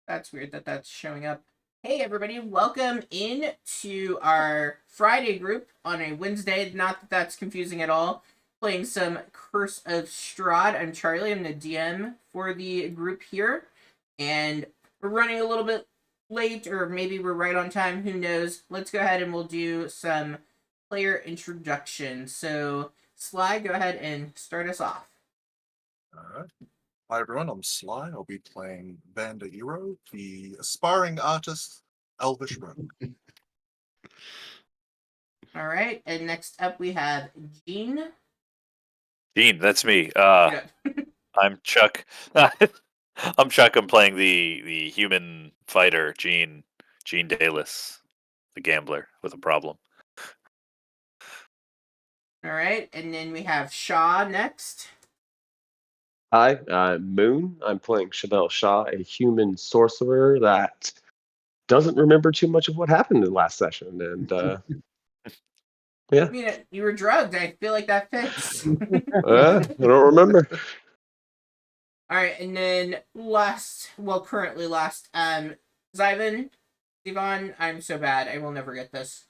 That's weird that that's showing up. Hey everybody, welcome in to our Friday group on a Wednesday. Not that that's confusing at all. Playing some Curse of Strahd. I'm Charlie. I'm the DM for the group here, and we're running a little bit late, or maybe we're right on time. Who knows? Let's go ahead and we'll do some player introduction. So, Sly, go ahead and start us off. All right. Hi everyone, I'm Sly. I'll be playing Vander Hero, the aspiring artist, Elvish Rogue. All right, and next up we have Gene. Dean, that's me. Yeah. I'm Chuck. I'm Chuck. I'm playing the human fighter, Gene Dalis, the gambler with a problem. All right, and then we have Shaw next. Hi, Moon. I'm playing Chevelle Shaw, a human sorcerer that doesn't remember too much of what happened in the last session. And yeah, I mean, you were drugged. I feel like that fits. I don't remember. All right, and then currently last, Zyvan, I'm so bad. I will never get this.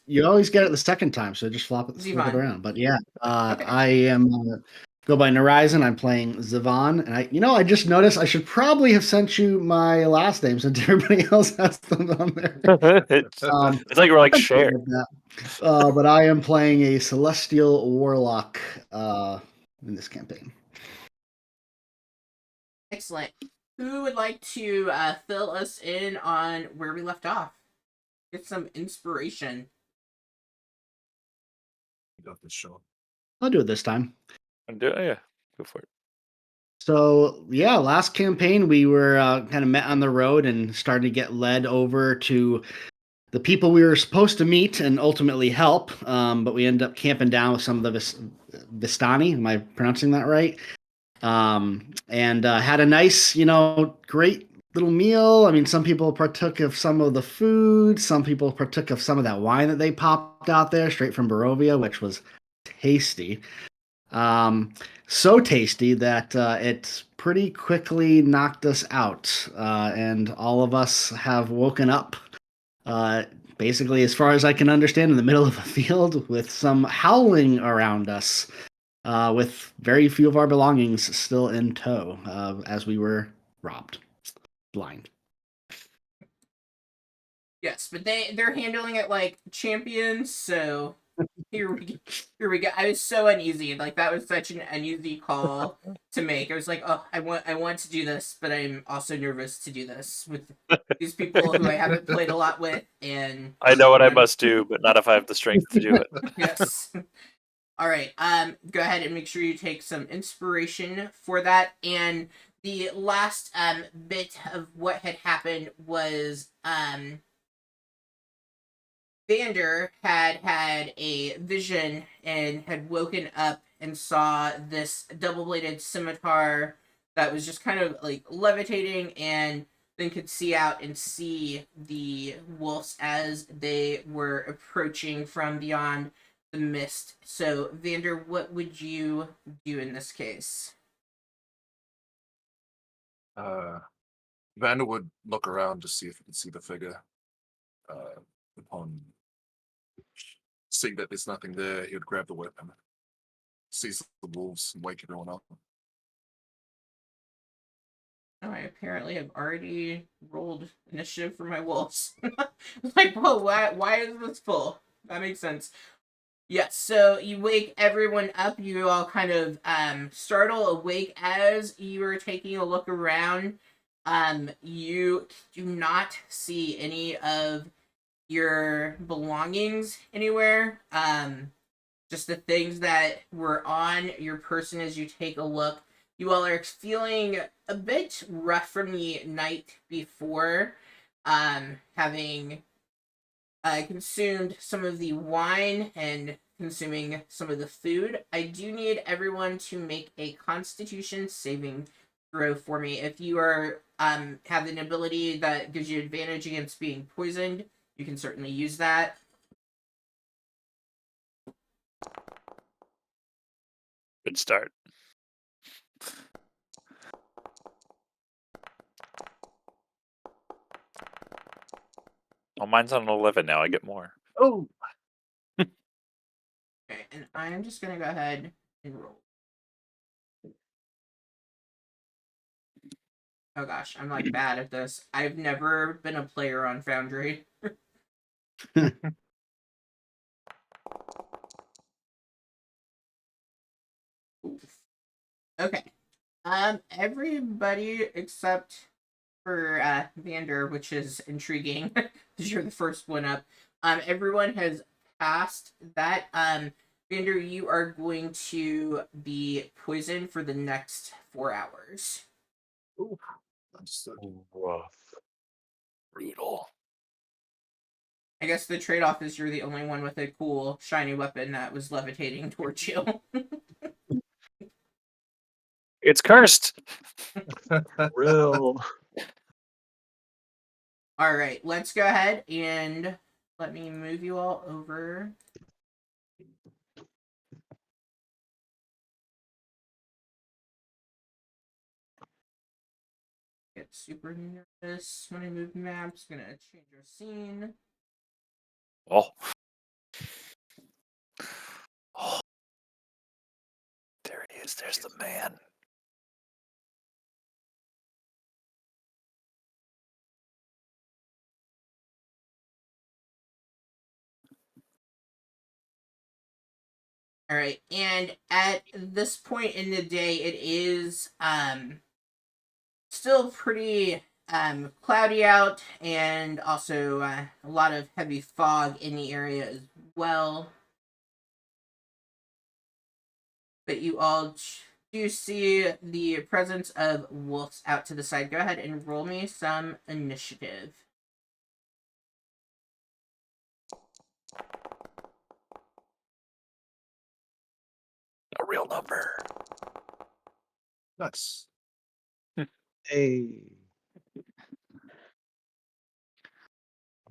You always get it the second time, so just flip it Zivan. around. But yeah, Okay. I am go by Horizon. I'm playing Zivan, and I just noticed I should probably have sent you my last name since everybody else has them on there. it's like we're like shared. But I am playing a Celestial Warlock in this campaign. Excellent. Who would like to fill us in on where we left off? Get some inspiration. You got this show. I'll do it this time. Yeah, go for it. So yeah, last campaign we were kind of met on the road and started to get led over to the people we were supposed to meet and ultimately help, but we ended up camping down with some of the Vistani. Am I pronouncing that right? And had a nice, great little meal. I mean, some people partook of some of the food. Some people partook of some of that wine that they popped out there straight from Barovia, which was tasty. So tasty that it pretty quickly knocked us out, and all of us have woken up basically, as far as I can understand, in the middle of a field with some howling around us, with very few of our belongings still in tow, as we were robbed, blind. Yes, but they're handling it like champions, so here we go. I was so uneasy. Like that was such an uneasy call to make. I was like, oh, I want to do this, but I'm also nervous to do this with these people who I haven't played a lot with, and I know what I must do, but not if I have the strength to do it. yes. All right. Go ahead and make sure you take some inspiration for that. And the last bit of what had happened was Vander had a vision and had woken up and saw this double-bladed scimitar that was just kind of like levitating, and then could see out and see the wolves as they were approaching from beyond the mist. So, Vander, what would you do in this case? Vander would look around to see if he could see the figure. Upon seeing that there's nothing there, he would grab the weapon, seize the wolves, and wake everyone up. Oh, I apparently have already rolled initiative for my wolves. Like, whoa, why is this full? That makes sense. Yes, so you wake everyone up. You all kind of startle awake as you are taking a look around. You do not see any of your belongings anywhere. Just the things that were on your person as you take a look. You all are feeling a bit rough from the night before, having consumed some of the wine and consuming some of the food. I do need everyone to make a Constitution saving throw for me. If you are have an ability that gives you advantage against being poisoned, you can certainly use that. Good start. Oh, mine's on an 11 now. I get more. Oh, Okay, and I'm just gonna go ahead and roll. Oh gosh, I'm like bad at this. I've never been a player on Foundry. Oof. Okay. Everybody except for Vander, which is intriguing because you're the first one up. Everyone has passed that. Vander, you are going to be poisoned for the next 4 hours. understood. Rough. Brutal. I guess the trade-off is you're the only one with a cool shiny weapon that was levitating towards you. It's cursed. Real. All right, let's go ahead and let me move you all over. Get super nervous when I move maps. Gonna change our scene. Oh. Oh. There he is. There's the man. All right, and at this point in the day, it is still pretty cloudy out, and also a lot of heavy fog in the area as well. But you all do see the presence of wolves out to the side. Go ahead and roll me some initiative. A real number. Nice. Hey.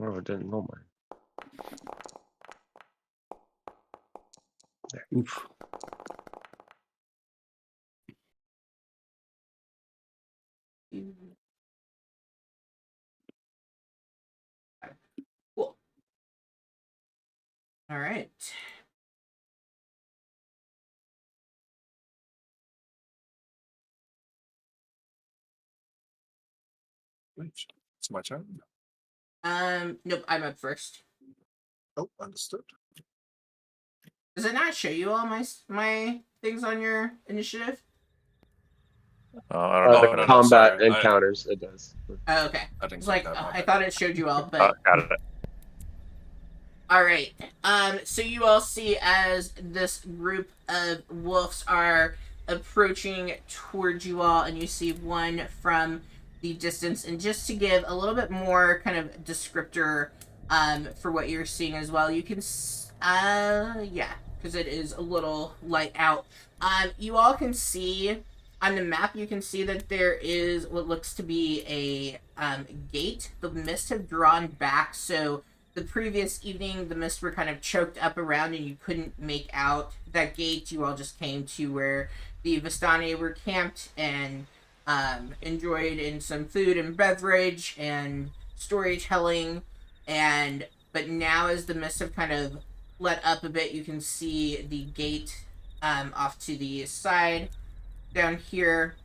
Oh, I didn't know mine. Oof. Cool. All right. Wait, it's my turn. Nope, I'm up first. Oh, understood. Does it not show you all my things on your initiative? I don't know. The no, combat sorry. encounters, it does. Oh, okay. I didn't It's click like that, my I bad. thought it showed you all, but Got it. all right. So you all see as this group of wolves are approaching towards you all, and you see one from the distance. And just to give a little bit more kind of descriptor, for what you're seeing as well, you can, yeah, because it is a little light out. You all can see on the map. You can see that there is what looks to be a gate. The mist have drawn back, so the previous evening, the mist were kind of choked up around and you couldn't make out that gate. You all just came to where the Vistani were camped and enjoyed in some food and beverage and storytelling. But now, as the mist have kind of let up a bit, you can see the gate off to the side down here.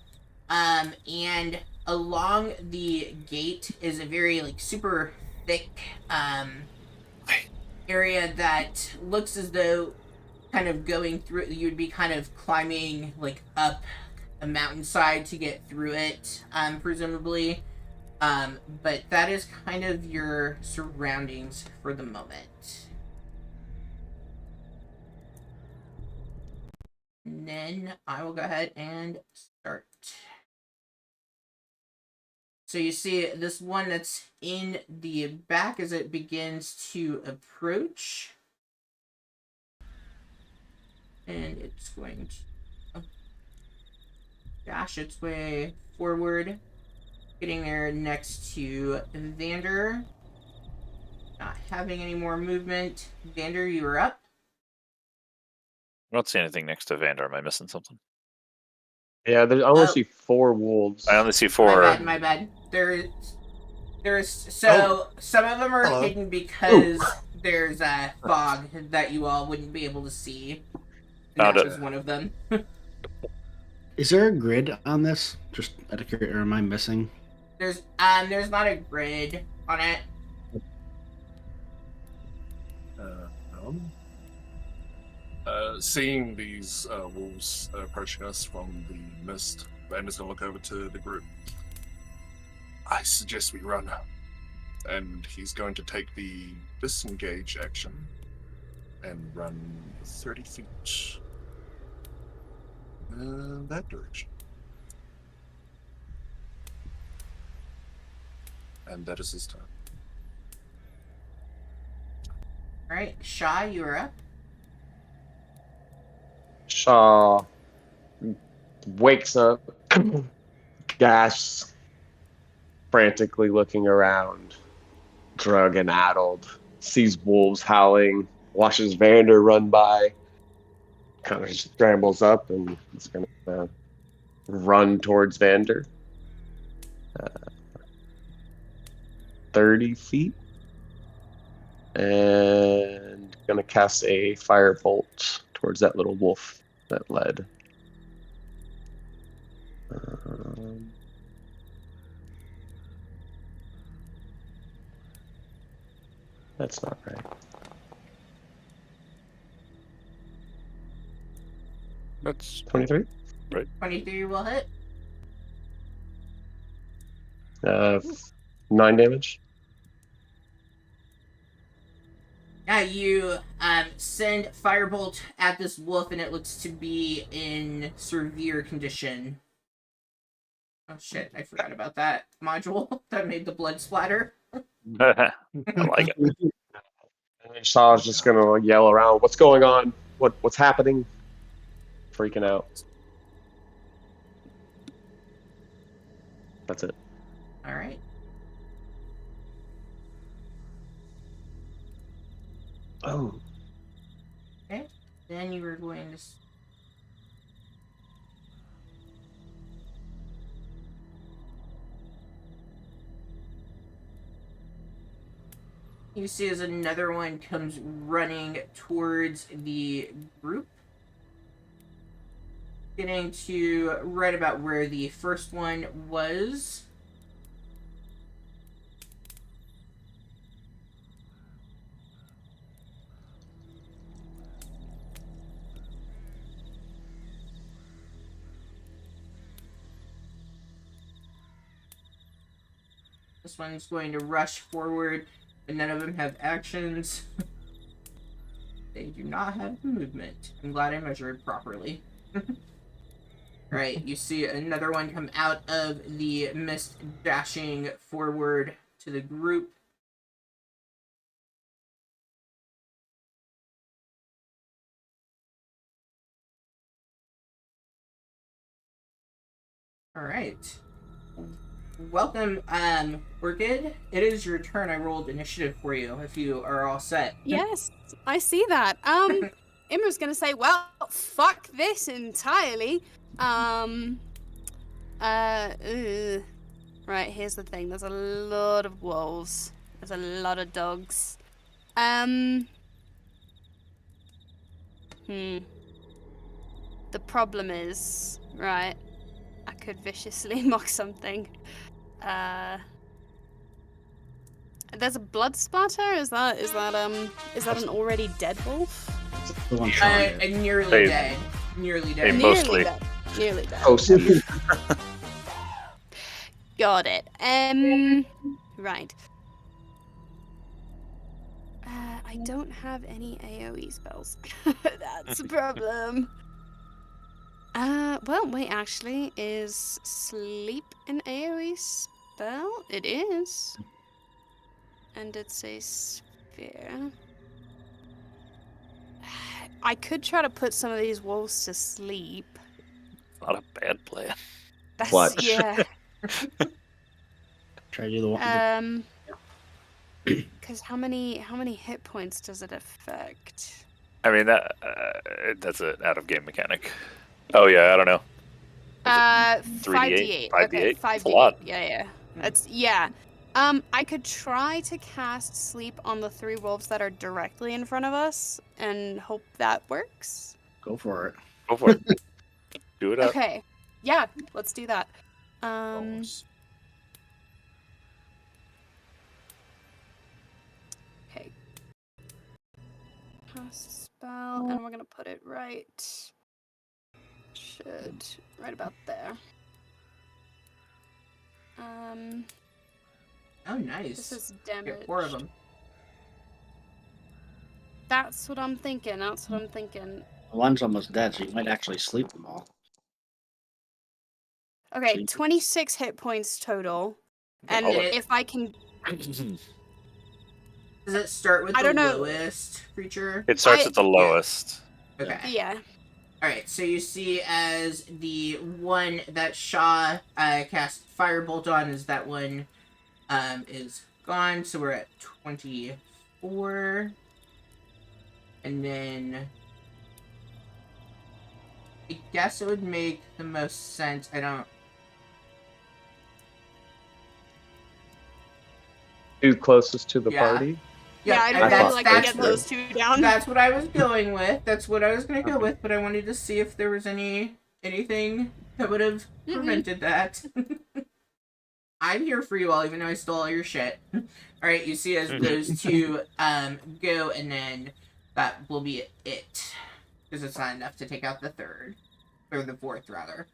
And along the gate is a very like super thick area that looks as though kind of going through you'd be kind of climbing like up a mountainside to get through it, presumably. But that is kind of your surroundings for the moment. And then I will go ahead and start. So you see this one that's in the back as it begins to approach. And it's going to dash its way forward, getting there next to Vander. Not having any more movement. Vander, you are up. I don't see anything next to Vander. Am I missing something? Yeah, I only see 4 wolves. I only see 4. My bad. There's Some of them are Hello. hidden because there's a fog that you all wouldn't be able to see. And Found that it. was one of them. Is there a grid on this? Just out of curiosity, or am I missing? There's not a grid on it. Seeing these wolves approaching us from the mist, Vander's gonna look over to the group. I suggest we run. And he's going to take the disengage action and run 30 feet in that direction. And that is his turn. Alright, Shaw, you're up. Shaw wakes up, gasps, frantically looking around, drug and addled, sees wolves howling, watches Vander run by, kind of scrambles up and is going to run towards Vander. 30 feet. And going to cast a firebolt towards that little wolf that led. That's not right. That's 23? 23 will hit. 9 damage. Yeah, you send firebolt at this wolf, and it looks to be in severe condition. Oh shit! I forgot about that module that made the blood splatter. I like it. And then Shaw's just gonna yell around, "What's going on? What's happening?" Freaking out. That's it. All right. Oh. Okay. Then you were going to. You see as another one comes running towards the group. Getting to right about where the first one was. This one's going to rush forward, but none of them have actions. They do not have movement. I'm glad I measured properly. Right, you see another one come out of the mist, dashing forward to the group. All right. Welcome, Orchid. It is your turn. I rolled initiative for you, if you are all set. Yes, I see that. Imra's gonna say, well, fuck this entirely. Right, here's the thing. There's a lot of wolves. There's a lot of dogs. The problem is, right, I could viciously mock something. There's a blood splatter? Is that an already dead wolf? The one trying it. Nearly Hey. dead. Nearly dead. Hey, mostly. Nearly dead. Oh, so Got it. Right. I don't have any AoE spells. That's a problem. Well, wait, actually, is sleep an AoE spell? It is. And it's a sphere. I could try to put some of these wolves to sleep. Not a bad plan. That's, What? yeah. Try to do the one. Because how many hit points does it affect? I mean that's an out of game mechanic. Oh yeah, I don't know. 5d8. 5d8? Okay, That's a lot. 5d8. Yeah. That's yeah. I could try to cast sleep on the 3 wolves that are directly in front of us and hope that works. Go for it. Go for it. Do it up. Okay. Yeah, let's do that. Almost. Okay. Cast spell, and we're gonna put it right. Right about there. Oh, nice. This is damage. Get 4 of them. That's what I'm thinking. One's almost dead, so you might actually sleep them all. Okay, Sleep. 26 hit points total. And Hold it. if I can... Does it start with I the don't know. lowest creature? It starts I- at the lowest. Okay. Yeah. Alright, so you see as the one that Shaw cast Firebolt on is that one is gone, so we're at 24. And then I guess it would make the most sense. I don't. Two closest to the Yeah. party. Yeah, I'd and I really thought like to that's get good. those 2 down. That's what I was going with. That's what I was gonna go Okay. with, but I wanted to see if there was anything that would have prevented that. I'm here for you all, even though I stole all your shit. Alright, you see as those 2 go, and then that will be it. Because it's not enough to take out the 3rd. Or the 4th, rather.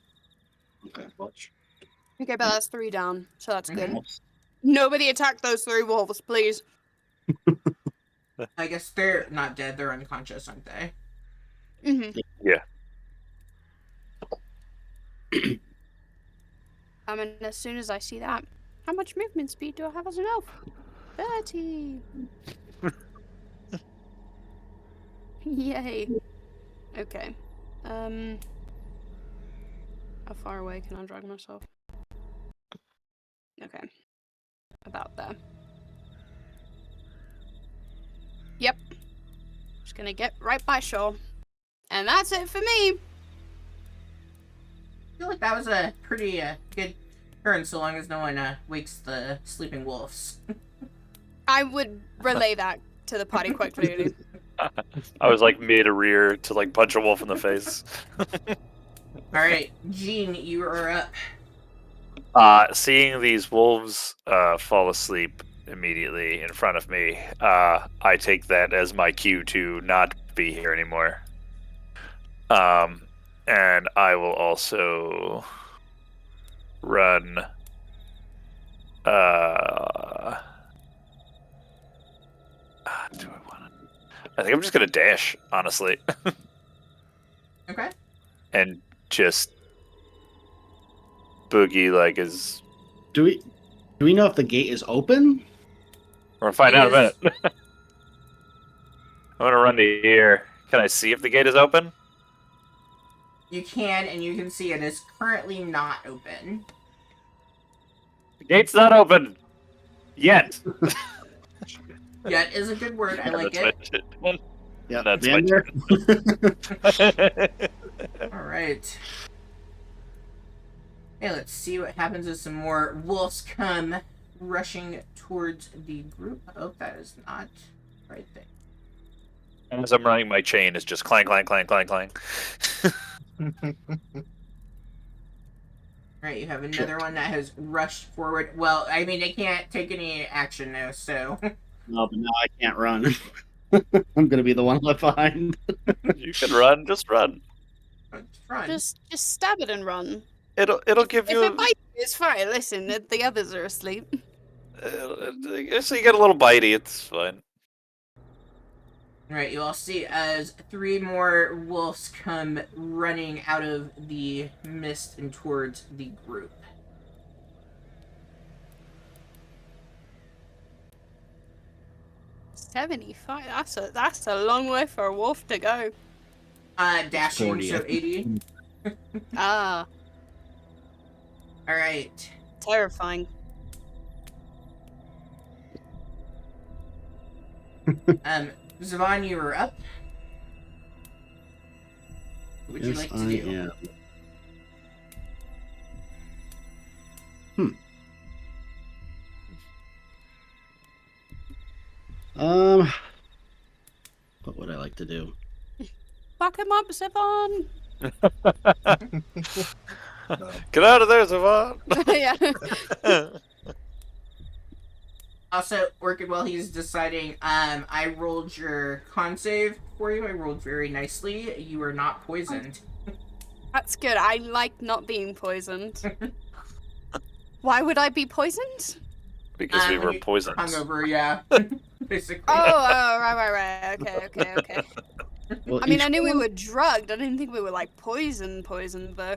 Okay. Okay, but that's 3 down, so that's good. Mhm. Nobody attack those 3 wolves, please. I guess they're not dead, they're unconscious, aren't they? Mm-hmm. Yeah. And as soon as I see that, how much movement speed do I have as an elf? 30. Yay. Okay. How far away can I drag myself? Okay. About there. Yep. Just gonna get right by Shaw. And that's it for me. I feel like that was a pretty good turn, so long as no one wakes the sleeping wolves. I would relay that to the party quite clearly. I was like mid a rear to like punch a wolf in the face. Alright, Jean, you are up. Seeing these wolves fall asleep immediately in front of me, I take that as my cue to not be here anymore. And I will also run. Do I want to? I think I'm just gonna dash, honestly, Okay. and just boogie like as. Do we know if the gate is open? We're gonna find out in a It minute. I'm gonna run to here. Can I see if the gate is open? You can, and you can see it is currently not open. The gate's not open yet. Yet is a good word, I like it. Yeah, That's my Vander? Alright. Okay, let's see what happens as some more wolves come rushing towards the group. Oh, that is not the right thing. As I'm running, my chain is just clang, clang, clang, clang, clang. Alright, you have another one that has rushed forward. Well, I mean, they can't take any action now, so... No, but now I can't run. I'm gonna be the one left behind. You can run, just run. It's run. Just stab it and run. It'll give If you. it bites, it's fine. Listen, the others are asleep. So you get a little bitey. It's fine. Right, you all see as 3 more wolves come running out of the mist and towards the group. $75. That's a long way for a wolf to go. Dashing, 40, so I think. 80. Ah, Alright. terrifying. Zavon, you are up. What would you like to do? What would I like to do? Fuck him up, Stefan. No. Get out of there, Savant! Yeah. Also, working while he's deciding, I rolled your con save for you. I rolled very nicely. You are not poisoned. That's good. I like not being poisoned. Why would I be poisoned? Because we when were you- poisoned. Hungover, yeah. Basically. Oh, right. Okay. Well, I mean, each I knew we one- were drugged. I didn't think we were like poisoned, though.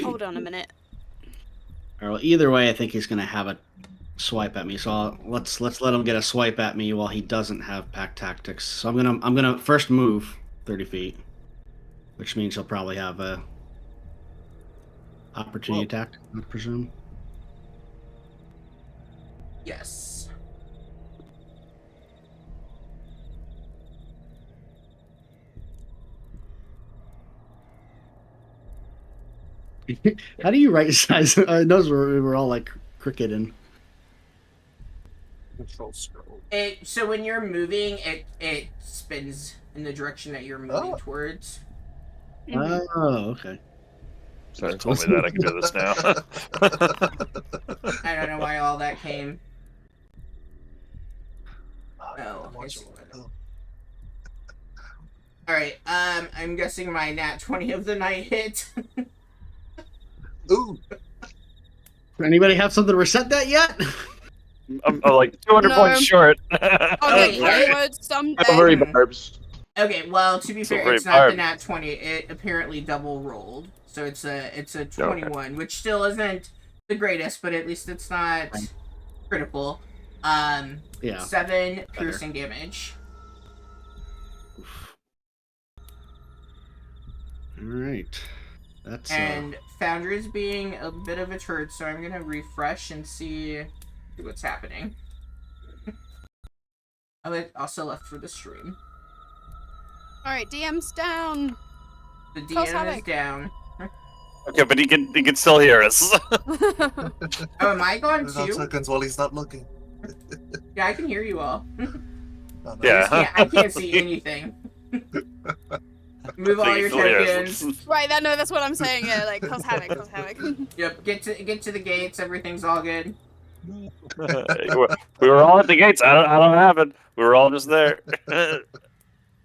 Hold on a minute. All right, well, either way, I think he's gonna have a swipe at me. So let's let him get a swipe at me while he doesn't have pack tactics. So I'm gonna first move 30 feet, which means he'll probably have a opportunity attack, I presume. Yes. How do you right size? I know we're all like cricket and. Control scroll. So when you're moving, it spins in the direction that you're moving Oh. towards. Mhm. Oh, okay. Just told me that I can do this now. I don't know why all that came. Oh, I'm I watching see. right now. Alright, I'm guessing my nat 20 of the night hit. Ooh, Anybody have something to reset that yet? I'm like 200 No. points short. Okay, Wait. onward someday. Cavalry barbs. Okay, well, to be fair, very it's not the hard. nat 20. It apparently double rolled. So it's a 21, which still isn't the greatest, but at least it's not critical. Yeah. 7 piercing damage. All right. That's And Foundry's being a bit of a turd, so I'm gonna refresh and see what's happening. I also left for the stream. Alright, DM's down. The Cause DM is havoc. down. Okay, but he can still hear us. Oh, am I gone there's no too? tokens while he's not looking. Yeah, I can hear you all. Oh, no. Yeah. I can't see anything. Move all your He still hears tokens. us. Right, no, that's what I'm saying. Yeah, like cause havoc. Yep, get to the gates. Everything's all good. We were all at the gates. I don't have it. We were all just there.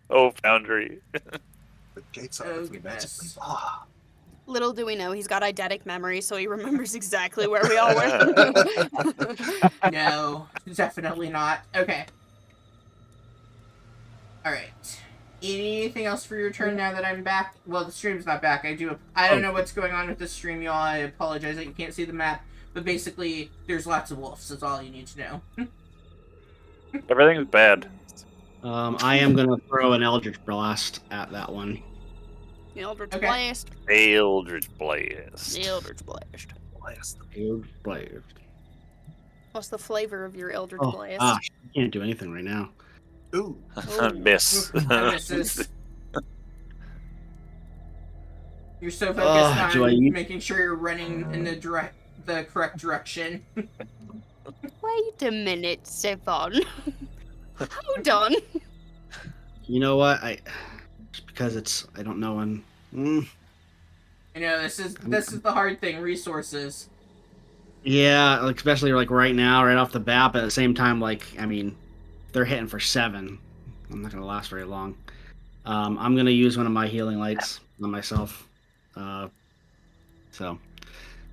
Oh, Foundry. The gates are Oh, opening goodness. magically. Ah, Little do we know, he's got eidetic memory, so he remembers exactly where we all were. No, definitely not. Okay. Alright. Anything else for your turn now that I'm back? Well, the stream's not back. I don't know what's going on with the stream, y'all. I apologize that you can't see the map. But basically, there's lots of wolves. That's all you need to know. Everything's bad. I am gonna throw an Eldritch Blast at that one. The Eldritch Okay. Blast. Eldritch Blast. The Eldritch Blast. blast. Eldritch Blast. What's the flavor of your Eldritch Oh Blast? gosh, I can't do anything right now. Ooh, Miss. That misses. You're so focused Ugh, do I on use- making sure you're running in the correct direction. Wait a minute, Stefan. Hold on. You know what? Just because I don't know when. You know, this is the hard thing. Resources. Yeah, like especially like right now, right off the bat. But at the same time, like I mean, they're hitting for 7. I'm not gonna last very long. I'm gonna use one of my healing lights on myself. So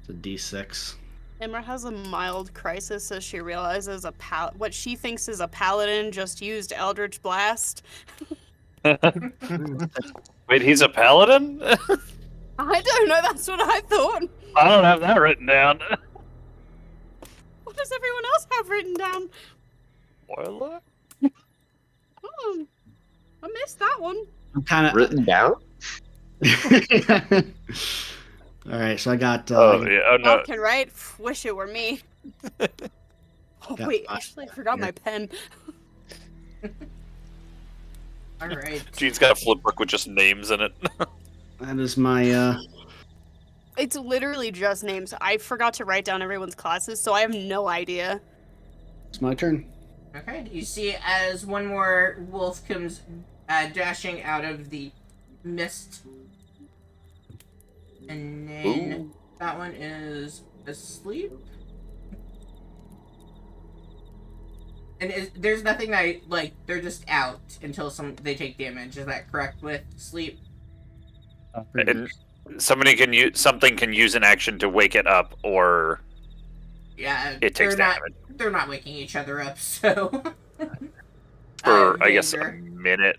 it's a D6. Imra has a mild crisis as she realizes what she thinks is a paladin just used Eldritch Blast. Wait, he's a paladin? I don't know, that's what I thought. I don't have that written down. What does everyone else have written down? Spoiler? Oh, I missed that one. I'm kind of Written down? All right, so I got. Oh yeah. Oh no. Falcon, right? Wish it were me. Oh Got wait, five actually I forgot my pen. All right. Gene's got a flip book with just names in it. That is my. It's literally just names. I forgot to write down everyone's classes, so I have no idea. It's my turn. Okay, you see as one more wolf comes dashing out of the mist. And then Ooh. that one is asleep. And there's nothing that, like, they're just out until they take damage. Is that correct with sleep? And something can use an action to wake it up, or Yeah, it takes damage they're not waking each other up, so... for I guess a Vander. minute.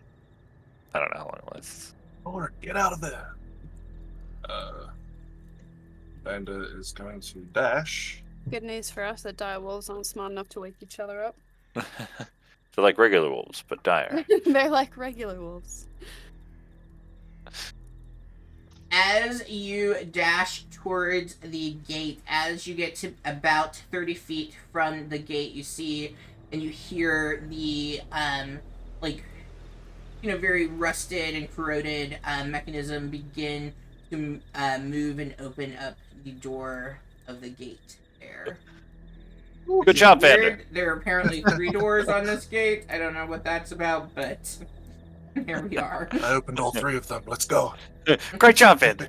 I don't know how long it was. Or get out of there. Vander is going to dash. Good news for us, the dire wolves aren't smart enough to wake each other up. They're like regular wolves, but dire. They're like regular wolves. As you dash towards the gate, as you get to about 30 feet from the gate, you see and you hear the, very rusted and corroded mechanism begin to move and open up the door of the gate there. Good job, Vander. Weird. There are apparently 3 doors on this gate. I don't know what that's about, but here we are. I opened all 3 of them. Let's go. Great job, Vander.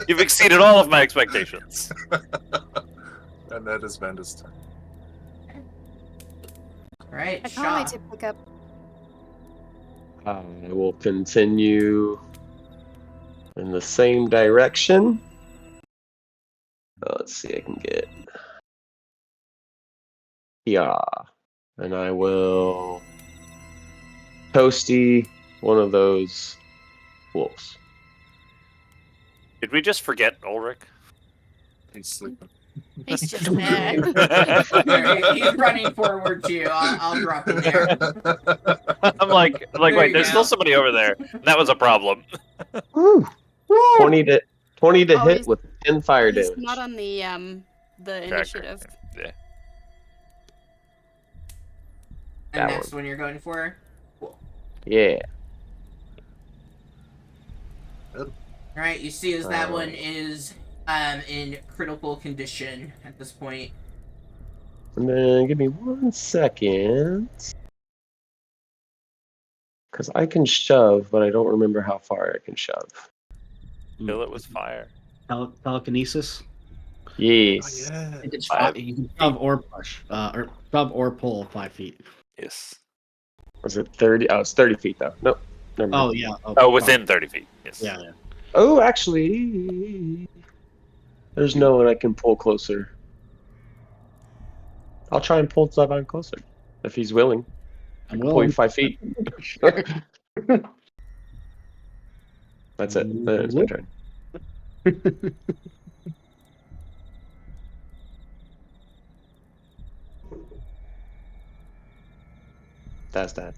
You've exceeded all of my expectations. And that is Vander's turn. Alright, I Shaw. can't wait to pick up. I will continue in the same direction. Let's see, I can get. Yeah. And I will toasty one of those wolves. Did we just forget Ulrich? He's sleeping. He's just there. He's running forward too. I'll drop him there. I'm like, There wait, you there's go. still somebody over there. That was a problem. Woo. 20 to Oh, hit he's- with 10 fire He's damage. not on the initiative. Yeah. And That that's the one you're going for? Cool. Yeah. Alright, you see as that one is in critical condition at this point. And then give me 1 second. Because I can shove, but I don't remember how far I can shove. Fill it with fire. Telekinesis. Yes. Oh, yeah. You can Five. you can shove or push, or shove or pull 5 feet. Yes. Was it 30? Oh, it's 30 feet though. Nope. Never mind. Oh yeah. Oh, within 30 feet. Yes. Yeah, yeah. Oh, actually, there's no one I can pull closer. I'll try and pull Zavon closer if he's willing. I I'm can pull you willing. 5 feet. That's it. That's my turn. That's that.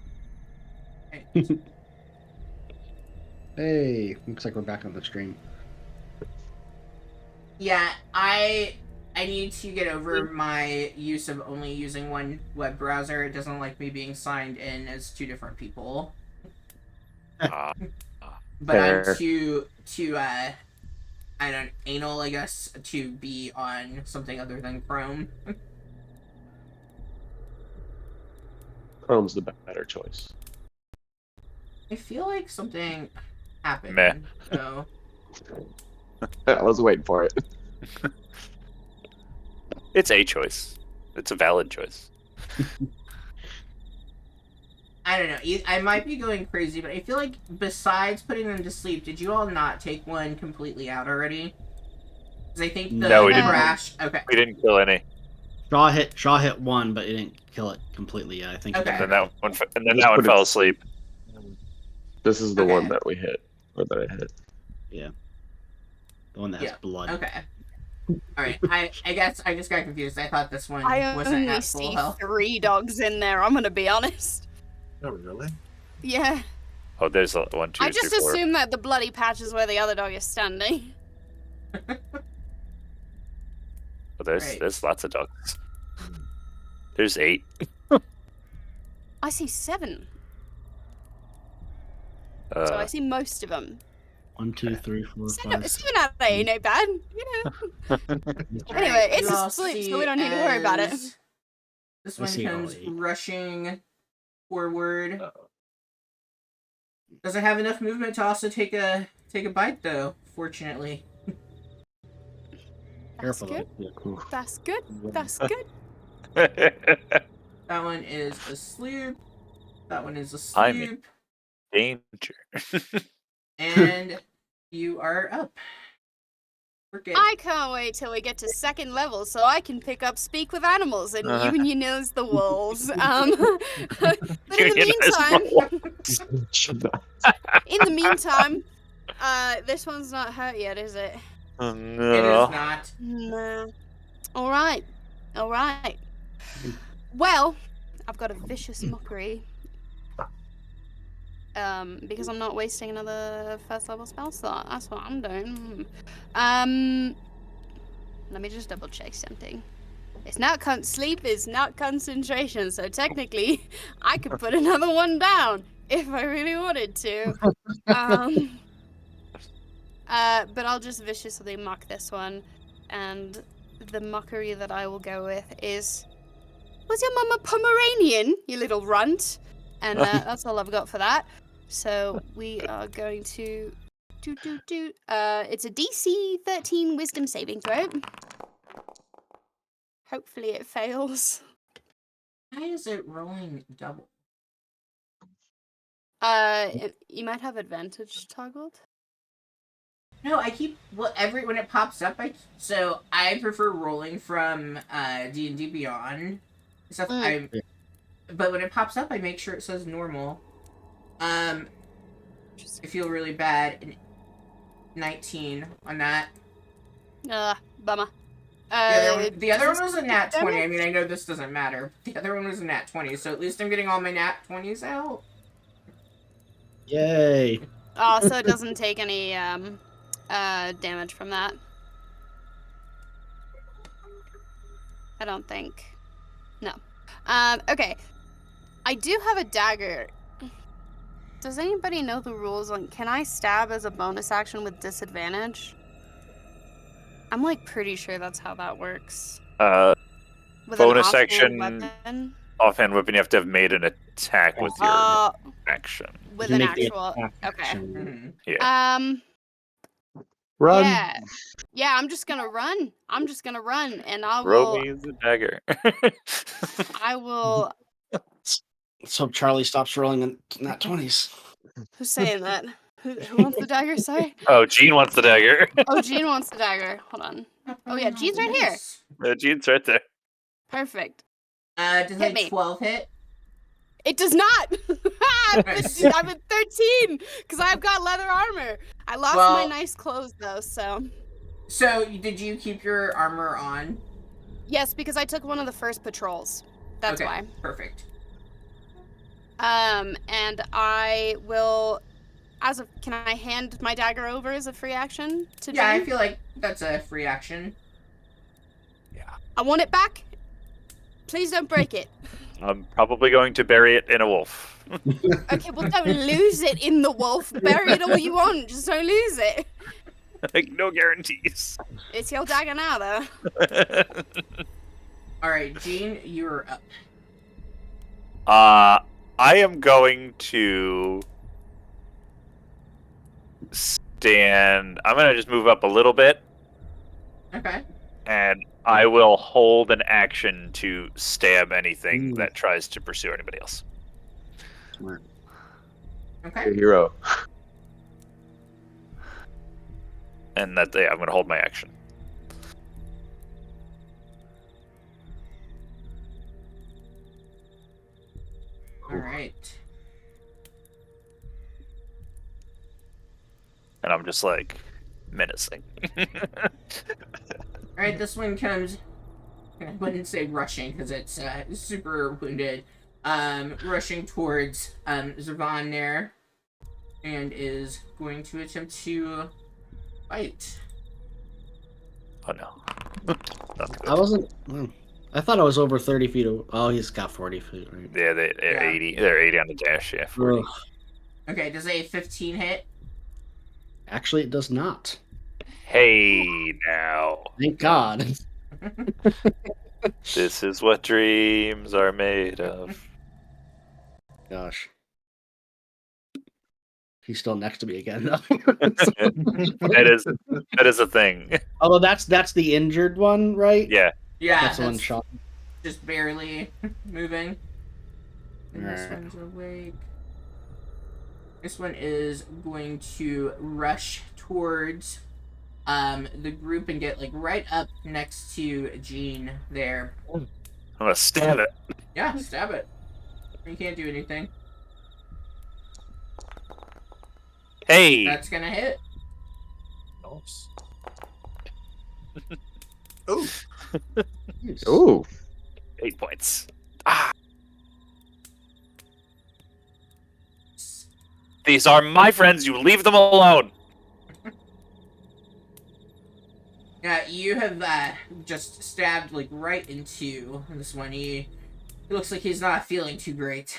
Hey, looks like we're back on the stream. Yeah, I need to get over my use of only using one web browser. It doesn't like me being signed in as 2 different people. Ah. But I'm Fair. too anal, I guess, to be on something other than Chrome. Chrome's the better choice. I feel like something happened. Meh. So I was waiting for it. It's a choice. It's a valid choice. I don't know. I might be going crazy, but I feel like besides putting them to sleep, did you all not take one completely out already? Because I think the No, we didn't. crash. Okay. We didn't kill any. Shaw hit one, but it didn't kill it completely. Yeah, I think. Okay. And then that one, Just that one put it- fell asleep. This is the Okay. one that we hit, or that I hit. The one that has Yeah. blood. Okay. All right. I guess I just got confused. I thought this one I wasn't only at full see health. 3 dogs in there, I'm gonna be honest. Oh, really? Yeah. Oh, there's 1, 2, I just 3, 4. assume that the bloody patch is where the other dog is standing. Oh, there's Right. there's lots of dogs. There's 8. I see 7, so I see most of them. 1, 2, 3, 4, 5. 7 out of 8 ain't no bad, you know. All Anyway, right, it's you all asleep, so see we don't need to worry about it. as This I one see all comes 8. rushing forward. Uh-oh. Doesn't have enough movement to also take a bite though, fortunately. That's Careful. good. Though. That's good. That's good. That one is asleep. That one is I'm in asleep. danger. And you are up. Work it. I can't wait till we get to 2nd level so I can pick up Speak with Animals and unionize the wolves. But in the meantime, this one's not hurt yet, is it? Oh, It no. is not. No. All right. Well, I've got a vicious mockery. Because I'm not wasting another 1st level spell slot. That's what I'm doing. Let me just double check something. It's not sleep is not concentration, so technically I could put another one down if I really wanted to. But I'll just viciously mock this one, and the mockery that I will go with is, was your mama Pomeranian, you little runt? And that's all I've got for that. So we are going to it's a DC 13 Wisdom saving throw. Hopefully it fails. Why is it rolling double? You might have advantage toggled. No, I keep when it pops up. So I prefer rolling from D&D Beyond stuff. But when it pops up, I make sure it says normal. I feel really bad. 19 on that. Bummer. The other one was a nat 20. I mean, I know this doesn't matter. The other one was a nat 20, so at least I'm getting all my nat 20s out. Yay. Oh, so it doesn't take any damage from that. I don't think. No. Okay. I do have a dagger. Does anybody know the rules on can I stab as a bonus action with disadvantage? I'm like pretty sure that's how that works. With bonus an action, weapon? offhand weapon, you have to have made an attack with your action. With You an make the actual. attack Okay. action. Yeah. Run. Yeah, I'm just gonna run. And I Roll will. me the dagger. I will. Let's hope Charlie stops rolling in nat 20s. Who's saying that? Who wants the dagger? Sorry. Oh, Jean wants the dagger. Oh, Jean wants the dagger. Hold on. Oh yeah, Jean's right here. Jean's right there. Perfect. Does Hit like me. 12 hit? It does not. Nice. I'm at 13 because I've got leather armor. I lost my nice clothes though, so. So did you keep your armor on? Yes, because I took one of the first patrols. That's why. Perfect. And I will, can I hand my dagger over as a free action to Jane? Yeah, I feel like that's a free action. Yeah. I want it back. Please don't break it. I'm probably going to bury it in a wolf. Okay, well don't lose it in the wolf. Bury it all you want, just don't lose it. Like, no guarantees. It's your dagger now, though. Alright, Jean, you're up. I am going to stand. I'm going to just move up a little bit. Okay. And I will hold an action to stab anything that tries to pursue anybody else. Smart. Okay. Your hero. And I'm going to hold my action. Alright. And I'm just like menacing. Alright, this one comes, I wouldn't say rushing because it's super wounded. Rushing towards Zervan there, and is going to attempt to bite. Oh no. Not good. I wasn't. I thought I was over 30 feet. Oh, he's got 40 feet. Right? Yeah, they're 80. They're 80 on the dash. Yeah, 40. Ugh. Okay, does a 15 hit? Actually, it does not. Hey now. Thank God. This is what dreams are made of. Gosh. He's still next to me again. That is a thing. Although that's the injured one, right? Yeah. Yeah, That's the one shot. just barely moving. And this Alright. one's awake. This one is going to rush towards the group and get like right up next to Jean there. I'm gonna stab it. Yeah, stab it. You can't do anything. Hey! That's gonna hit. Nice. Oh, Ooh. 8 points. These are my friends. You leave them alone. Yeah, you have just stabbed like right into this one. He looks like he's not feeling too great.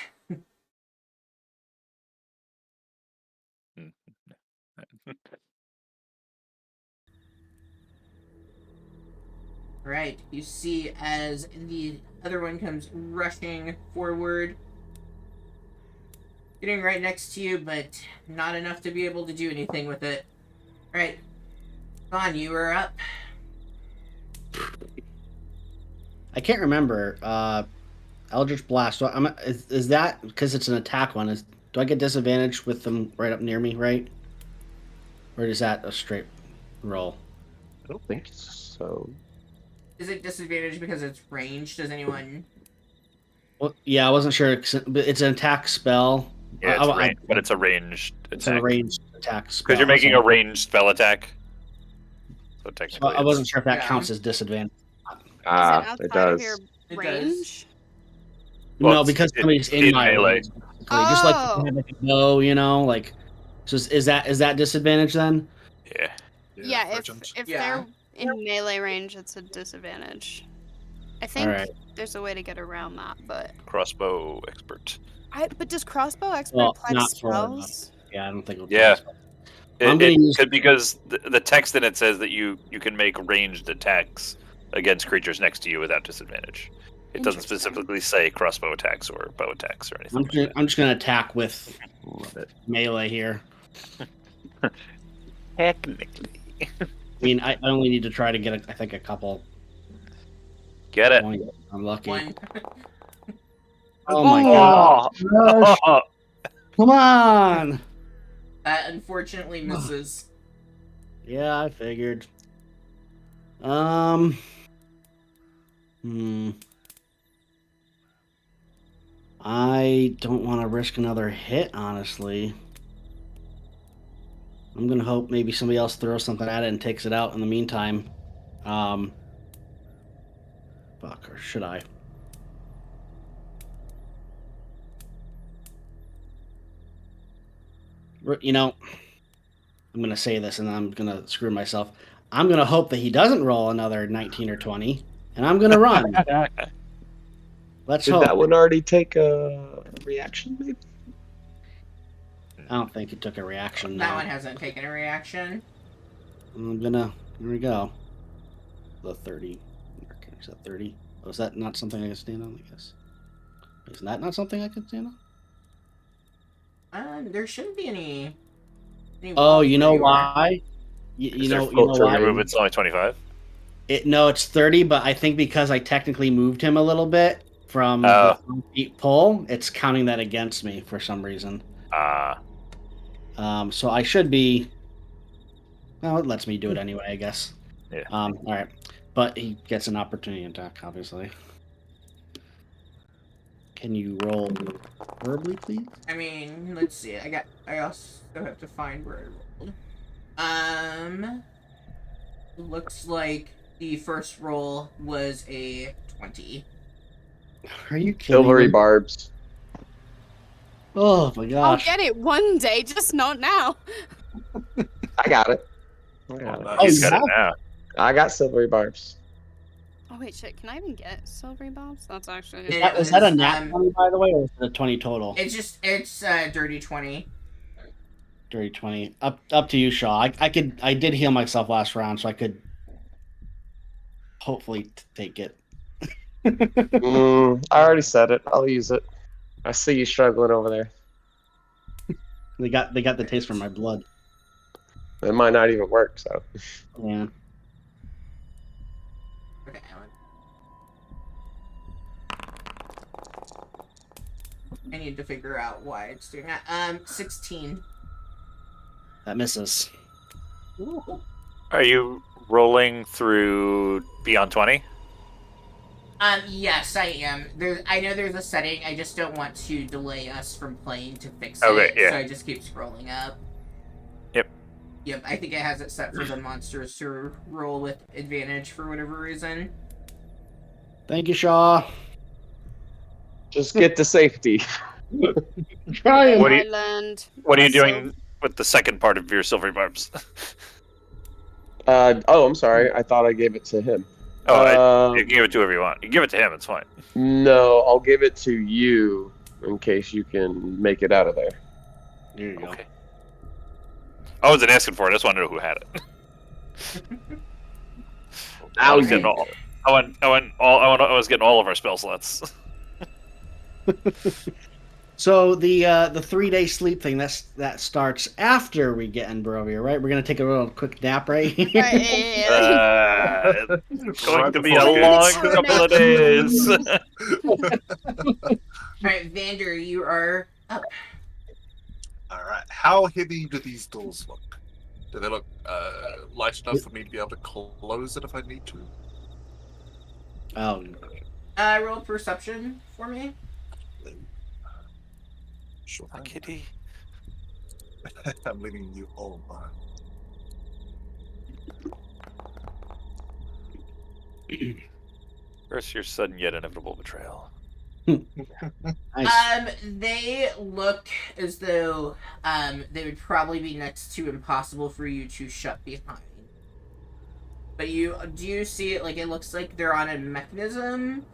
Right, you see as the other one comes rushing forward, getting right next to you, but not enough to be able to do anything with it. Right, Vaughn, you are up. I can't remember. Eldritch Blast. So is that because it's an attack one? Do I get disadvantage with them right up near me, right? Or is that a straight roll? I don't think so. Is it disadvantage because it's ranged? Does anyone? Well, yeah, I wasn't sure. But it's an attack spell. Yeah, but it's a ranged It's a attack. ranged attack spell. Because you're making a ranged spell attack. So So technically, I wasn't sure if that Yeah. counts as disadvantage. Is Ah, it outside it does. of your It range? Well, No, it's- because somebody's in in my melee. range. Just like Oh. you have like a bow, you know, like. So is that disadvantage then? Yeah. Yeah, urgent. if Yeah. they're in melee range, it's a disadvantage. I think Alright. there's a way to get around that, but Crossbow expert. but does crossbow expert Well, apply to not for spells? Yeah, I don't think. It'll Yeah. I'm gonna use- Because the text in it says that you can make ranged attacks against creatures next to you without disadvantage. It doesn't Interesting. specifically say crossbow attacks or bow attacks or anything. I'm just gonna attack with Love it. melee here. Technically. I mean, I only need to try to get I think a couple. Get it. I'm lucky. One. Oh my god! Gosh, Oh. come on! That unfortunately misses. Yeah, I figured. I don't want to risk another hit, honestly. I'm gonna hope maybe somebody else throws something at it and takes it out in the meantime. Fuck, or should I? You know, I'm gonna say this and I'm gonna screw myself. I'm gonna hope that he doesn't roll another 19 or 20, and I'm gonna run. Let's Did hope. that one already take a reaction, maybe? I don't think it took a reaction. That no. one hasn't taken a reaction. I'm gonna. Here we go. The 30. Okay, is that 30? Oh, is that not something I can stand on? I guess. Is that not something I can stand on? There shouldn't be any Oh, walls you where know are. why? You Is there know filter why? Your movement's only 25. No, it's 30, but I think because I technically moved him a little bit from Oh. the 3 feet pull, it's counting that against me for some reason. So I should be. Well, it lets me do it anyway, I guess. Yeah. All right, but he gets an opportunity attack, obviously. Can you roll verbally, please? I mean, let's see. I also have to find where I rolled. Looks like the first roll was a 20. Are you kidding Silvery me? barbs. Oh my I'll gosh! get it one day, just not now. I got it. I got it. Oh, He's you got it have? now. I got silvery barbs. Oh wait, shit! Can I even get silvery bombs? That's actually. Was that a was, nat 20, by the way, or was it a 20 total? It's dirty 20. Dirty 20. Up to you, Shaw. I did heal myself last round, so I could hopefully take it. I already said it. I'll use it. I see you struggling over there. They got the taste from my blood. It might not even work, so. Yeah. Okay, Alan. I need to figure out why it's doing that. 16. That misses. Ooh. Are you rolling through beyond 20? Yes, I am. I know there's a setting. I just don't want to delay us from playing to fix Okay, it, yeah. so I just keep scrolling up. Yep. Yep, I think it has it set for the monsters to roll with advantage for whatever reason. Thank you, Shaw. Just get to safety. Trying. What do you- Island. What are you So- doing with the second part of your silvery barbs? I'm sorry. I thought I gave it to him. You can give it to whoever you want. You can give it to him, it's fine. No, I'll give it to you in case you can make it out of there. There you go. Okay. I wasn't asking for it, I just wanted to know who had it. I was getting all I was getting all of our spell slots. So the 3-day sleep thing that starts after we get in Barovia, right? We're gonna take a real quick nap, right? Right, yeah. It's going Right to be a before we long get couple of days. Alright, Vander, you are up. Alright, how heavy do these doors look? Do they look light enough for me to be able to close it if I need to? Oh, Roll perception for me. Sure thing. Kitty. I'm leaving you all behind. Curse your sudden yet inevitable betrayal. nice. They look as though they would probably be next to impossible for you to shut behind. But do see it, like, it looks like they're on a mechanism.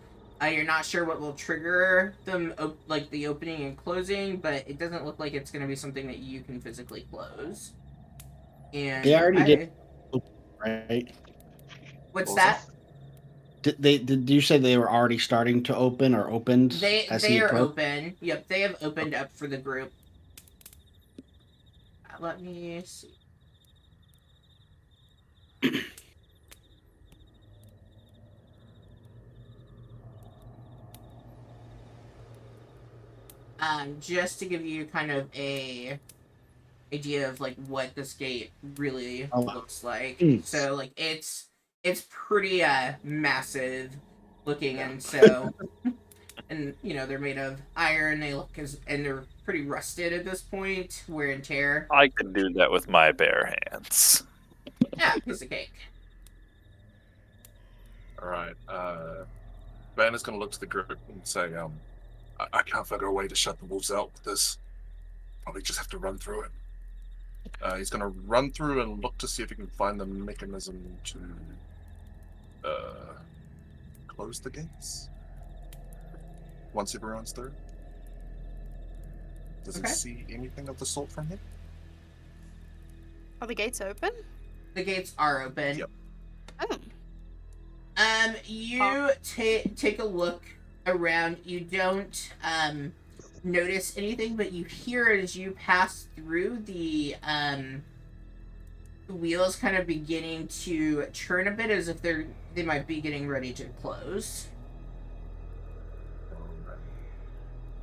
You're not sure what will trigger them, like the opening and closing, but it doesn't look like it's going to be something that you can physically close. And They already did, right? What's What was that? Did you say they were already starting to open or opened? They are open. Yep, they have opened up for the group. Let me see. Just to give you kind of a idea of like what this gate really looks like. So like it's pretty massive looking, and so and they're made of iron. They look and they're pretty rusted at this point, wear and tear. I can do that with my bare hands. Yeah, piece of cake. Alright, Van is going to look to the group and say, I can't figure a way to shut the wolves out with this. Probably just have to run through it. He's going to run through and look to see if he can find the mechanism to close the gates once everyone's through. Does he see anything of the sort from here? Are the gates open? The gates are open. Yep. Oh. You take a look around. You don't notice anything, but you hear as you pass through the wheels kind of beginning to churn a bit, as if they might be getting ready to close.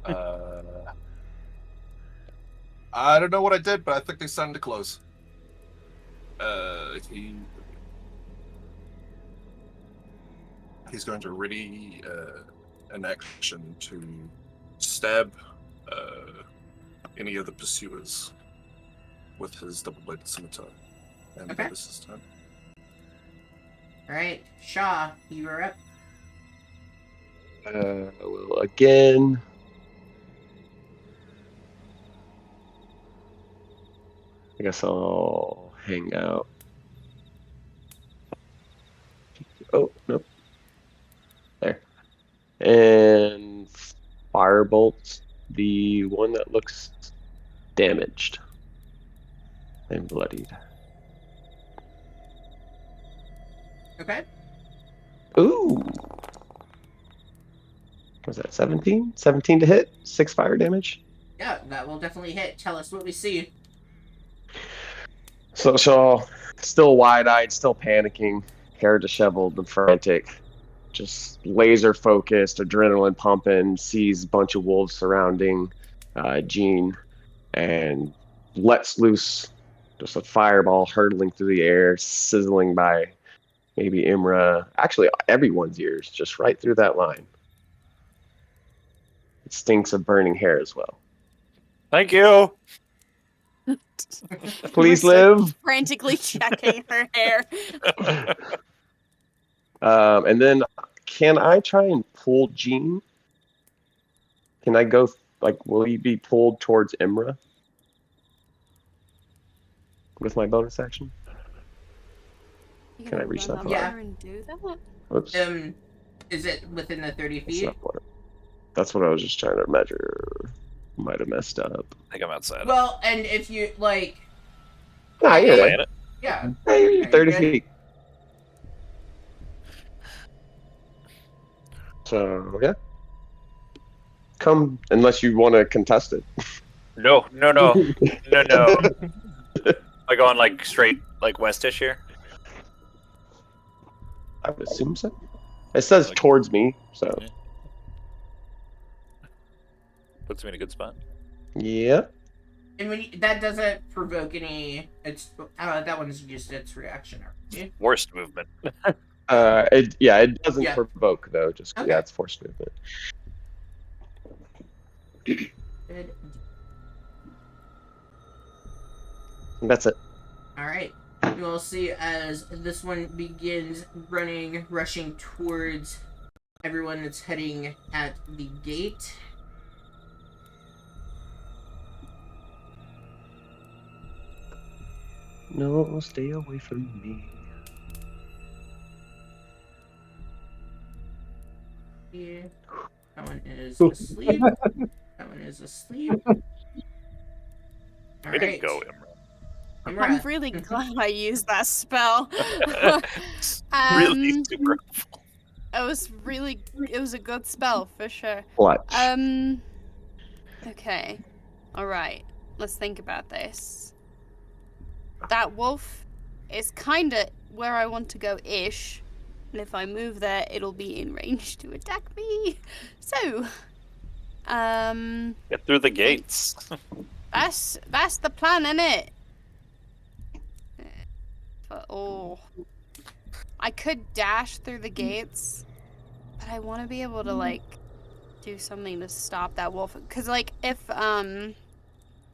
I don't know what I did, but I think they started to close. He's going to ready an action to stab any of the pursuers with his double-bladed scimitar. And Okay. this is time. Alright, Shaw, you are up. Well, again. I guess I'll hang out. Oh, nope. There. And firebolt the one that looks damaged and bloodied. Okay. Ooh. Was that 17? 17 to hit, 6 fire damage. Yeah, that will definitely hit. Tell us what we see. So Shaw, still wide-eyed, still panicking, hair disheveled and frantic, just laser focused, adrenaline pumping, sees a bunch of wolves surrounding Jean, and lets loose just a fireball hurtling through the air, sizzling by maybe Imra, actually everyone's ears, just right through that line. It stinks of burning hair as well. Thank you. Please We're live. frantically checking her hair. And then, can I try and pull Jean? Can I go, like, will he be pulled towards Imra? With my bonus action? You Can I gonna reach run that up far? there and do that? Whoops. Is it within the 30 That's feet? not that's what I was just trying to measure. Might have messed up. I think I'm outside. Well, and if you, like... Nah, you're Playing there. it. Yeah. Hey, you're 30 good. feet. So, yeah. Come, unless you want to contest it. No. I going like straight like westish here. I would assume so. It says Like- towards me, so. Yeah. Puts me in a good spot. Yeah. And when that doesn't provoke any... It's that one's just its reaction. Right? Worst movement. It doesn't Yeah. provoke, though. Just, Okay. yeah, it's forced movement. Good. And that's it. Alright. You will see as this one begins running, rushing towards everyone that's heading at the gate. No, stay away from me. Yeah. That one is asleep. That one is asleep. Way to Alright. go, Imra. I'm Imra. really glad I used that spell. Really super helpful. It was a good spell for sure. Clutch. Okay. Alright. Let's think about this. That wolf is kinda where I want to go ish. And if I move there, it'll be in range to attack me. So Get through the gates. that's the plan, innit? But I could dash through the gates, but I want to be able to like do something to stop that wolf. Cause like if One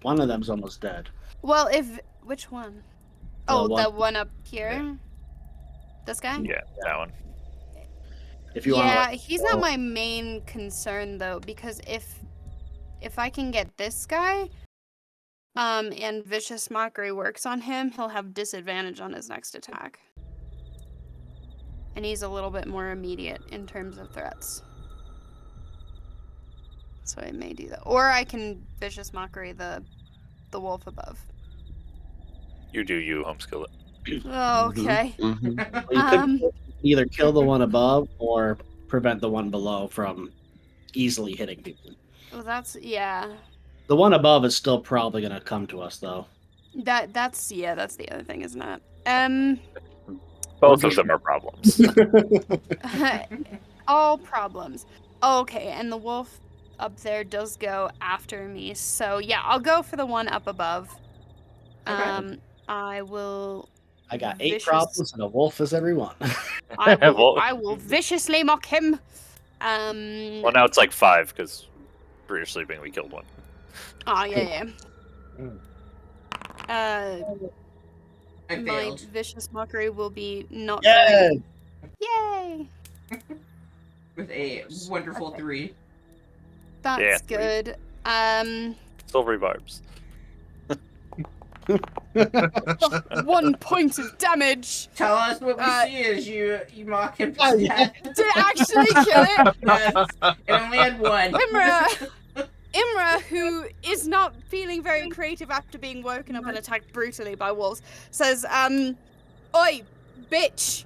of them's almost dead. well if which one? The one up here. Yeah. This guy? Yeah, that one. If you Yeah, want to, he's not my main concern though, because if I can get this guy, and Vicious Mockery works on him, he'll have disadvantage on his next attack. And he's a little bit more immediate in terms of threats. So I may do that. Or I can Vicious Mockery the wolf above. You do you, homeskill it. Oh, okay. Mm-hmm. you could either kill the one above or prevent the one below from easily hitting people. Well, yeah. The one above is still probably going to come to us, though. That's the other thing, isn't it? Both of them are problems. All problems. Okay, and the wolf up there does go after me. So yeah, I'll go for the one up above. Okay. I will. I got 8 Vicious- problems, and a wolf is every one. I will viciously mock him. Well, now it's like 5 because for your sleeping we killed one. Oh yeah. I My failed. vicious mockery will be not. Yeah. Yay! With a wonderful 3. That's Yeah, 3. good. Silvery barbs. 1 point of damage. Tell us what we see as you mock him to yeah. death. Did it actually kill it? Yes. It only had 1. Imra, who is not feeling very creative after being woken up and attacked brutally by wolves, says, "Oi, bitch,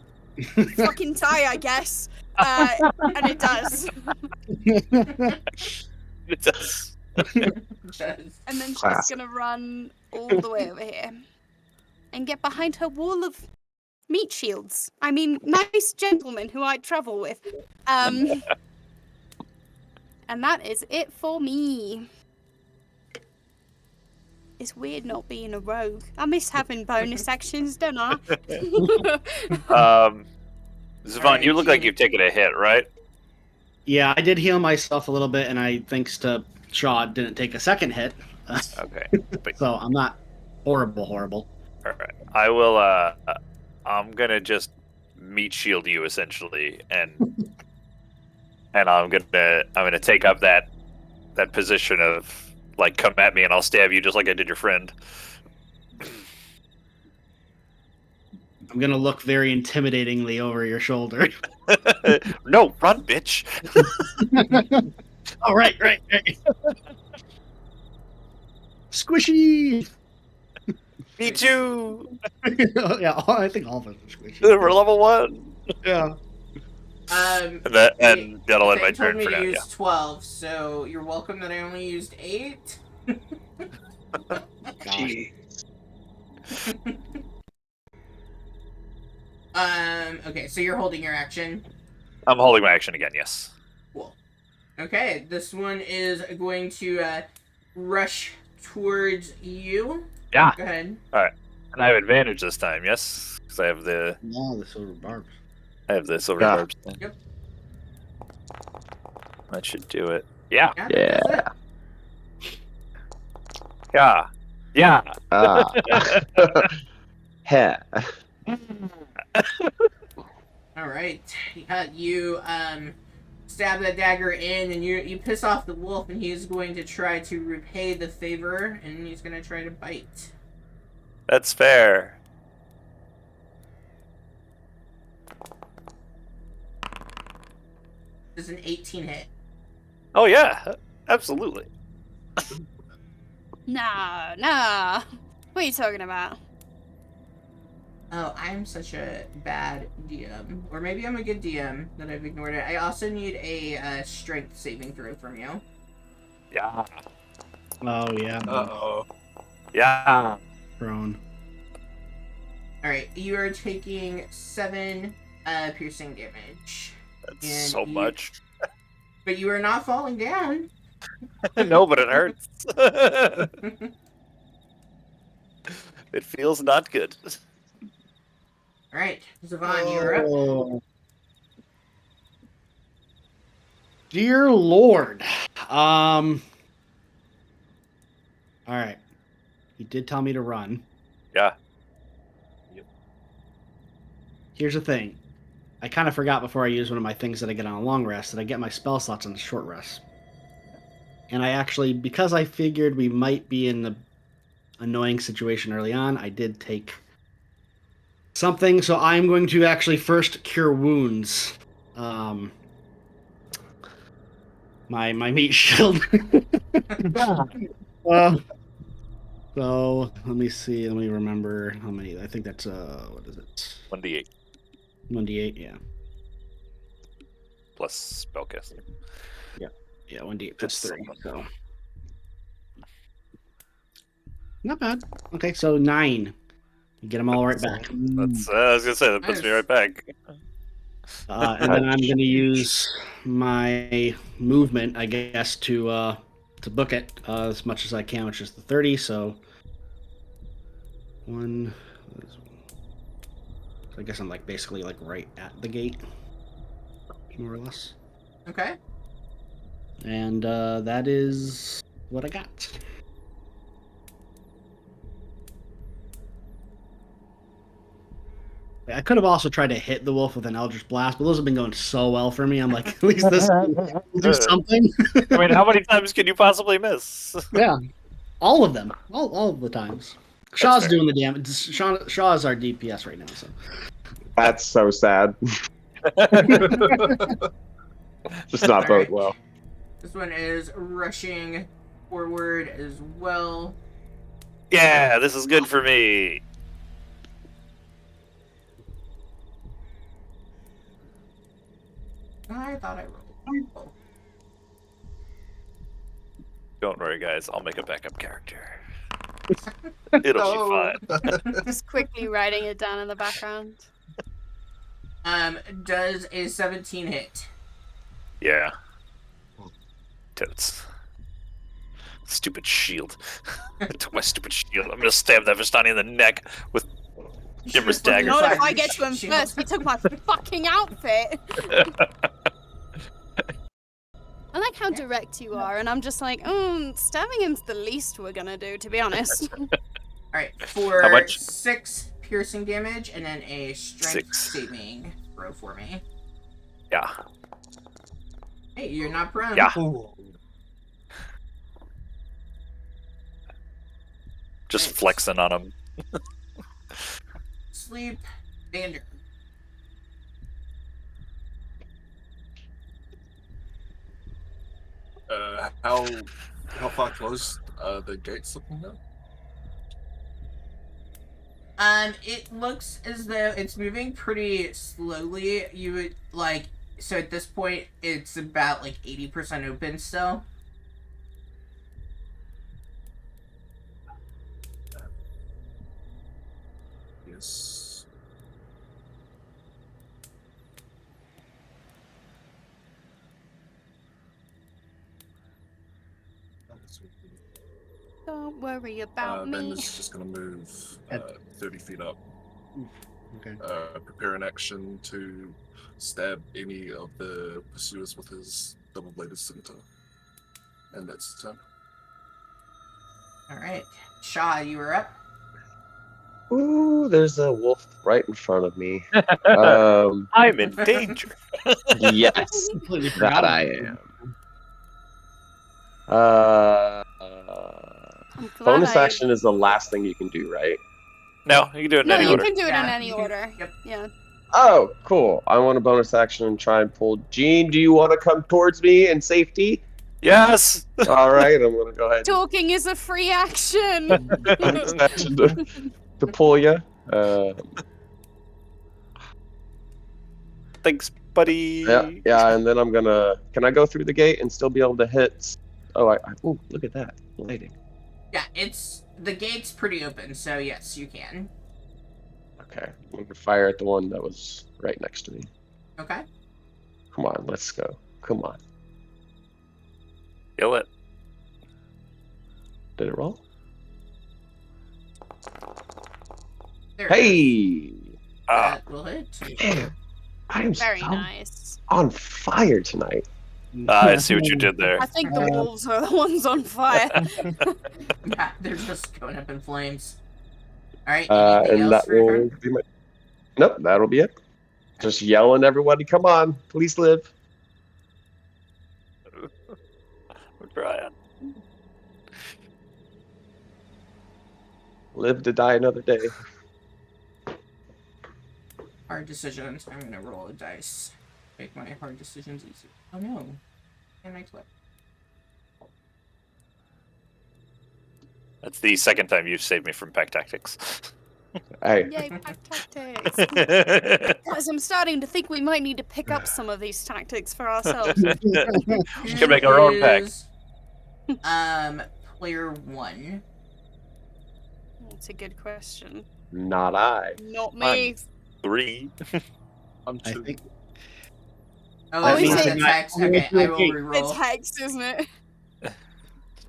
fucking tie, I guess." And it does. It does. Does. And then she's Classic. gonna run all the way over here and get behind her wall of meat shields. I mean, nice gentlemen who I travel with. And that is it for me. It's weird not being a rogue. I miss having bonus actions, don't I? Zavon, Alright, you look like Gene. you've taken a hit, right? Yeah, I did heal myself a little bit, and I, thanks to Strahd, didn't take a second hit. Okay. But, So I'm not horrible. all right. I will. I'm gonna just meat shield you essentially, and I'm gonna take up that position of like come at me and I'll stab you just like I did your friend. I'm gonna look very intimidatingly over your shoulder. No, run, bitch. Oh, right. Squishy. Me too. Yeah, I think all of us are squishy. We're level 1. Yeah. And that'll end my Thing told turn me for to now. use Yeah. 12, so you're welcome that I only used 8. Jeez. Okay, so you're holding your action. I'm holding my action again. Yes. Cool. Okay, this one is going to rush towards you. Yeah. Go ahead. And I have advantage this time. Yes, because I have the silver barbs. silver Yeah. barbs thing. Yep. That should do it. Yeah. Yeah. That does it. Yeah. Heh. All right. You stab that dagger in, and you piss off the wolf, and he's going to try to repay the favor, and he's going to try to bite. That's fair. This is an 18 hit. Oh yeah, absolutely. Nah. What are you talking about? Oh, I'm such a bad DM. Or maybe I'm a good DM that I've ignored it. I also need a strength saving throw from you. Yeah. Oh, yeah. Uh-oh. Yeah. Prone. Alright, you are taking 7 piercing damage. That's And so you- much. But you are not falling down. No, but it hurts. It feels not good. Alright, Zavon, you're up. Oh. Dear Lord. All right. He did tell me to run. Yeah. Here's the thing. I kind of forgot before I used one of my things that I get on a long rest that I get my spell slots on a short rest. And I actually, because I figured we might be in the annoying situation early on, I did take something. So I'm going to actually first cure wounds. My meat shield. So let me see. Let me remember how many. I think that's what is it? 1d8 1d8. Yeah. plus spellcasting. Yeah, 1d8 plus That's 3. something. So not bad. Okay, so 9. You get them all right back. That's I was gonna say that puts me Nice. right back. And then I'm going to use my movement, I guess, to book it as much as I can, which is the 30. So 1. So I guess I'm like basically like right at the gate, more or less. Okay. And that is what I got. I could have also tried to hit the wolf with an Eldritch Blast, but those have been going so well for me. I'm like, at least this will do something. I mean, how many times can you possibly miss? Yeah, all of them, all of the times. Shaw's fair. doing the damage. Shaw is our DPS right now. So That's so sad. Just not bode well. This one is rushing forward as well. Yeah, this is good for me. I thought I rolled. Oh. Don't worry, guys. I'll make a backup character. It'll Oh. be fine. Just quickly writing it down in the background. Does a 17 hit? Yeah. Totes. Stupid shield. I took my stupid shield. I'm gonna stab that Vistani in the neck with Dimmer's dagger. Not if I get to him first. He took my fucking outfit. I like how direct you are, and I'm just like, stabbing him's the least we're gonna do, to be honest. Alright, for How much? 6 piercing damage, and then a strength 6. saving throw for me. Yeah. Hey, you're not prone. Yeah. Ooh. Just Nice. flexing on him. Sleep, Vander. How far close are the gates looking now? It looks as though it's moving pretty slowly. You would like, so at this point, it's about like 80% open still. Yes. Don't worry about Then me. it's just gonna move 30 feet up. Okay. Prepare an action to stab any of the pursuers with his double-bladed scimitar. And that's the turn. Alright. Shaw, you were up. Ooh, there's a wolf right in front of me. Um, I'm in danger. yes, Completely that forgot I about am. I'm glad Bonus I- action is the last thing you can do, right? No, you can do it in No, any you order. can do it in Yeah, any you can- order. yep. Yeah. Oh, cool. I want a bonus action and try and pull. Gene, do you want to come towards me in safety? Yes. All right, I'm going to go ahead Talking is a free action. and bonus action to pull you. Thanks, buddy. Yeah, and then I'm going to. Can I go through the gate and still be able to hit? Oh, ooh, look at that. Lighting. Yeah, the gate's pretty open, so yes, you can. Okay, I'm going to fire at the one that was right next to me. Okay. Come on, let's go. Come on. Kill it. Did it roll? There it is. Hey! Ah, That will hit. Man, I am Very so nice. on fire tonight. I see what you did there. I think the wolves are the ones on fire. Yeah, they're just going up in flames. Alright, anything And else that for your will turn? be my. Nope, that'll be it. Just yelling, everybody, come on, please live. We're trying. Live to die another day. Hard decisions. I'm gonna roll a dice. Make my hard decisions easy. Oh no. Can't make flip. That's the second time you've saved me from pack tactics. Hey, Yay, pack tactics. Guys, I'm starting to think we might need to pick up some of these tactics for ourselves. We can make our own pack. Is, player 1. That's a good question. not I. Not me. 3. I'm I 2. think Oh, That that's means not that- the text. I'm Okay, gonna I will do a reroll. It's Hex, isn't it?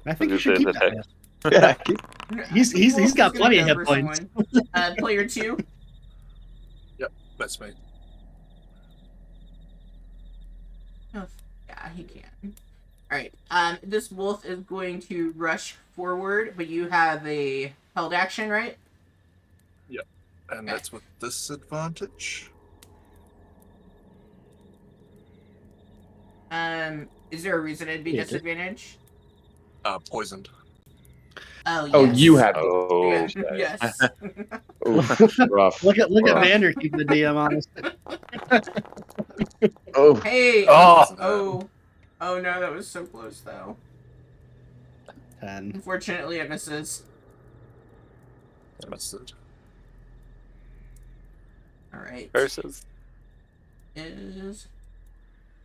I think you should keep that. Yeah, He's got gonna plenty of go hit for points. someone. Player 2. That's me. Oh, yeah, he can. Alright, this wolf is going to rush forward, but you have a held action, right? And that's with disadvantage. Is there a reason it'd be Yeah, disadvantage? Poisoned. Oh, yes. Oh, you have. Oh, Yeah, okay. yes. Oof, rough. Look at rough. Vander keeping the DM honest. Oh, Hey! Oh. Oh no, that was so close, though. 10. Unfortunately, it misses. I missed it. Alright. versus. Is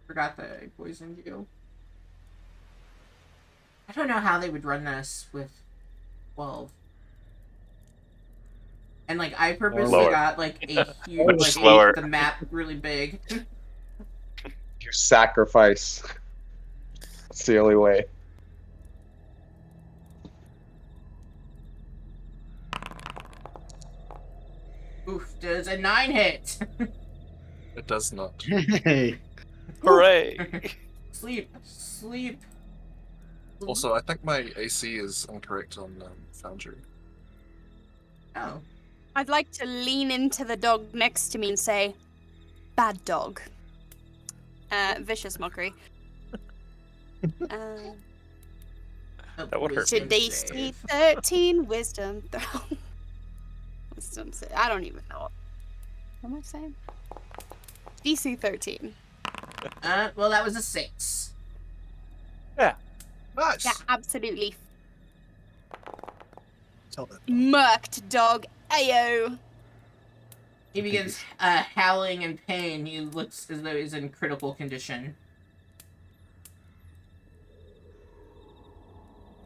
Forgot that I poisoned you. I don't know how they would run this with 12. And like I purposely Lower. got like a huge Much like slower. the map really big. You sacrifice. That's the only way. Oof, does a 9 hit? It does not. Hey. Hooray! Sleep. Also, I think my AC is incorrect on Foundry. Oh. I'd like to lean into the dog next to me and say, "Bad dog." Vicious mockery. That would hurt. Should they see 13 wisdom throw? Wisdom save. I don't even know. What am I saying? DC 13. Well, that was a 6. Nice. Yeah, absolutely Tell that. murked dog. Ayo. He begins howling in pain. He looks as though he's in critical condition.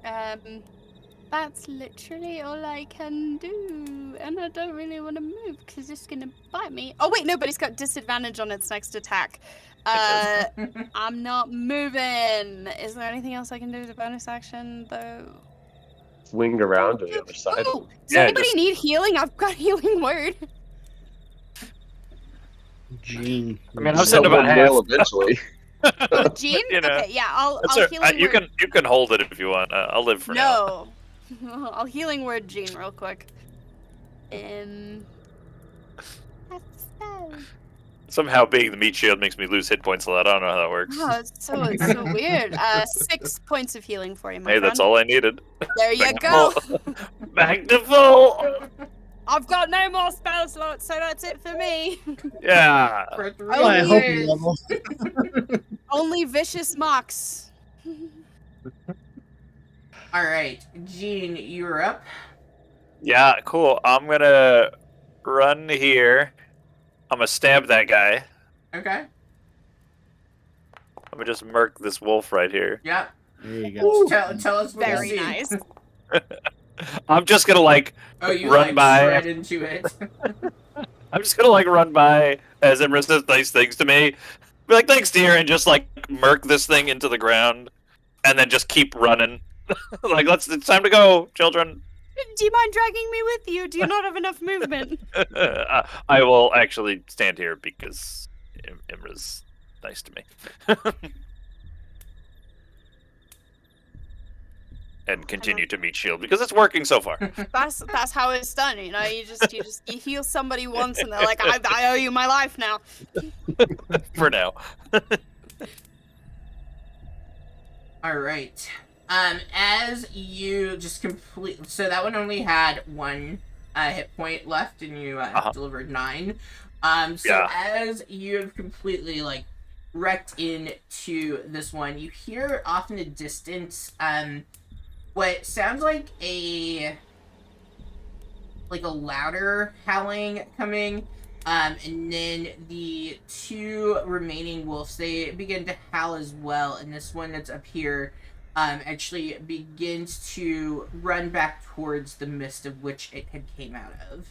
That's literally all I can do, and I don't really want to move because it's gonna bite me. Oh wait, no, but it's got disadvantage on its next attack. I'm not moving. Is there anything else I can do as a bonus action though? Swing around to the other side. Oh, does Yeah, anybody just- need healing? I've got healing word. Gene. I mean, I'm sitting Someone about half. will eventually. Oh, Jean? You know, Okay, yeah, I'll That's all right. healing You word. can hold it if you want. I'll live for now. No. I'll healing word Jean real quick. That's so. Somehow being the meat shield makes me lose hit points a lot. I don't know how that works. Oh, it's so weird. 6 points of healing for you, my Hey, friend. that's all I needed. There you Back to go. full. Back to full. I've got no more spell slots, so that's it for me. Yeah. For 3 Oh, I hope years. you level. Only vicious mocks. Alright, Jean, you're up. Yeah, cool. I'm gonna run here. I'm gonna stab that guy. Okay. I'm gonna just murk this wolf right here. Yep. There you go. Tell us what Very you see. nice. I'm just gonna Oh, you Run like by. shred into it. I'm just gonna run by as Imra says nice things to me. Be like, thanks, dear, and just murk this thing into the ground, and then just keep running. It's time to go, children. Do you mind dragging me with you? Do you not have enough movement? I will actually stand here because Imra's nice to me. And continue to meet shield because it's working so far. That's how it's done, you know. You heal somebody once, and they're like, I owe you my life now. For now. Alright. As you just complete... So that one only had 1 hit point left, and you delivered 9. Yeah. As you have completely, wrecked into this one, you hear off in the distance, what sounds like a louder howling coming, and then the 2 remaining wolves, they begin to howl as well, and this one that's up here actually begins to run back towards the mist of which it had came out of.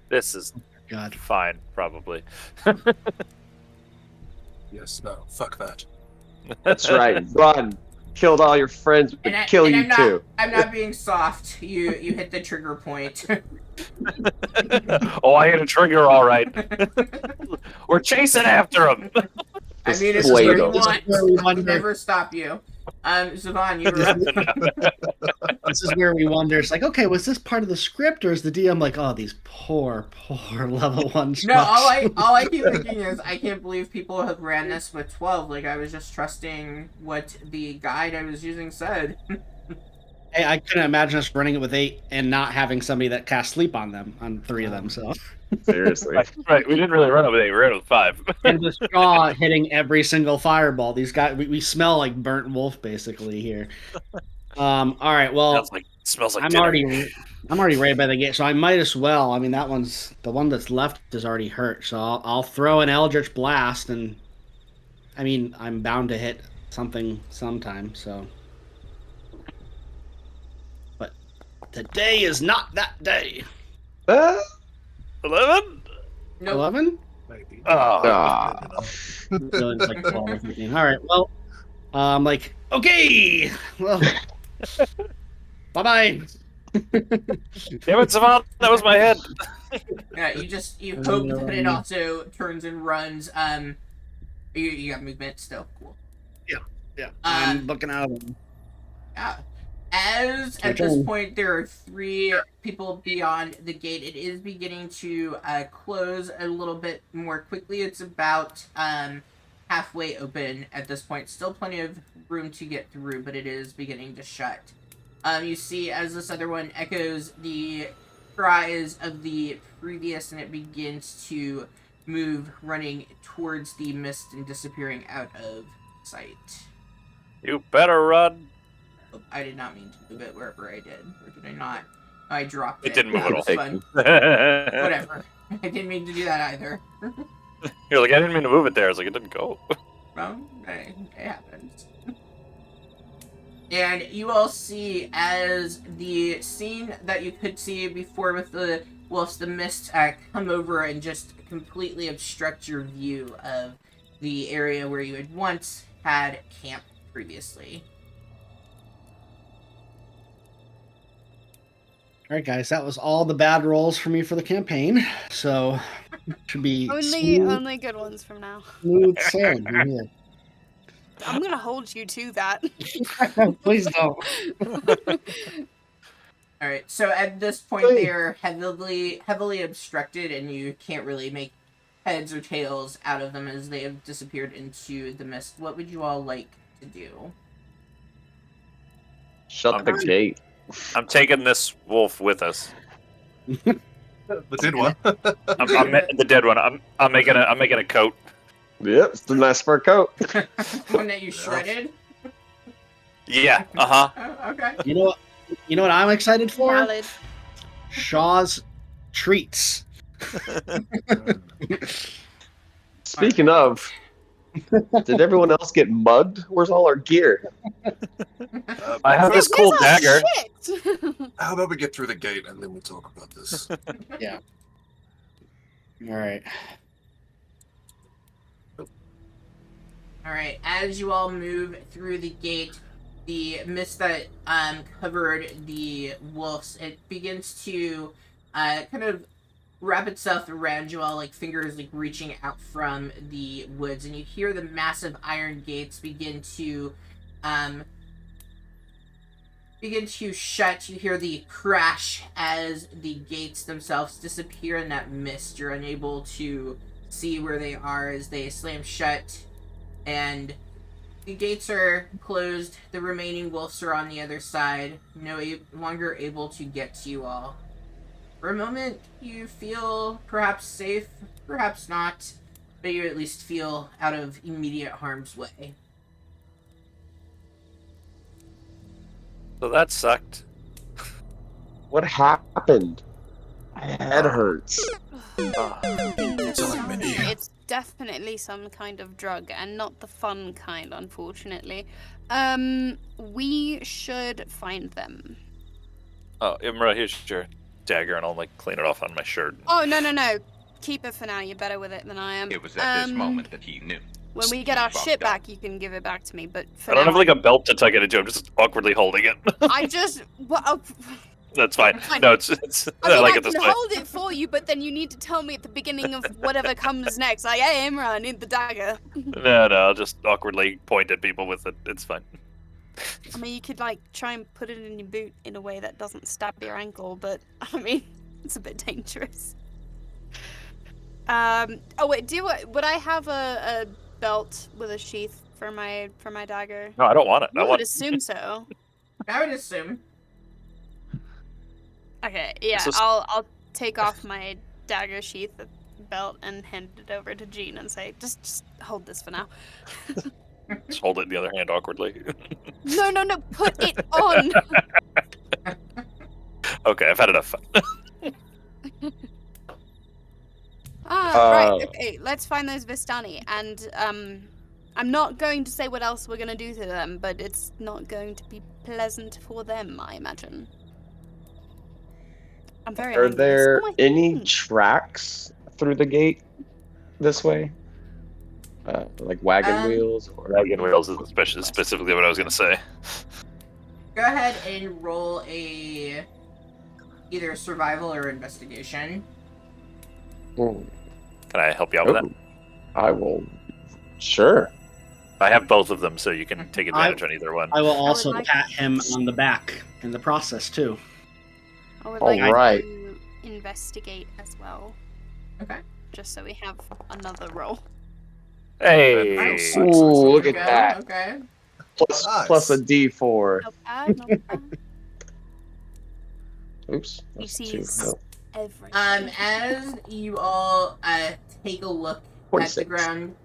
This is God. fine, probably. Yes, no, fuck that. That's right. Run. Killed all your friends, but kill you too. I'm not being soft. You hit the trigger point. Oh, I hit a trigger, all right. We're chasing after him. I mean, it's Just what flay you them. want. This is where we I wonder- can never stop you. Savon, you were up. This is where we wonder. It's like, okay, was this part of the script, or is the DM like, oh, these poor level 1 No, schmucks? all I keep thinking is I can't believe people have ran this with 12. I was just trusting what the guide I was using said. Hey, I couldn't imagine us running it with 8 and not having somebody that cast sleep on them, on 3 of them. So, Seriously. Right, we didn't really run it with 8, we ran it with 5. and the straw hitting every single fireball. These guys, we smell like burnt wolf basically here. All right, well, Smells like I'm dinner. already ready by the gate, so I might as well. I mean, that one's the one that's left is already hurt, so I'll throw an Eldritch Blast and I mean, I'm bound to hit something sometime, so. But today is not that day. 11? Nope. 11? Maybe. Oh, Ah. No, it's like 12 or 13. All right, well, I'm like, okay, well, bye-bye. damn it, Savant! That was my head. Yeah, you hope that it also turns and runs. You got movement still. Cool. Yeah, I'm looking out. Yeah. As Your at this turn. point there are 3 people beyond the gate, it is beginning to close a little bit more quickly. It's about halfway open at this point. Still plenty of room to get through, but it is beginning to shut. You see as this other one echoes the cries of the previous, and it begins to move, running towards the mist and disappearing out of sight. You better run. I did not mean to move it wherever I did. Or did I not? I dropped it. It didn't move at all. That was fun. Whatever. I didn't mean to do that either. You're like, I didn't mean to move it there. I was like, it didn't go. Well, it happens. And you all see as the scene that you could see before with the wolves, the mist come over and just completely obstruct your view of the area where you had once had camp previously. All right, guys, that was all the bad rolls for me for the campaign. So should be Only good ones from now. smooth sailing from here. I'm gonna hold you to that. Please don't. All right. So at this point, they're heavily obstructed, and you can't really make heads or tails out of them as they have disappeared into the mist. What would you all like to do? Shut the gate. I'm taking this wolf with us. The dead one. The dead one. I'm making a coat. Yep, it's the nice fur coat. One that you shredded? Yeah. Uh huh. Oh, okay. You know what I'm excited for? Valid. Shaw's treats. Speaking of, did everyone else get mugged? Where's all our gear? I have this cool Where's our dagger. shit? How about we get through the gate and then we'll talk about this? Yeah. All right. All right. As you all move through the gate, the mist that covered the wolves, it begins to kind of wrap itself around you all, like fingers like reaching out from the woods, and you hear the massive iron gates begin to shut. You hear the crash as the gates themselves disappear in that mist. You're unable to see where they are as they slam shut, and the gates are closed. The remaining wolves are on the other side, no longer able to get to you all. For a moment, you feel perhaps safe, perhaps not, but you at least feel out of immediate harm's way. So that sucked. What happened? My head hurts. It's definitely some kind of drug, and not the fun kind, unfortunately. We should find them. Oh, Imra, here's your dagger, and I'll like clean it off on my shirt. Oh, no. Keep it for now. You're better with it than I am. It was at this moment that he knew. When we get our Fucked shit up. back, you can give it back to me, but for I don't now, have like a belt to tuck it into. I'm just awkwardly holding it. I just... Well, That's fine. Fine. No, it's I mean, like I it this can way. hold it for you, but then you need to tell me at the beginning of whatever comes next. Like, hey, Imra, I need the dagger. No, I'll just awkwardly point at people with it. It's fine. I mean, you could, like, try and put it in your boot in a way that doesn't stab your ankle, but, I mean, it's a bit dangerous. Oh, wait, would I have a belt with a sheath for my dagger? No, I don't want it. I I would want. assume so. I would assume. Okay, yeah, This is- I'll take off my dagger sheath belt and hand it over to Jean and say, just hold this for now. Just hold it in the other hand awkwardly. No, put it on! Okay, I've had enough fun. Right, okay, let's find those Vistani, and, I'm not going to say what else we're going to do to them, but it's not going to be pleasant for them, I imagine. I'm very Are angry. there Oh, any tracks through the gate this way? Like wagon wheels or Wagon wheels is specifically what I was going to say. Go ahead and roll a either survival or investigation. Hmm. Can I help you out with that? Oh, I will. Sure. I have both of them, so you can take advantage on either one. I will also like- pat him on the back in the process too. I would All like right. to investigate as well, Okay. just so we have another roll. Hey! Nice. Ooh, look at Okay, that. Okay. Plus a Nice. D4. Not bad, not bad. Oops. He That's two. sees No, everything. As you all take a look at 46. the ground,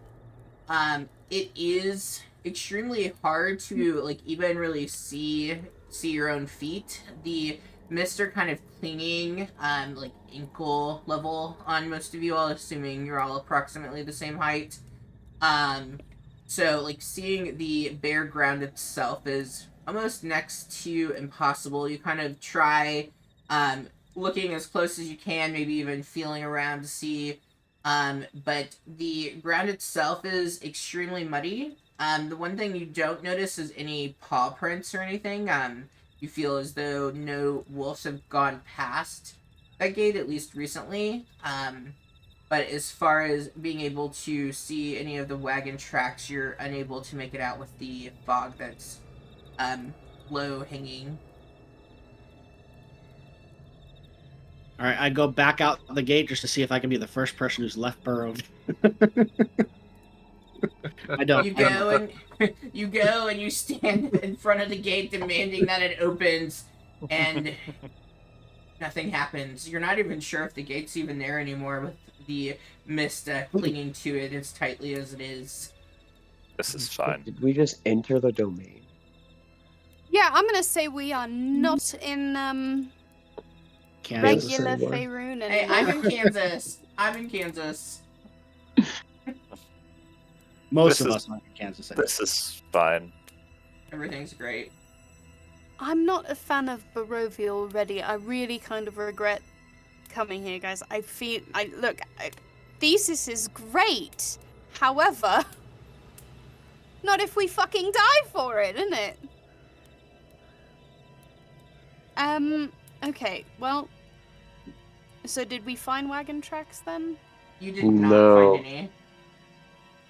it is extremely hard to like even really see your own feet. The mist are kind of clinging, like ankle level on most of you all, assuming you're all approximately the same height. So like seeing the bare ground itself is almost next to impossible. You kind of try, looking as close as you can, maybe even feeling around to see. But the ground itself is extremely muddy. The one thing you don't notice is any paw prints or anything. You feel as though no wolves have gone past that gate, at least recently. But as far as being able to see any of the wagon tracks, you're unable to make it out with the fog that's low hanging. All right, I go back out the gate just to see if I can be the first person who's left burrowed. I don't. You go and you go and you stand in front of the gate demanding that it opens, and nothing happens. You're not even sure if the gate's even there anymore with the mist clinging to it as tightly as it is. This is fine. Did we just enter the domain? Yeah, I'm gonna say we are not in Kansas. regular anymore. Faerun Hey, anymore. I'm in Kansas. I'm in Kansas. Most This of is- us are in Kansas City. This is fine. Everything's great. I'm not a fan of Barovia already. I really kind of regret coming here, guys. Thesis is great. However, not if we fucking die for it, isn't it? Okay, well, so did we find wagon tracks then? You did not No. find any.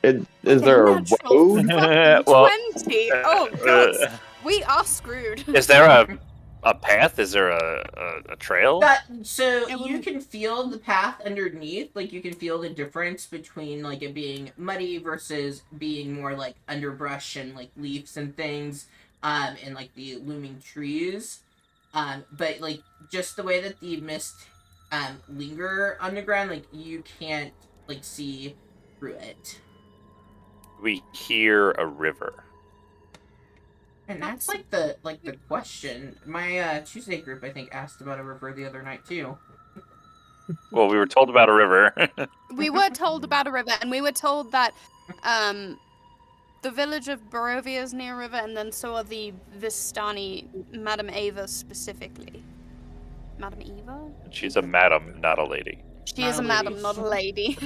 Is Okay, there a natural road? fucking Well, 20. Oh god, we are screwed. Is there a path? Is there a trail? So Yeah, you well- can feel the path underneath, like you can feel the difference between like it being muddy versus being more like underbrush and like leaves and things, and like the looming trees. But like just the way that the mist linger on the ground, like you can't like see through it. We hear a river. And that's like the question. My Tuesday group I think asked about a river the other night too. Well, we were told about a river. We were told about a river, and we were told that the village of Barovia is near a river, and then so are the Vistani, Madame Ava specifically. Madame Eva? She's a madam, not a lady. She Not is a a lady. madam, not a lady.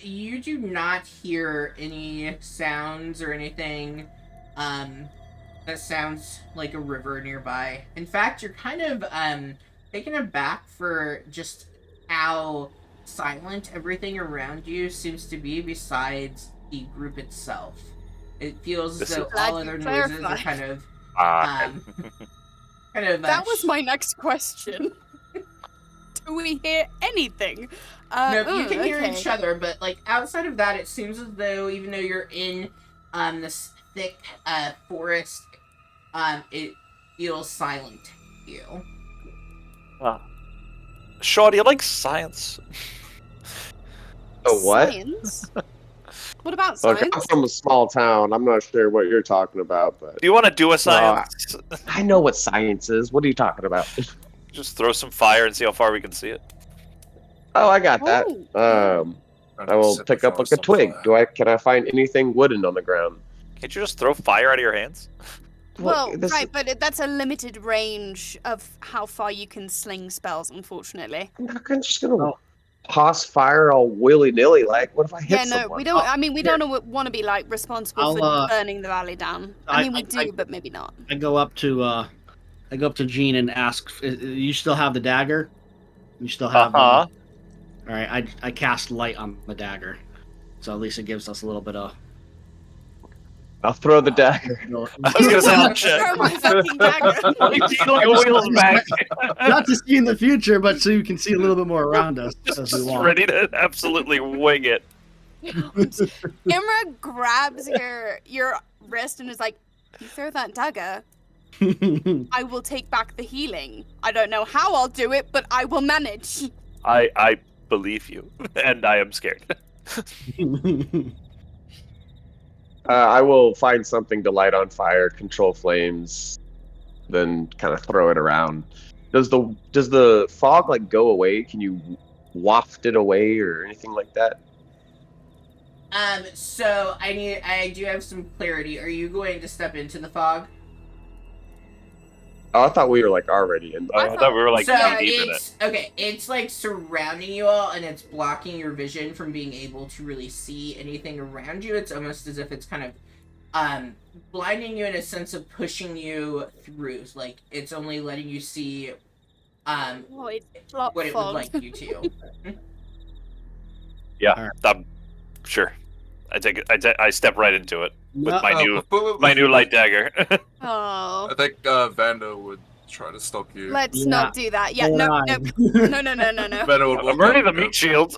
You do not hear any sounds or anything, that sounds like a river nearby. In fact, you're kind of, taken aback for just how silent everything around you seems to be besides the group itself. It feels as This though is- all Glad you other noises are clarified. kind of, Ah, kind of, That was my next question. Do we hear anything? No, you can hear okay. each other, but like outside of that, it seems as though even though you're in this thick forest, it feels silent to you. Shaw, do you like science? Oh, what? Science? What about Look, science? I'm from a small town. I'm not sure what you're talking about, but Do you want to do a science? I know what science is. What are you talking about? Just throw some fire and see how far we can see it. Oh, I got that. Oh, And I will set the pick up like forest a on twig. fire. Can I find anything wooden on the ground? Can't you just throw fire out of your hands? well, this right, but that's a limited range of how far you can sling spells, unfortunately. I'm not just gonna Oh. toss fire all willy nilly. Like, what if I hit Yeah, no, someone? we don't. I mean, we don't want to be like responsible I'll, for burning the valley down. I mean, we do, I- but maybe not. I go up to Jean and ask, "You still have the dagger? You still have Uh-huh. All right, I cast light on the dagger, so at least it gives us a little bit of. I'll throw the dagger. You know, I was gonna say, I'll Throw my fucking dagger. like wheels back. not to see in the future, but so you can see a little bit more around us as we Just walk. ready to absolutely wing it. Imra grabs your wrist and is like, "You throw that dagger, I will take back the healing. I don't know how I'll do it, but I will manage." I believe you, and I am scared. I will find something to light on fire, control flames, then kind of throw it around. Does the fog like go away? Can you waft it away or anything like that? So I do have some clarity. Are you going to step into the fog? Oh, I thought we were like already in. I thought we were like so knee deep in it. it's okay. It's like surrounding you all, and it's blocking your vision from being able to really see anything around you. It's almost as if it's kind of blinding you in a sense of pushing you through. Like it's only letting you see Oh, it's flop what it would fog. like you to. Yeah, Alright. I'm sure. I take it. I step right into it with No, my new light dagger. Oh, I think Vanda would try to stop you. let's Yeah. not do that. Yeah, so no, would I. no. Vanda would I'm walk already up the and go, meat shield.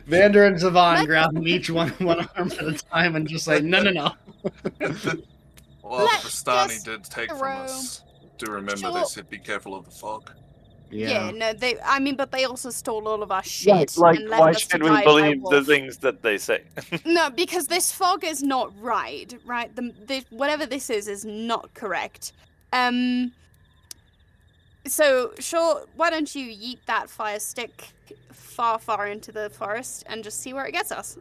Vander and Zavon Let- grab them each one arm at a time and just say, no. Well, Let's the Vistani just did take from throw- us. Do remember they Sure. said be careful of the fog. Yeah, no, I mean, but they also stole all of our shit Like, and left why us to should we die by believe the wolf. things that they say? No, because this fog is not right. The whatever this is not correct. So sure, why don't you yeet that fire stick far into the forest and just see where it gets us?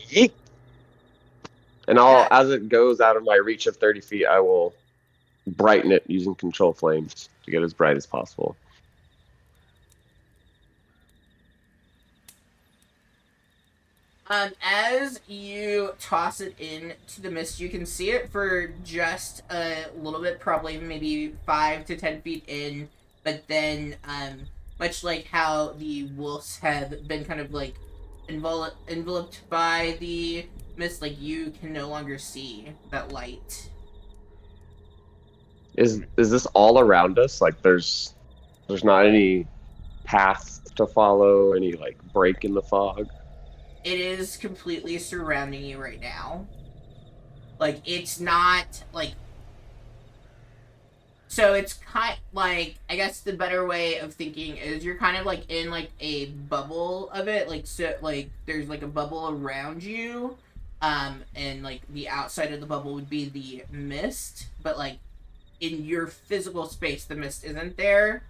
Yeet. And as it goes out of my reach of 30 feet, I will brighten it using control flames to get as bright as possible. As you toss it into the mist, you can see it for just a little bit, probably maybe 5 to 10 feet in, but then, much like how the wolves have been kind of like enveloped by the mist, like you can no longer see that light. Is this all around us? Like there's not any path to follow, any like break in the fog? It is completely surrounding you right now. Like, it's not, like... So it's kind like, I guess the better way of thinking is you're kind of, like, in, like, a bubble of it. Like, so, like, there's, like, a bubble around you. And, like, the outside of the bubble would be the mist. But, like, in your physical space, the mist isn't there.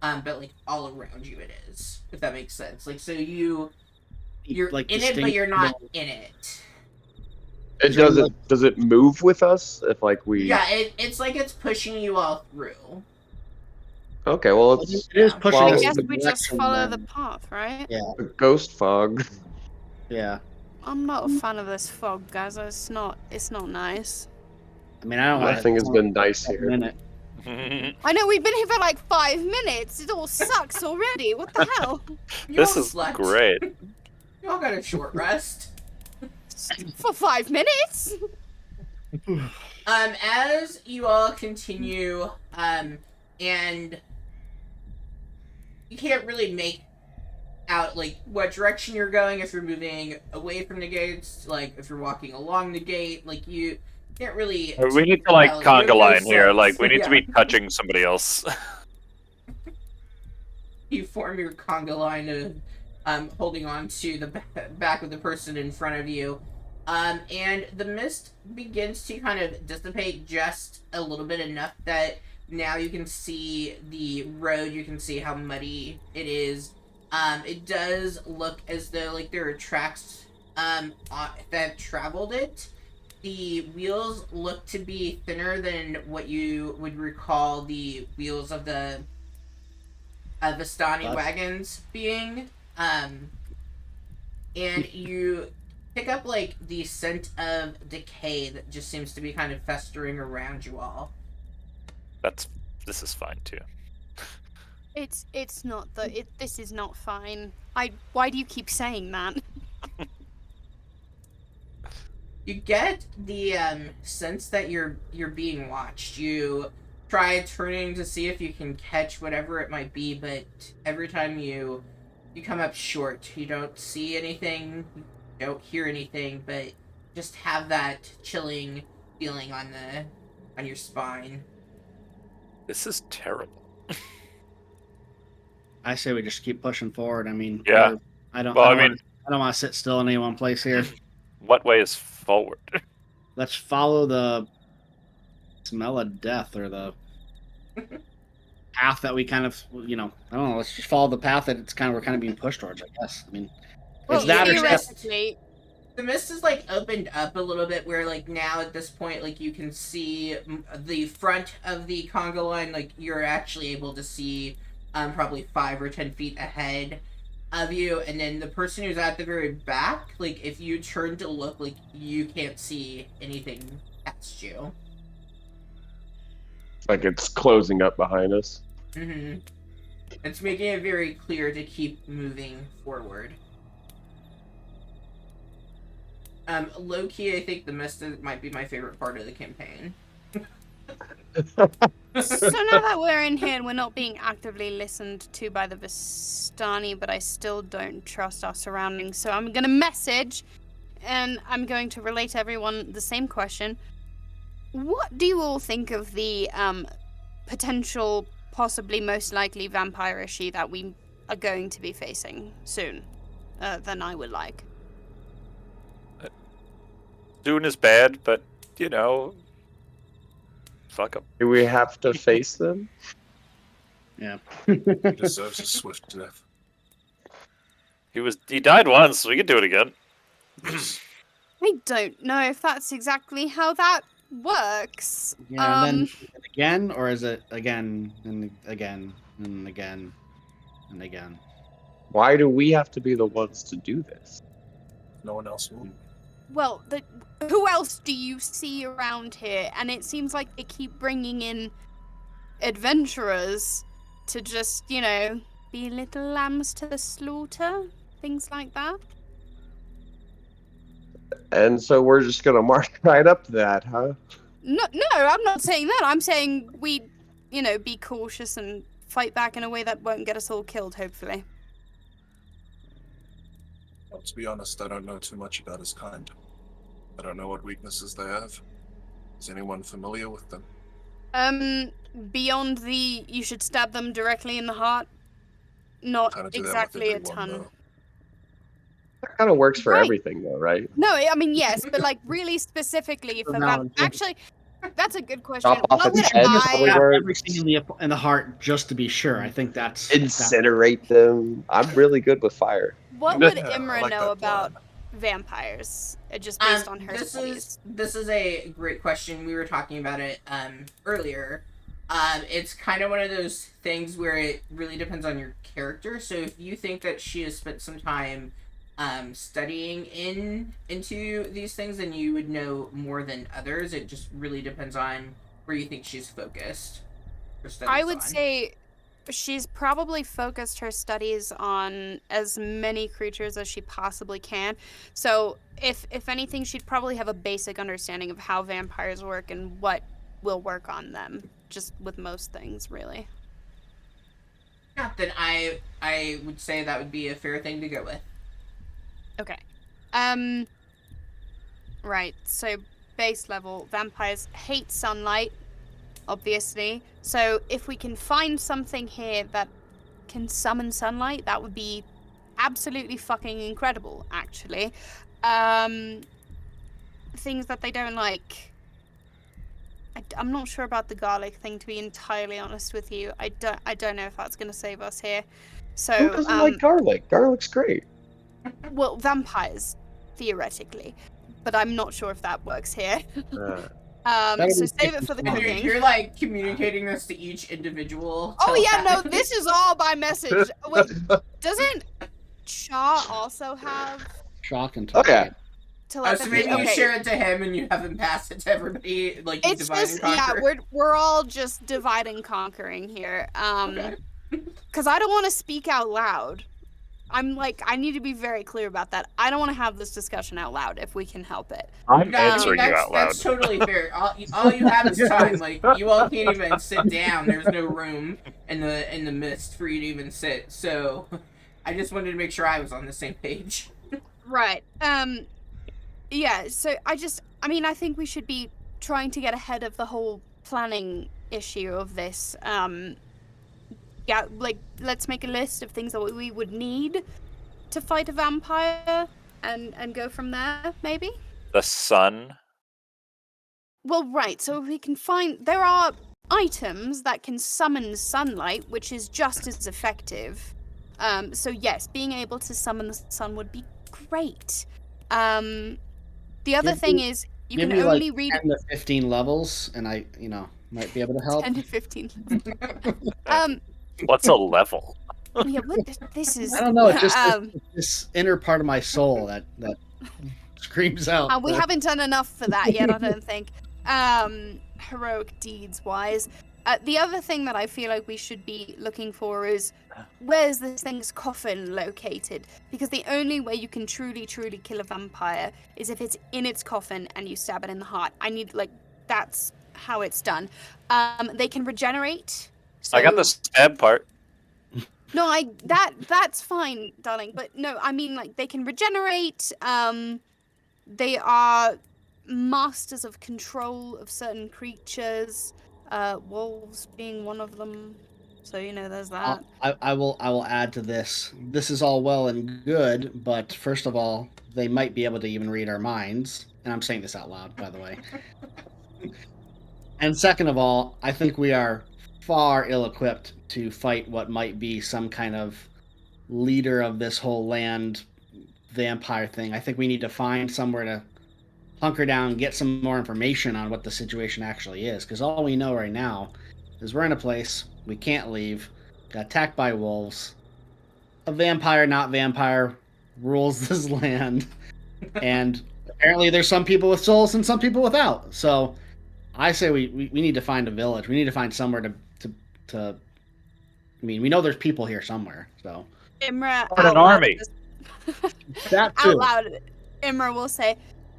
But, like, all around you it is. If that makes sense. Like, so you're like in it, but you're not distinct- in it. Does it move with us if like we? Yeah, it's like it's pushing you all through. Okay, well It it's is pushing Follow I us guess in the we just direction follow then. the path, right? Yeah, a ghost fog. yeah. I'm not a fan of this fog, guys. It's not nice. I mean, I don't want Nothing has been nice here. minute. I know we've been here for like 5 minutes. It all sucks already. What the hell? You This all is slept. great. You all got a short rest. For 5 minutes? As you all continue, and you can't really make out like what direction you're going, if you're moving away from the gates, like if you're walking along the gate, like you can't really We need to like tell. conga There's no line here. sense. Like we need to Yeah. be touching somebody else. You form your conga line of holding on to the back of the person in front of you. And the mist begins to kind of dissipate just a little bit, enough that now you can see the road, you can see how muddy it is. It does look as though like there are tracks that have traveled it. The wheels look to be thinner than what you would recall the wheels of the Vistani wagons being. And you pick up like the scent of decay that just seems to be kind of festering around you all. This is fine too. It's not this is not fine. Why do you keep saying that? You get the sense that you're being watched. You try turning to see if you can catch whatever it might be, but every time you come up short. You don't see anything, you don't hear anything, but just have that chilling feeling on your spine. This is terrible. I say we just keep pushing forward. I mean, Yeah. I don't Well, want to sit still in any one place here. What way is forward? Let's follow the smell of death, or the path that we kind of, I don't know. Let's just follow the path that we're kind of being pushed towards, I guess. I mean, Well, is that or theoretically, the mist is like opened up a little bit, where like now at this point, like you can see the front of the conga line. Like you're actually able to see probably 5 or 10 feet ahead of you, and then the person who's at the very back, like if you turn to look, like you can't see anything past you. Like it's closing up behind us. Mm-hmm. It's making it very clear to keep moving forward. Low-key, I think the mist might be my favorite part of the campaign. so now that we're in here and we're not being actively listened to by the Vistani, but I still don't trust our surroundings, so I'm gonna message, and I'm going to relay to everyone the same question. What do you all think of the potential, possibly most likely vampire issue that we are going to be facing soon than I would like? Soon is bad, but fuck them. Do we have to face them? Yeah. He deserves a swift death. He died once. We can do it again. I don't know if that's exactly how that works. Yeah, then again, or is it again and again and again and again? Why do we have to be the ones to do this? No one else will. Well, who else do you see around here? And it seems like they keep bringing in adventurers to just, be little lambs to the slaughter, things like that. And so we're just gonna march right up to that, huh? No, I'm not saying that. I'm saying we, be cautious and fight back in a way that won't get us all killed, hopefully. Well, to be honest, I don't know too much about his kind. I don't know what weaknesses they have. Is anyone familiar with them? Beyond the you should stab them directly in the heart, not Kinda do that with exactly a everyone, ton. though. That kind of works for Right. everything, though, right? No, I mean, yes, but like really specifically for that. Actually, that's a good question. Chop off What its would head, I? probably Yeah, works. everything in the heart, just to be sure. I think that's Incinerate them. I'm really good with fire. What would Yeah, I Imra like know that about plan. vampires? Just based on her studies. This is a great question. We were talking about it earlier. It's kind of one of those things where it really depends on your character. So if you think that she has spent some time studying into these things, then you would know more than others. It just really depends on where you think she's focused her studies I would on. say she's probably focused her studies on as many creatures as she possibly can. So if anything, she'd probably have a basic understanding of how vampires work and what will work on them. Just with most things, really. Yeah, then I would say that would be a fair thing to go with. Okay. Right, so base level, vampires hate sunlight, obviously. So if we can find something here that can summon sunlight, that would be absolutely fucking incredible, actually. Things that they don't like. I'm not sure about the garlic thing, to be entirely honest with you. I don't know if that's going to save us here. So, Who doesn't like garlic? Garlic's great. well, vampires, theoretically, but I'm not sure if that works here. That'll So be save it for the fine. cooking. You're like communicating this to each individual. Oh yeah, no, telepathically? this is all by message. Wait, doesn't Shaw also have Shock and Oh, yeah. target. Oh, telepathy? so maybe you Okay. share it to him and you have him pass it to everybody, like you It's divide just and conquer. yeah, we're all just divide and conquering here. Okay. Because I don't want to speak out loud. I'm like, I need to be very clear about that. I don't want to have this discussion out loud if we can help it. I'm No, I mean, answering you out loud. That's totally fair. All you have is time. Like you all can't even sit down. There's no room in the mist for you to even sit. So, I just wanted to make sure I was on the same page. Right. Yeah, so I mean, I think we should be trying to get ahead of the whole planning issue of this. Yeah, like, let's make a list of things that we would need to fight a vampire and go from there, maybe? The sun. Well, right, so if we can find... There are items that can summon sunlight, which is just as effective. So yes, being able to summon the sun would be great. The other Give thing me- is, you Give can me only like read 10 to 15 levels, and I, might be able to help. 10 to 15. What's a level? Yeah, this is... I don't know. It's just um, this inner part of my soul that screams out. we haven't done enough for that yet, I don't think. Heroic deeds wise. The other thing that I feel like we should be looking for is, where's this thing's coffin located? Because the only way you can truly kill a vampire is if it's in its coffin and you stab it in the heart. That's how it's done. They can regenerate. So... I got the stab part. No, that's fine, darling. But no, I mean, like, they can regenerate. They are masters of control of certain creatures. Wolves being one of them. So there's that. I will add to this. This is all well and good, but first of all, they might be able to even read our minds. And I'm saying this out loud, by the way. And second of all, I think we are far ill-equipped to fight what might be some kind of leader of this whole land vampire thing. I think we need to find somewhere to hunker down, get some more information on what the situation actually is. Because all we know right now is we're in a place we can't leave, got attacked by wolves, a vampire, not vampire, rules this land, and apparently there's some people with souls and some people without. So I say we need to find a village. We need to find somewhere to I mean, we know there's people here somewhere, so Imra Start an army. that too. Out loud, Imra will say,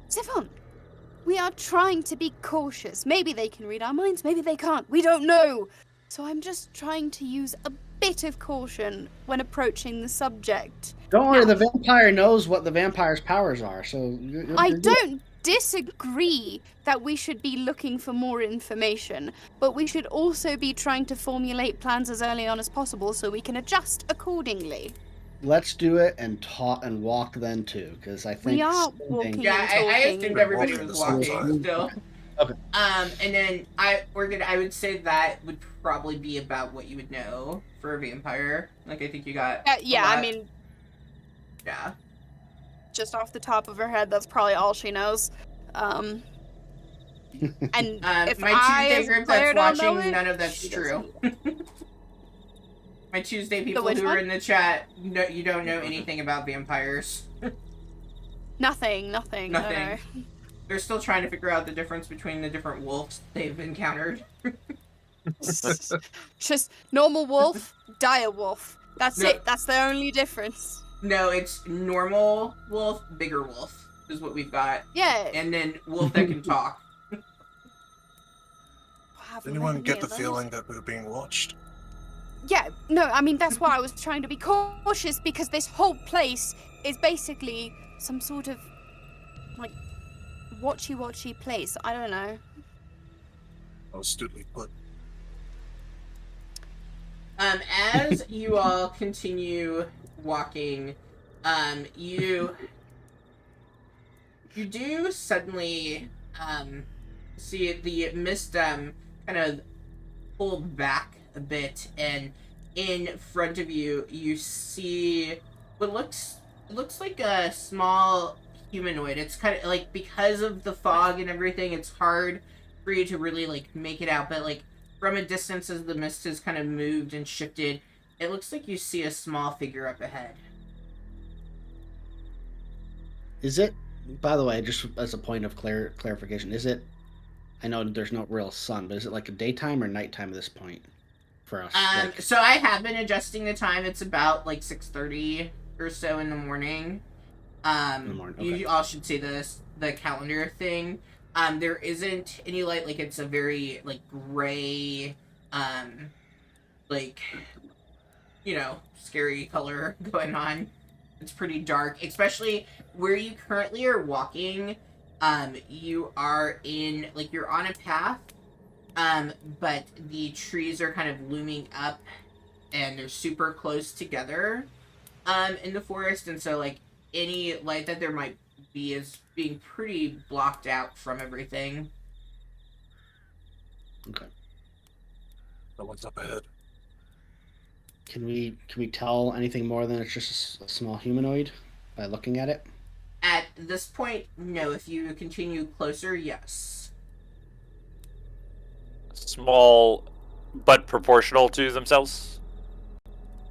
Stefan, we are trying to be cautious. Maybe they can read our minds, maybe they can't. We don't know. So I'm just trying to use a bit of caution when approaching the subject. Don't worry, Now- the vampire knows what the vampire's powers are, so I you're good. don't disagree that we should be looking for more information, but we should also be trying to formulate plans as early on as possible so we can adjust accordingly. Let's do it and talk and walk then too, because I think We are something- walking. Yeah, I talking. assumed everybody Walking was at the same walking time. still. Okay. And then I would say that would probably be about what you would know for a vampire. Like I think you got. Yeah, a I lot. mean, Yeah. just off the top of her head, that's probably all she knows. And if My I, Tuesday as a group player, that's don't know watching, it, none of that's she true. doesn't. My Tuesday people which who are one? in the chat, no, you don't know anything about vampires. Nothing. Nothing. No. They're still trying to figure out the difference between the different wolves they've encountered. Just normal wolf, dire wolf. That's No. it. That's the only difference. No, it's normal wolf, bigger wolf is what we've got. Yeah. And then wolf that can talk. Have Does anyone many get the of those? feeling that we're being watched? Yeah, no, I mean, that's why I was trying to be cautious, because this whole place is basically some sort of, like, watchy place. I don't know. Astutely put. As you all continue walking, you do suddenly, see the mist, kind of pulled back a bit, and in front of you, you see what looks like a small humanoid. It's kind of like, because of the fog and everything, it's hard for you to really like make it out. But like from a distance, as the mist has kind of moved and shifted, it looks like you see a small figure up ahead. Is it? By the way, just as a point of clarification, is it? I know there's no real sun, but is it like a daytime or nighttime at this point for us? Like, So I have been adjusting the time. It's about like 6:30 or so in the morning. in the morning. Okay. You all should see the calendar thing. There isn't any light. Like, it's a very like gray, like, scary color going on. It's pretty dark, especially where you currently are walking. You are you're on a path, but the trees are kind of looming up, and they're super close together, in the forest, and so like any light that there might be is being pretty blocked out from everything. Okay. No one's up ahead. Can we tell anything more than it's just a small humanoid by looking at it? At this point, no. If you continue closer, yes. Small, but proportional to themselves.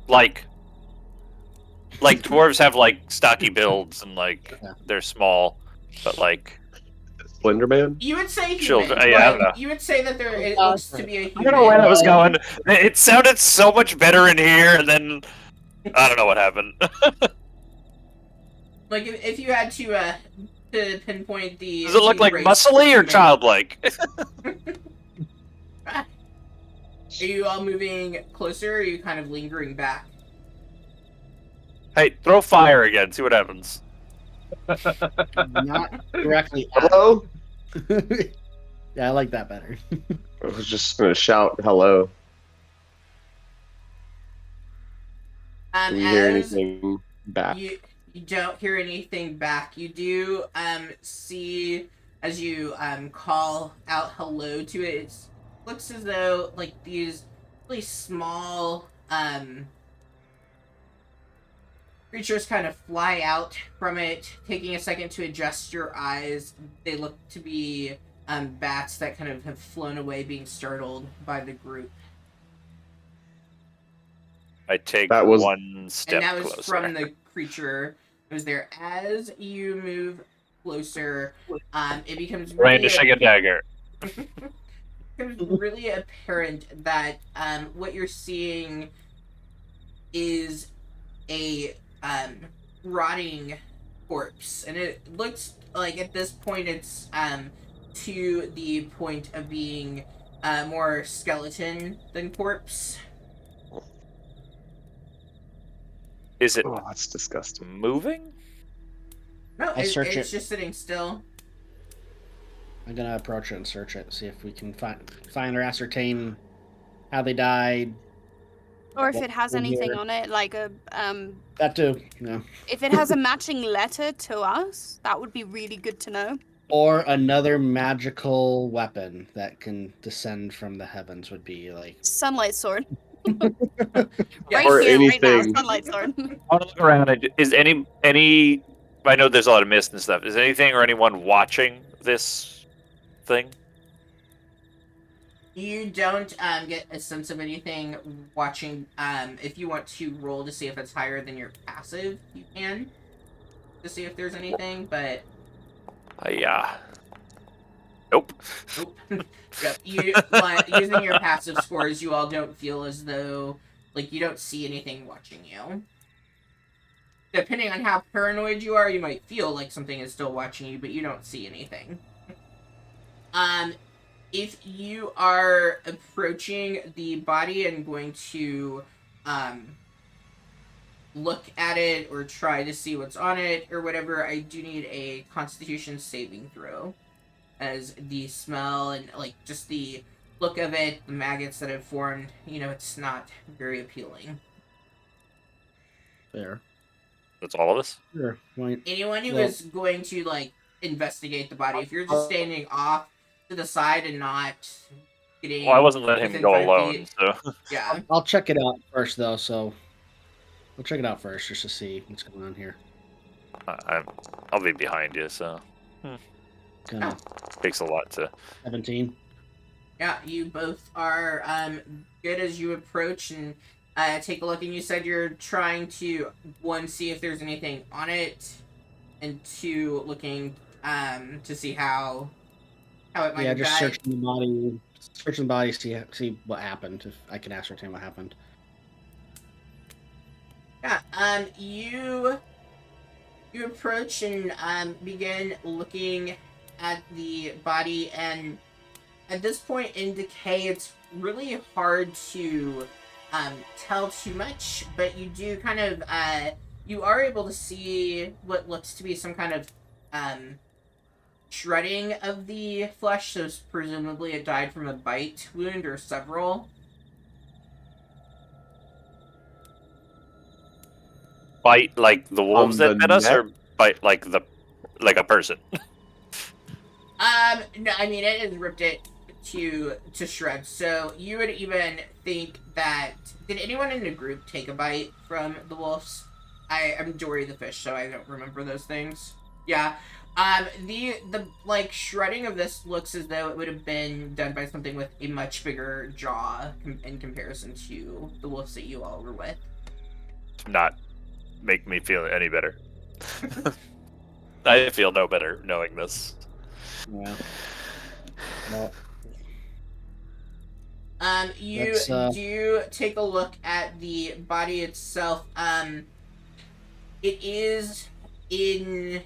Like dwarves have like stocky builds and like they're small, but like Slenderman? You would say human. Children. Yeah, I don't know. You would say that it looks to be a human. I don't know where that was going. It sounded so much better in here, and then I don't know what happened. Like if you had to pinpoint the. Does it look like race muscly or human. childlike? Are you all moving closer, or are you kind of lingering back? Hey, throw fire again. See what happens. Not directly. At Hello? Yeah, I like that better. I was just gonna shout hello. Do you hear As anything back? you don't hear anything back. You do see, as you call out hello to it, it looks as though like these really small creatures kind of fly out from it. Taking a second to adjust your eyes, they look to be bats that kind of have flown away, being startled by the group. I take That was- one step And that was closer. from the creature that was there. As you move closer, it becomes really Brandishing a dagger. becomes really apparent that what you're seeing is a rotting corpse, and it looks like at this point it's to the point of being more skeleton than corpse. Is it Oh, that's disgusting. moving? No, I search it's it. just sitting still. I'm gonna approach it and search it, see if we can find or ascertain how they died. Or if it has We'll anything hear- on it, like That too, yeah. if it has a matching letter to us, that would be really good to know. Or another magical weapon that can descend from the heavens would be like. Sunlight sword. Yeah, Right or here, right now, anything. sunlight sword. I want to look around. Is any? I know there's a lot of mist and stuff. Is anything or anyone watching this thing? You don't get a sense of anything watching. If you want to roll to see if it's higher than your passive, you can to see if there's anything. But Nope. nope. Yep. Using your passive scores, you all don't feel as though like you don't see anything watching you. Depending on how paranoid you are, you might feel like something is still watching you, but you don't see anything. If you are approaching the body and going to look at it or try to see what's on it or whatever, I do need a Constitution saving throw, as the smell and like just the look of it, the maggots that have formed, it's not very appealing. There. That's all of us. Sure. Why- Anyone who Well- is going to like investigate the body, if you're just standing off to the side and not getting. Well, I wasn't letting him within go 5 alone, feet. so Yeah. I'll check it out first, though. So we'll check it out first just to see what's going on here. I'll be behind you. So Gonna takes a lot to. 17. Yeah, you both are good as you approach and take a look. And you said you're trying to, one, see if there's anything on it, and two, looking to see how it might Yeah, have just died. searching the body. Searching the body, see what happened. If I can ascertain what happened. Yeah, you approach and begin looking at the body, and at this point in decay, it's really hard to tell too much, but you do kind of you are able to see what looks to be some kind of shredding of the flesh, so presumably it died from a bite wound or several. Bite like the wolves On that the bit us, neck? or bite like a person? No, I mean it has ripped it to shreds. So you would even think that, did anyone in the group take a bite from the wolves? I'm Dory the fish, so I don't remember those things. Yeah. The like shredding of this looks as though it would have been done by something with a much bigger jaw in comparison to the wolves that you all were with. Not make me feel any better. I feel no better knowing this. Yeah. Well, You That's, do take a look at the body itself. It is in.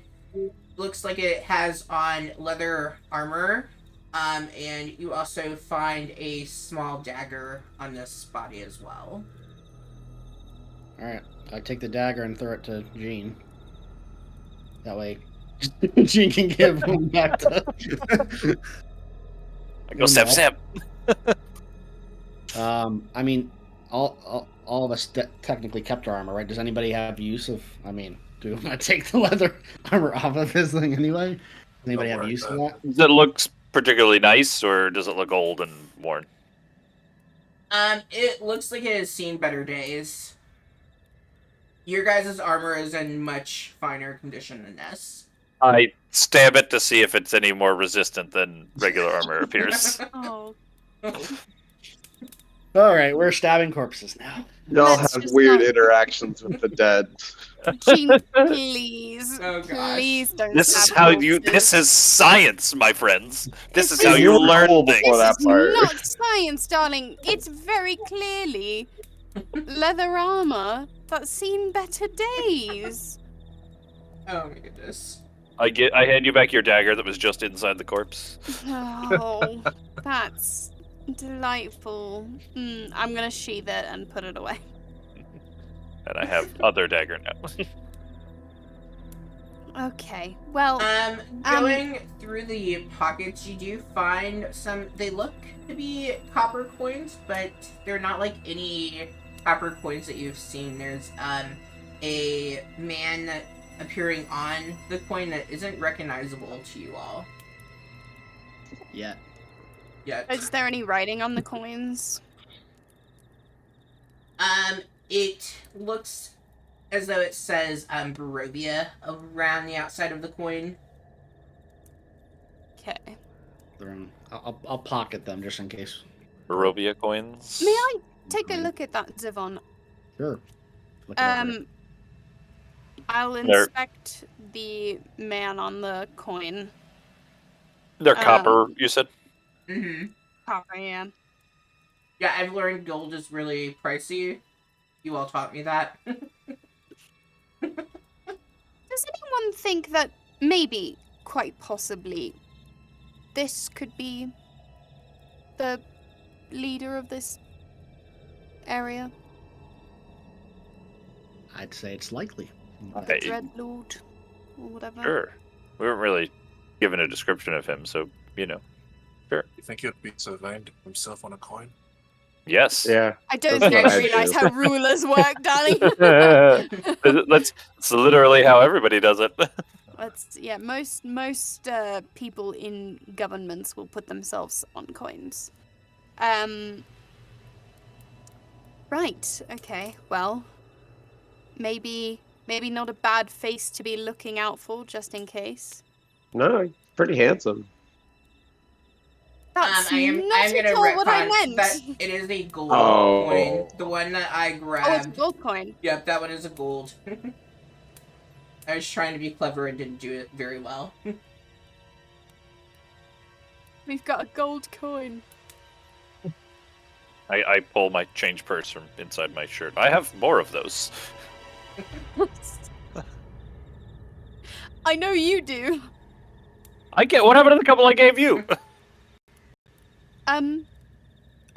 Looks like it has on leather armor. And you also find a small dagger on this body as well. all right. I take the dagger and throw it to Jean. That way, Jean can give one back to. I go Sam. I mean, all of us technically kept our armor, right? Does anybody have use of? I mean, do I take the leather armor off of this thing anyway? Does anybody Don't have worry use of about that? Does it look particularly nice, or does it look old and worn? It looks like it has seen better days. Your guys' armor is in much finer condition than this. I stab it to see if it's any more resistant than regular armor appears. Oh, All right, we're stabbing corpses now. Y'all Let's have just weird not- interactions with the dead. Jean, please, Oh, gosh. please don't. This is stab how you. corpses. This is science, my friends. This This is how is- you were learn cool things. before This that is part. not science, darling. It's very clearly leather armor that's seen better days. Oh my goodness. I hand you back your dagger that was just inside the corpse. Oh, that's delightful. I'm gonna sheath it and put it away. And I have other dagger now. Okay, well, Going through the pockets, you do find some. They look to be copper coins, but they're not like any copper coins that you've seen. There's a man appearing on the coin that isn't recognizable to you all Yeah. yet. is there any writing on the coins? It looks as though it says Barovia around the outside of the coin. Okay. I'll pocket them just in case. Barovia coins. May I take a look at that, Devon? Sure. Look it over. I'll inspect the man on the coin. They're copper, you said? Mm-hmm. Copper, yeah. Yeah, I've learned gold is really pricey. You all taught me that. Does anyone think that maybe, quite possibly, this could be the leader of this area? I'd say it's likely. Okay. Dreadlord, or whatever. Sure. We weren't really given a description of him, so, you know. Sure. You think he'd be surveying himself on a coin? Yes. Yeah. I don't That's think what I I'd realize do. how rulers work, darling. That's literally how everybody does it. Yeah, most people in governments will put themselves on coins. Right. Okay. Well, maybe not a bad face to be looking out for, just in case. No, pretty handsome. That's I am gonna not at all what I retcon meant. that it is a gold Oh. coin. The one that I Oh, it's a grabbed. gold coin. Yep, that one is a gold. I was trying to be clever and didn't do it very well. We've got a gold coin. I pull my change purse from inside my shirt. I have more of those. I know you do. What happened to the couple I gave you? I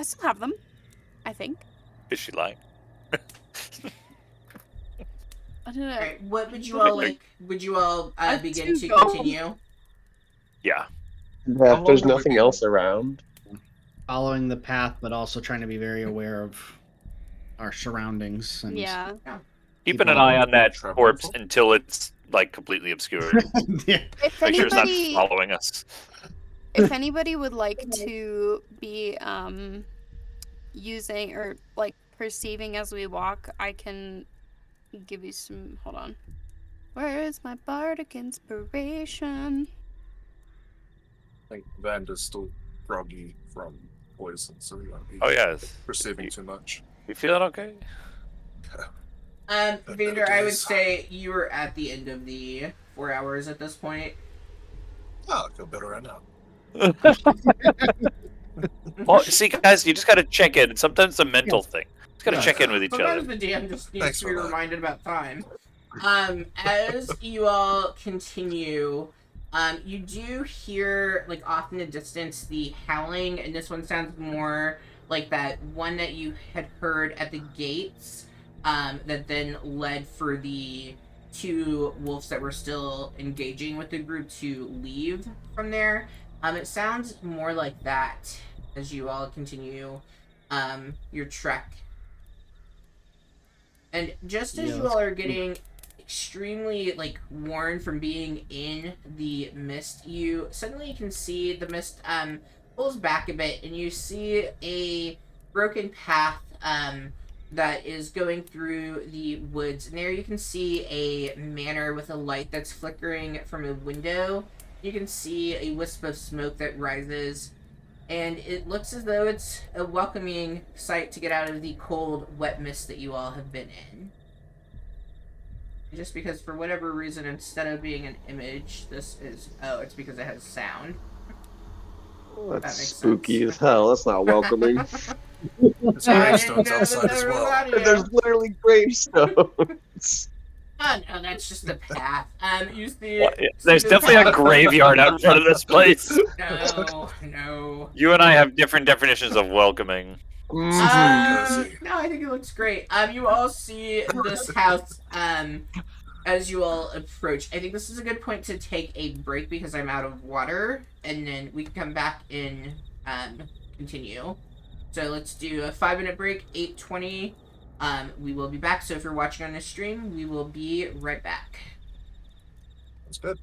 still have them. I think. Is she lying? I don't know. Alright, what would you all like? Would you all begin two to gold. continue? Yeah. Yeah, if there's long have we nothing been? else around. Following the path, but also trying to be very aware of our surroundings. And Yeah. Keeping an People- eye on that Travel corpse info? until it's like completely obscured. Yeah. If Make sure it's not anybody, following us. if anybody would like to be using or like perceiving as we walk, I can give you some. Hold on. Where is my bardic inspiration? I think Vanda's still groggy from poison, so we won't be Oh yeah. receiving too much. You feeling okay? Vander, I would days. say you were at the end of the 4 hours at this point. Oh, I feel better right now. Well, see, guys, you just gotta check in. Sometimes it's a mental thing. Just gotta Yeah. check in with each Sometimes other. the DM just needs Thanks to be for that. reminded about time. As you all continue, you do hear, like, off in the distance, the howling, and this one sounds more like that one that you had heard at the gates, that then led for the two wolves that were still engaging with the group to leave from there. It sounds more like that as you all continue, your trek. And just as Yeah, you that's all are getting extremely, like, worn from being in the mist, you suddenly can see the mist pulls back a bit, and you see a broken path that is going through the woods. And there you can see a manor with a light that's flickering from a window. You can see a wisp of smoke that rises, and it looks as though it's a welcoming sight to get out of the cold, wet mist that you all have been in. Just because, for whatever reason, instead of being an image, this is... Oh, it's because it has sound. Oh, that's makes spooky sense. as hell. That's not welcoming. There's I gravestones didn't know outside that as there was well. audio. There's literally gravestones. Oh, no, that's just the path. You see... What? see There's this definitely a house- graveyard out in front of this place. No. You and I have different definitions of welcoming. Cozy. No, I think it looks great. You all see this house, as you all approach. I think this is a good point to take a break because I'm out of water, and then we can come back and, continue. So let's do a 5-minute break, 8:20. We will be back, so if you're watching on this stream, we will be right back. That's good.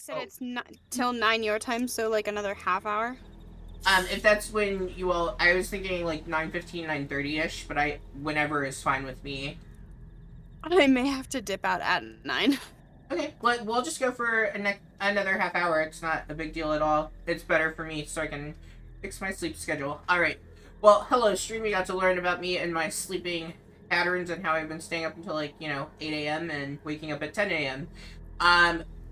said Oh. it's not till 9 your time, so like another half hour. If that's when you all, I was thinking like 9:15, 9:30ish, but whenever is fine with me. I may have to dip out at 9. Okay, we'll just go for another half hour. It's not a big deal at all. It's better for me so I can fix my sleep schedule. All right. Well, hello, stream. You got to learn about me and my sleeping patterns and how I've been staying up until 8 a.m. and waking up at 10 a.m.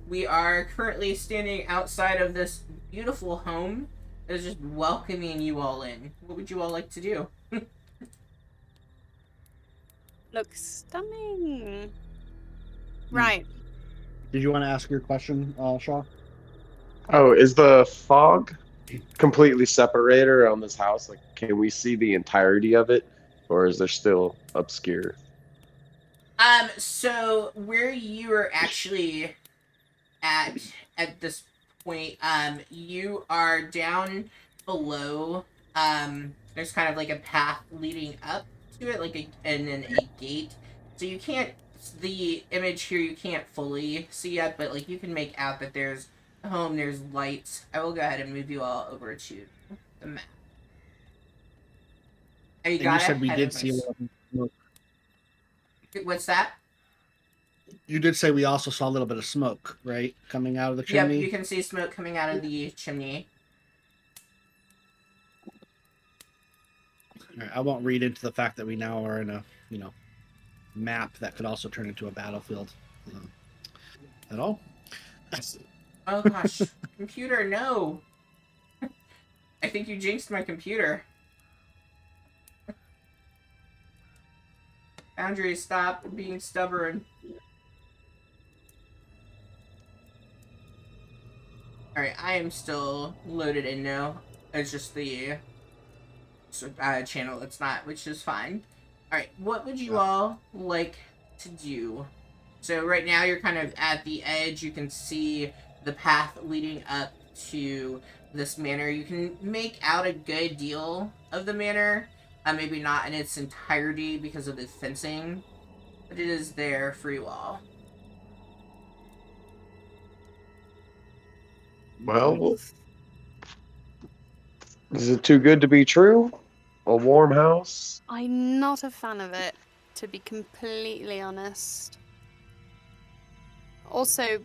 We are currently standing outside of this beautiful home that is just welcoming you all in. What would you all like to do? Looks stunning. Right. Did you want to ask your question, Shaw? Oh, is the fog completely separated on this house? Like, can we see the entirety of it, or is there still obscure? So where you are actually at this point, you are down below. There's kind of like a path leading up to it, and then a gate. So you can't, the image here you can't fully see yet, but like you can make out that there's a home, there's lights. I will go ahead and move you all over to the map. And you said we did see a little bit of smoke. What's that? You did say we also saw a little bit of smoke, right? Coming out of the chimney? Yep, you can see smoke coming out of the chimney. All right, I won't read into the fact that we now are in a, map that could also turn into a battlefield at all. Oh gosh, computer, no! I think you jinxed my computer. Boundary, stop being stubborn. Alright, I am still loaded in now. It's just the channel that's not, which is fine. Alright, what would you all like to do? So right now you're kind of at the edge. You can see the path leading up to this manor. You can make out a good deal of the manor. Maybe not in its entirety because of the fencing, but it is there for you all. Well, is it too good to be true? A warm house? I'm not a fan of it, to be completely honest. Also,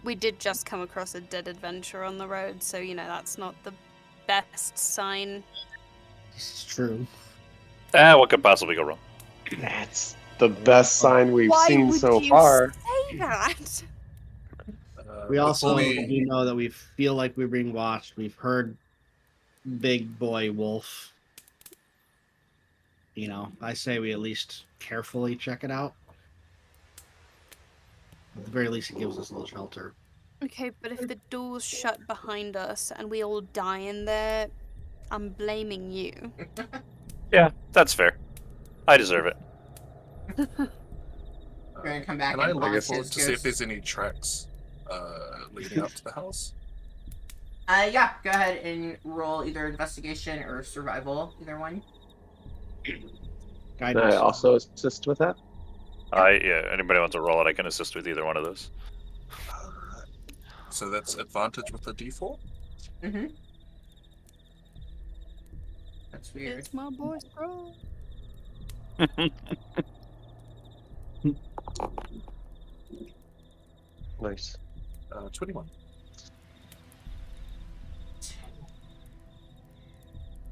we did just come across a dead adventurer on the road, so, that's not the best sign. This is true. What could possibly go wrong? That's the best sign we've Why seen would so you far. say that? We also before we- do know that we feel like we're being watched. We've heard Big Boy Wolf. I say we at least carefully check it out. At the very least, it gives us a little shelter. Okay, but if the door's shut behind us and we all die in there, I'm blaming you. Yeah, that's fair. I deserve it. We're gonna come back Can I and look haunt forward his to see if ghost. there's any tracks leading up to the house? Yeah, go ahead and roll either investigation or survival, either one. Can Guidance. I also assist with that? Anybody wants to roll it, I can assist with either one of those. So that's advantage with the D4? Mm-hmm. That's weird. It's my boy's bro. Nice. 21.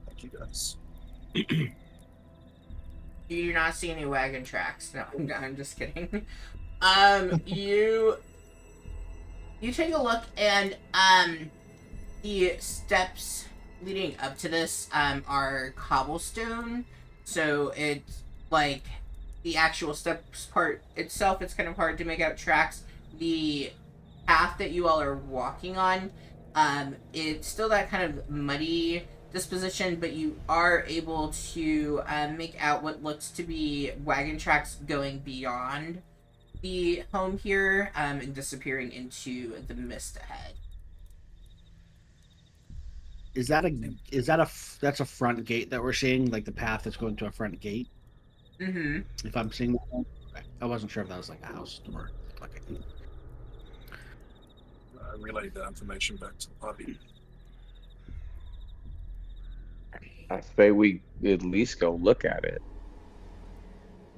Thank you guys. You do not see any wagon tracks. No, I'm just kidding. You take a look, and the steps leading up to this are cobblestone, so it's like the actual steps part itself, it's kind of hard to make out tracks. The path that you all are walking on, it's still that kind of muddy disposition, but you are able to make out what looks to be wagon tracks going beyond the home here and disappearing into the mist ahead. That's a front gate that we're seeing, like the path that's going to a front gate? Mm-hmm. If I'm seeing that one? Okay. I wasn't sure if that was like a house or like a gate. relay the information back to the party. I say we at least go look at it.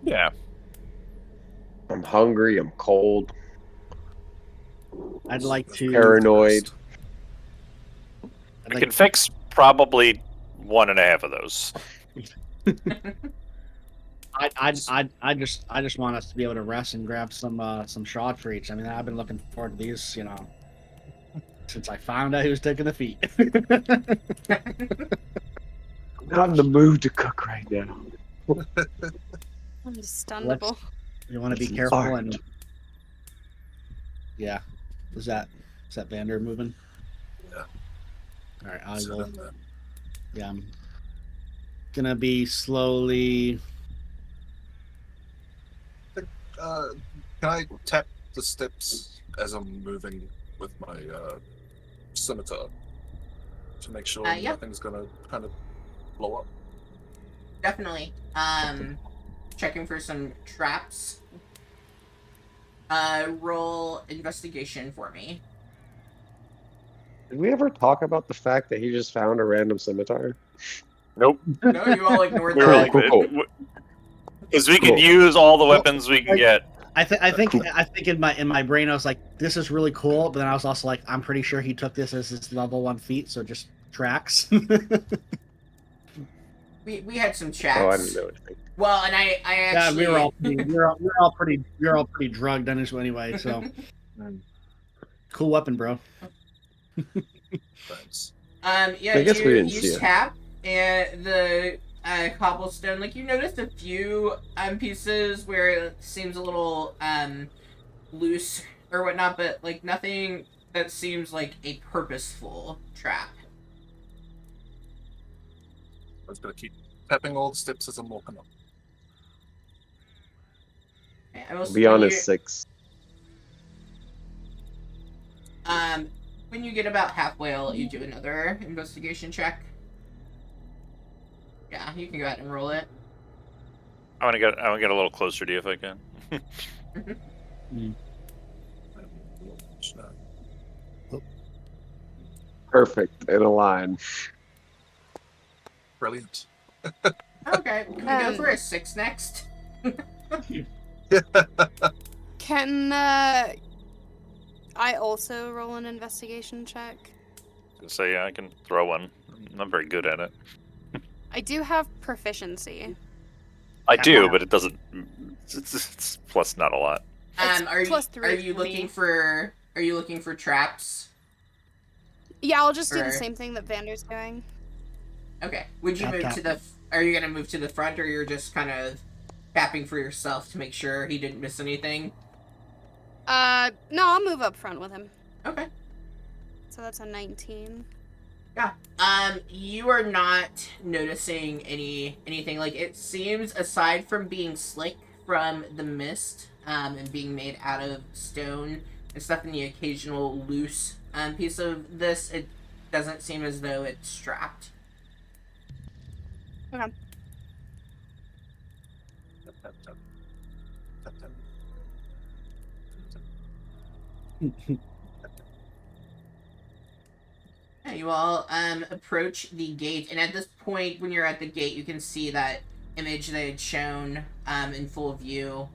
Yeah. I'm hungry. I'm cold. I'd like Let's to. get the Paranoid. rest. I'd We like can fix probably 1.5 of those. I just want us to be able to rest and grab some Strahd for each. I mean, I've been looking forward to these, since I found out he was taking the feet. I'm not in the mood to cook right now. Understandable. You want to be It's an careful art. and yeah. Is that Vander moving? Yeah. All right, I Set will. in there. Yeah, I'm gonna be slowly. Uh, can I tap the steps as I'm moving with my scimitar to make sure Yeah. nothing's gonna kind of blow up? Definitely. Checking for some traps. Roll investigation for me. Did we ever talk about the fact that he just found a random scimitar? Nope. No, you all ignored We were that. like, Cool. because we can Cool. use all the weapons we can like- get. I think Cool. in my brain I was like, this is really cool, but then I was also like, I'm pretty sure he took this as his level 1 feat, so just tracks. We had some chats. Oh, I didn't know anything. Well, and I Yeah, actually we were all pretty drugged anyway. So cool weapon, bro. Thanks. Yeah, I guess we didn't you see it. tap and the cobblestone, like you noticed a few pieces where it seems a little loose or whatnot, but like nothing that seems like a purposeful trap. I was gonna keep tapping all the steps as I'm walking up. Okay, I will Be when honest, you- 6. when you get about halfway, I'll let you do another investigation check. Yeah, you can go ahead and roll it. I want to get a little closer to you if I can. Perfect. In a line. Brilliant. Okay, can we go for a 6 next? Can I also roll an investigation check? So yeah, I can throw one. I'm not very good at it. I do have proficiency. I do, but it doesn't. It's plus not a lot. It's Are you plus 3 are you for looking me. for traps? Yeah, I'll just do Or- the same thing that Vander's doing. Okay. Would you Tap, move tap. to the? Are you gonna move to the front, or you're just kind of tapping for yourself to make sure he didn't miss anything? No, I'll move up front with him. Okay. So that's a 19. You are not noticing anything. Like it seems, aside from being slick from the mist, and being made out of stone and stuff, and the occasional loose piece of this, it doesn't seem as though it's strapped. Okay. Tap, tap, tap. Tap, tap. Yeah, you all approach the gate, and at this point, when you're at the gate, you can see that image that had shown in full view.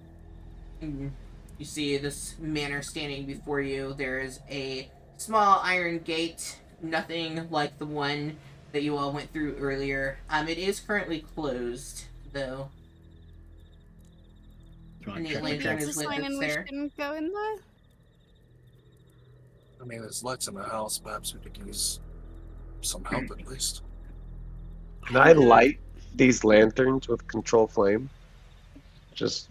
You see this manor standing before you. There is a small iron gate, nothing like the one that you all went through earlier. It is currently closed, though. And the Maybe lantern it's a is lit sign that's and we there. shouldn't go in there? I mean, there's lights in the house. Perhaps we could use some help at least. Can I light these lanterns with control flame? Just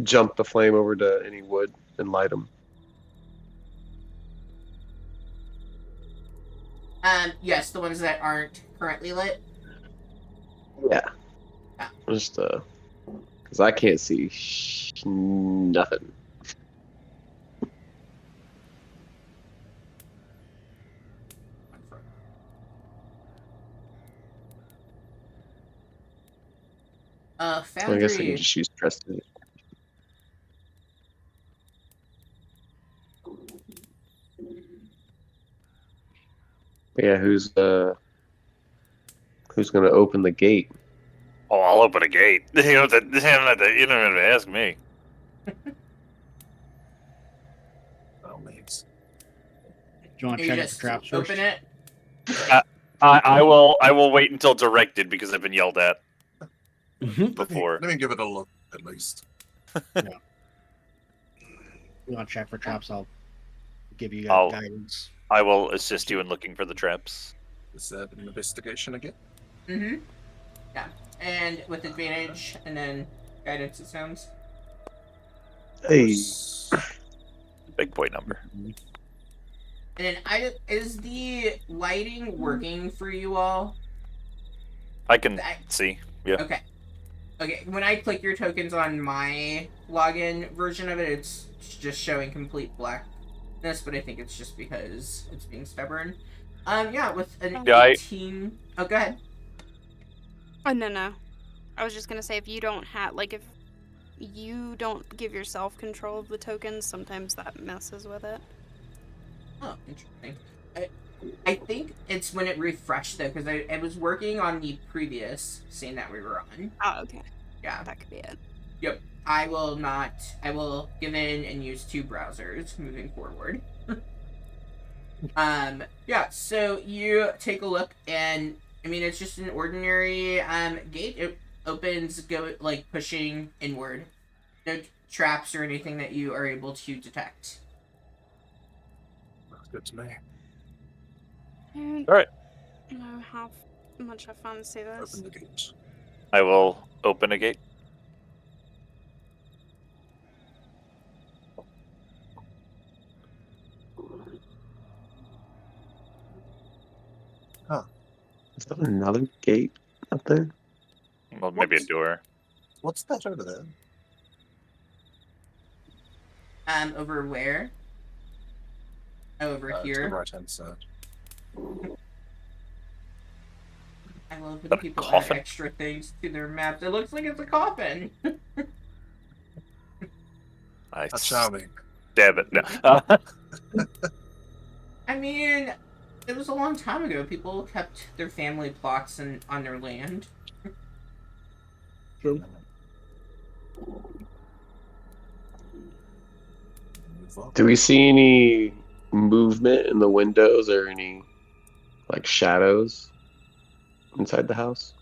jump the flame over to any wood and light them. Yes, the ones that aren't currently lit. Yeah. Yeah. Just because I can't see nothing. I guess I can Foundry. just use trusted. Yeah, who's gonna open the gate? Oh, I'll open a gate. You don't have to ask me. Oh, mates. Do you want to You check it for just traps first? open it. I will wait until directed because I've been yelled at Mhm. before. Let me give it a look, at least. You want to check for traps? I'll give you I'll- guidance. I will assist you in looking for the traps. Is that an investigation again? Mm-hmm. Yeah. And with advantage, and then guidance, it sounds. Hey, Big boy number. And then is the lighting working for you all? I can That- see. Yeah. Okay. Okay, when I click your tokens on my login version of it, it's just showing complete blackness, but I think it's just because it's being stubborn. Yeah, with an Yeah, 18... Oh, go ahead. Oh, no. I was just gonna say, if you don't have, like, if you don't give yourself control of the tokens, sometimes that messes with it. Oh, interesting. I think it's when it refreshed, though, because I was working on the previous scene that we were on. Oh, okay. Yeah. That could be it. Yep. I will give in and use 2 browsers moving forward. Yeah, so you take a look, and I mean, it's just an ordinary gate. It opens, pushing inward. No traps or anything that you are able to detect. Looks good to me. I All right. don't know how much I fancy this. Open the gate. I will open a gate. is that another gate up there? Well, maybe a What's- door. What's that over there? Over where? Over To the here. right-hand side. I love when That a people add coffin? extra things to their maps. It looks like it's a coffin. I How charming. stab it. No. I mean, it was a long time ago. People kept their family plots on their land. True. Move up. Do we see any movement in the windows or any like shadows inside the house?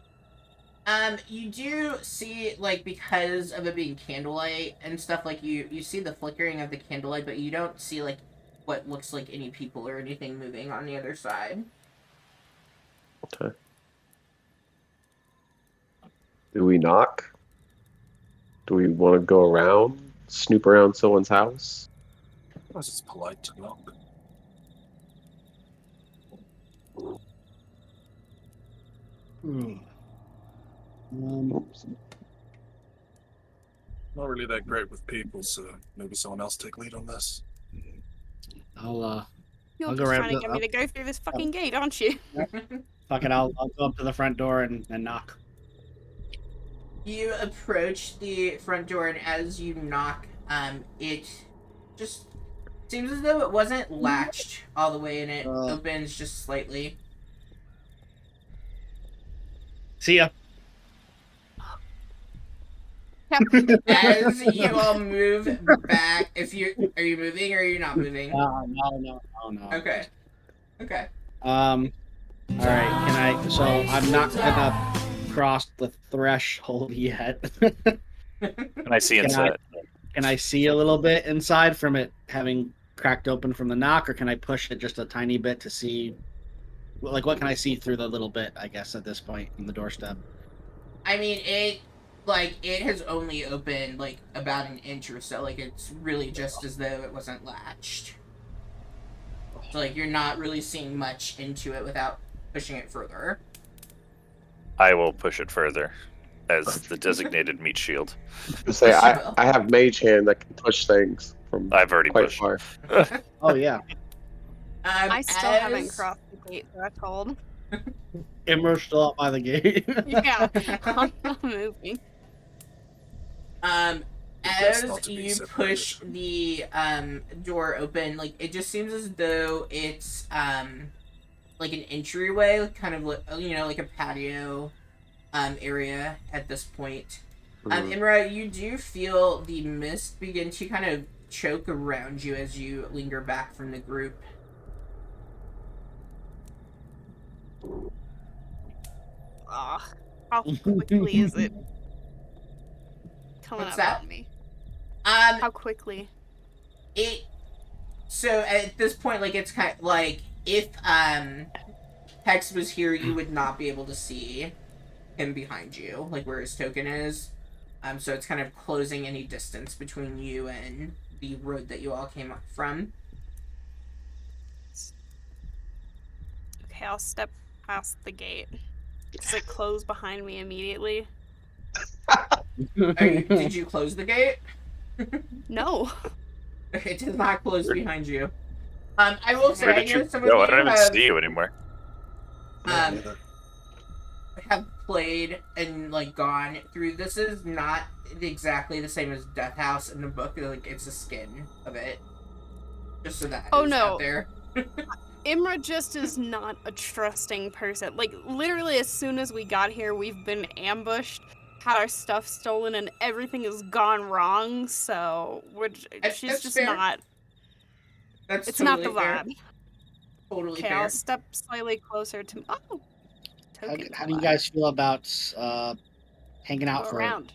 You do see, like, because of it being candlelight and stuff, like, you see the flickering of the candlelight, but you don't see, like, what looks like any people or anything moving on the other side. Okay. Do we knock? Do we want to go around, snoop around someone's house? I suppose it's polite to knock. Oops. Not really that great with people, so maybe someone else take lead on this. I'll You're I'll go just right trying to up- get me to go through this fucking gate, aren't you? fuck it. I'll go up to the front door and knock. You approach the front door, and as you knock, it just seems as though it wasn't latched all the way, and it opens just slightly. See ya. As you all move back, are you moving or are you not moving? No. Okay. All right. So I'm not gonna cross the threshold yet. Can I see Can inside? Can I see a little bit inside from it having cracked open from the knock, or can I push it just a tiny bit to see? Like, what can I see through the little bit? I guess at this point in the doorstep. I mean, it has only opened like about an inch or so. Like, it's really just as though it wasn't latched. So like, you're not really seeing much into it without pushing it further. I will push it further as the designated meat shield. Say Yes, you will. I have mage hand that can push things from I've already quite pushed. far. Oh yeah, I still haven't crossed the gate threshold. Immer's still up by the gate. Yeah, I'm not moving. Best not As to be you separated. push the door open, like, it just seems as though it's like an entryway, kind of like, like a patio area at this point. Mhm. Imra, you do feel the mist begin to kind of choke around you as you linger back from the group. Ah, how quickly is it coming What's up that? on me? Um, How quickly? it. So at this point, like it's kind of like if Hex was here, you would not be able to see him behind you, like where his token is. So it's kind of closing any distance between you and the road that you all came up from. Okay, I'll step past the gate. Does it close behind me immediately? Did you close the gate? No. It does not close Where- behind you. I will say, Where I did know you some of go? I you don't even see you anymore. um have played and like gone through. This is not exactly the same as Death House in the book. Like it's a skin of it, just so that Oh is out no. there. Imra just is not a trusting person. Like, literally, as soon as we got here, we've been ambushed, had our stuff stolen, and everything has gone wrong. So, she's That's just fair. not. That's It's not the totally fair. vibe. Totally Okay, fair. I'll step slightly closer to. Oh, token. How do you guys feel about hanging Go out for around?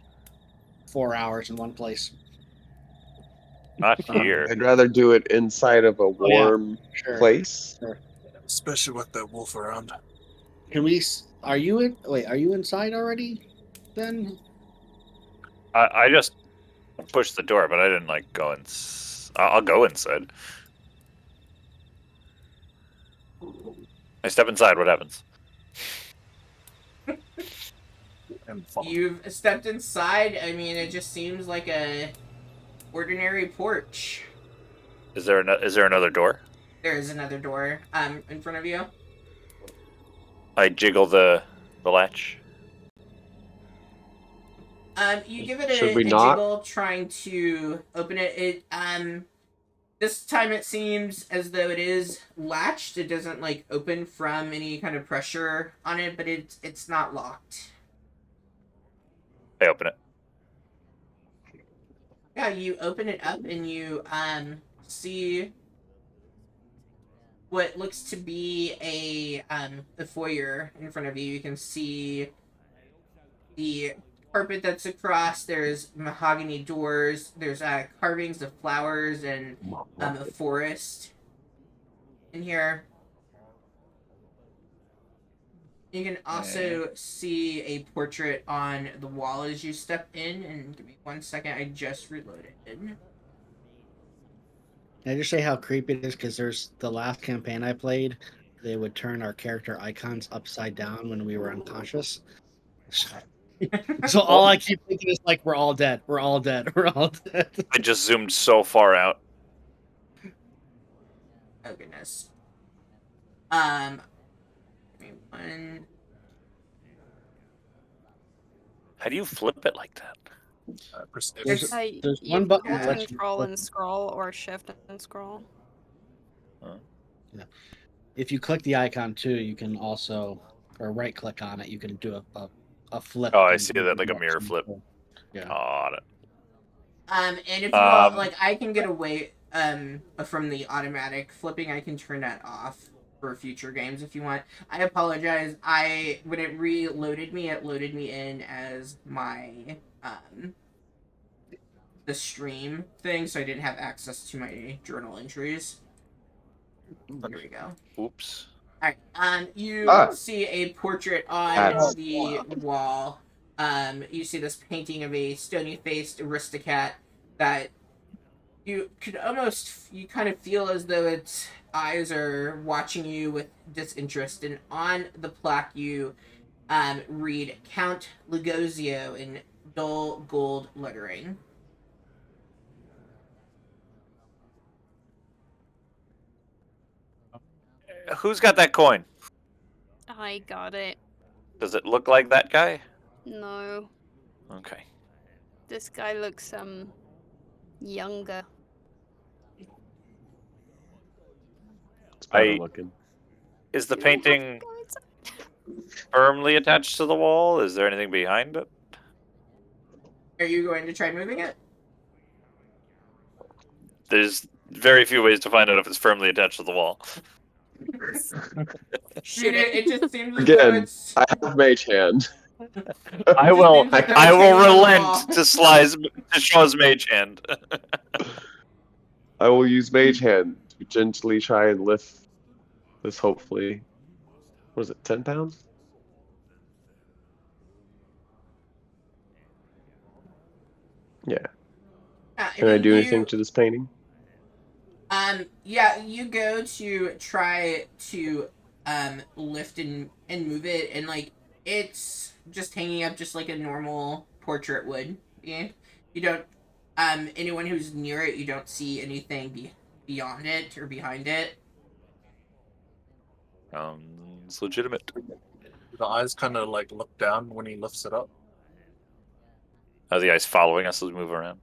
4 hours in one place? Not here. I'd rather do it inside of a Oh, yeah. warm Sure. place. Especially with that wolf around. Can we? Are you in? Wait, are you inside already? Then I just pushed the door, but I didn't like go in. I'll go inside. I step inside. What happens? And follow. You've stepped inside. I mean, it just seems like a ordinary porch. Is there another door? There is another door in front of you. I jiggle the latch. You give it Should we a not? jiggle trying to open it. This time it seems as though it is latched. It doesn't like open from any kind of pressure on it, but it's not locked. I open it. Yeah, you open it up and you see what looks to be a foyer in front of you. You can see the carpet that's across. There's mahogany doors. There's carvings of flowers and a forest in here. You can also see a portrait on the wall as you step in. And give me 1 second. I just reloaded. can I just say how creepy it is? Because there's the last campaign I played, they would turn our character icons upside down when we were unconscious. So all I keep thinking is like, we're all dead. We're all dead. We're all dead. I just zoomed so far out. Oh goodness. Give me one. How do you flip it like that? There's- There's You one button that can lets you control flip and it. scroll, or shift and scroll. If you click the icon too, you can also, or right click on it, you can do a flip. Oh, I and see move that, like a it up mirror to- flip. Yeah. Got it. And if you all, Um, like, I can get away from the automatic flipping. I can turn that off for future games if you want. I apologize. When it reloaded me, it loaded me in as my the stream thing, so I didn't have access to my journal entries. Here we go. Oops. Alright, you Ah. see a portrait on That's- the wall. You see this painting of a stony-faced aristocat that you kind of feel as though its eyes are watching you with disinterest. And on the plaque, you read Count Lugosio in dull gold lettering. Who's got that coin? I got it. Does it look like that guy? No, Okay. this guy looks younger. It's better I- looking. Is the painting firmly attached to the wall? Is there anything behind it? Are you going to try moving it? There's very few ways to find out if it's firmly attached to the wall. Dude, it just seems as though Again, it's. I have mage hand. I just will. seems as though I it's will hanging on the relent wall. to Shaw's mage hand. I will use mage hand to gently try and lift this. Hopefully, what is it? 10 pounds? Yeah. Can I do anything to this painting? Yeah, you go to try to lift and move it, and like it's just hanging up just like a normal portrait would. Yeah, you don't anyone who's near it, you don't see anything beyond it or behind it. It's legitimate. The eyes kind of like look down when he lifts it up. Are the eyes following us as we move around?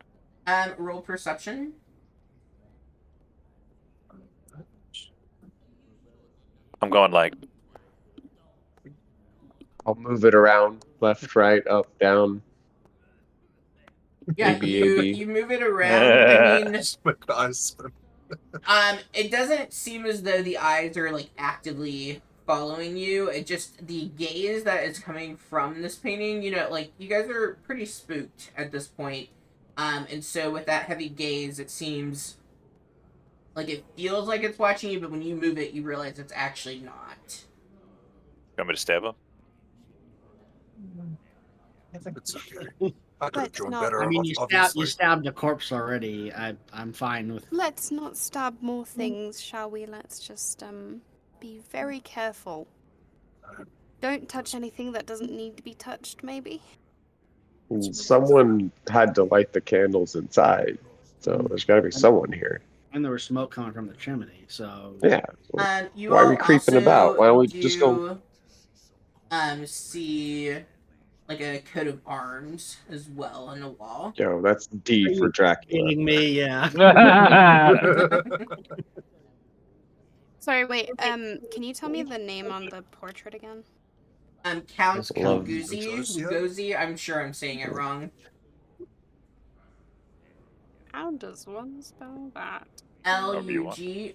Roll perception. I'm going like I'll move it around, left, right, up, down. Yeah, A, B, you A, B. you move it around. I mean, Just make the eyes spin. it doesn't seem as though the eyes are like actively following you. It just the gaze that is coming from this painting. You know, like you guys are pretty spooked at this point. And so with that heavy gaze, it seems like it feels like it's watching you, but when you move it, you realize it's actually not. want me to stab him? I think it's okay. I could have Let's drawn not- better. I mean, you obviously. stabbed a corpse already. I'm fine with. Let's not stab more things, shall we? Let's just be very careful. Don't touch anything that doesn't need to be touched, maybe. Someone had to light the candles inside, so there's got to be someone here. And there was smoke coming from the chimney, so Yeah. You Why are all we creeping also about? Why don't we just go? See like a coat of arms as well on the wall. Yo, that's D for Dracula. kidding me, yeah. Sorry, wait. Can you tell me the name on the portrait again? Count Love. Lugosi. I'm sure I'm saying it wrong. How does one spell that? Lugosi.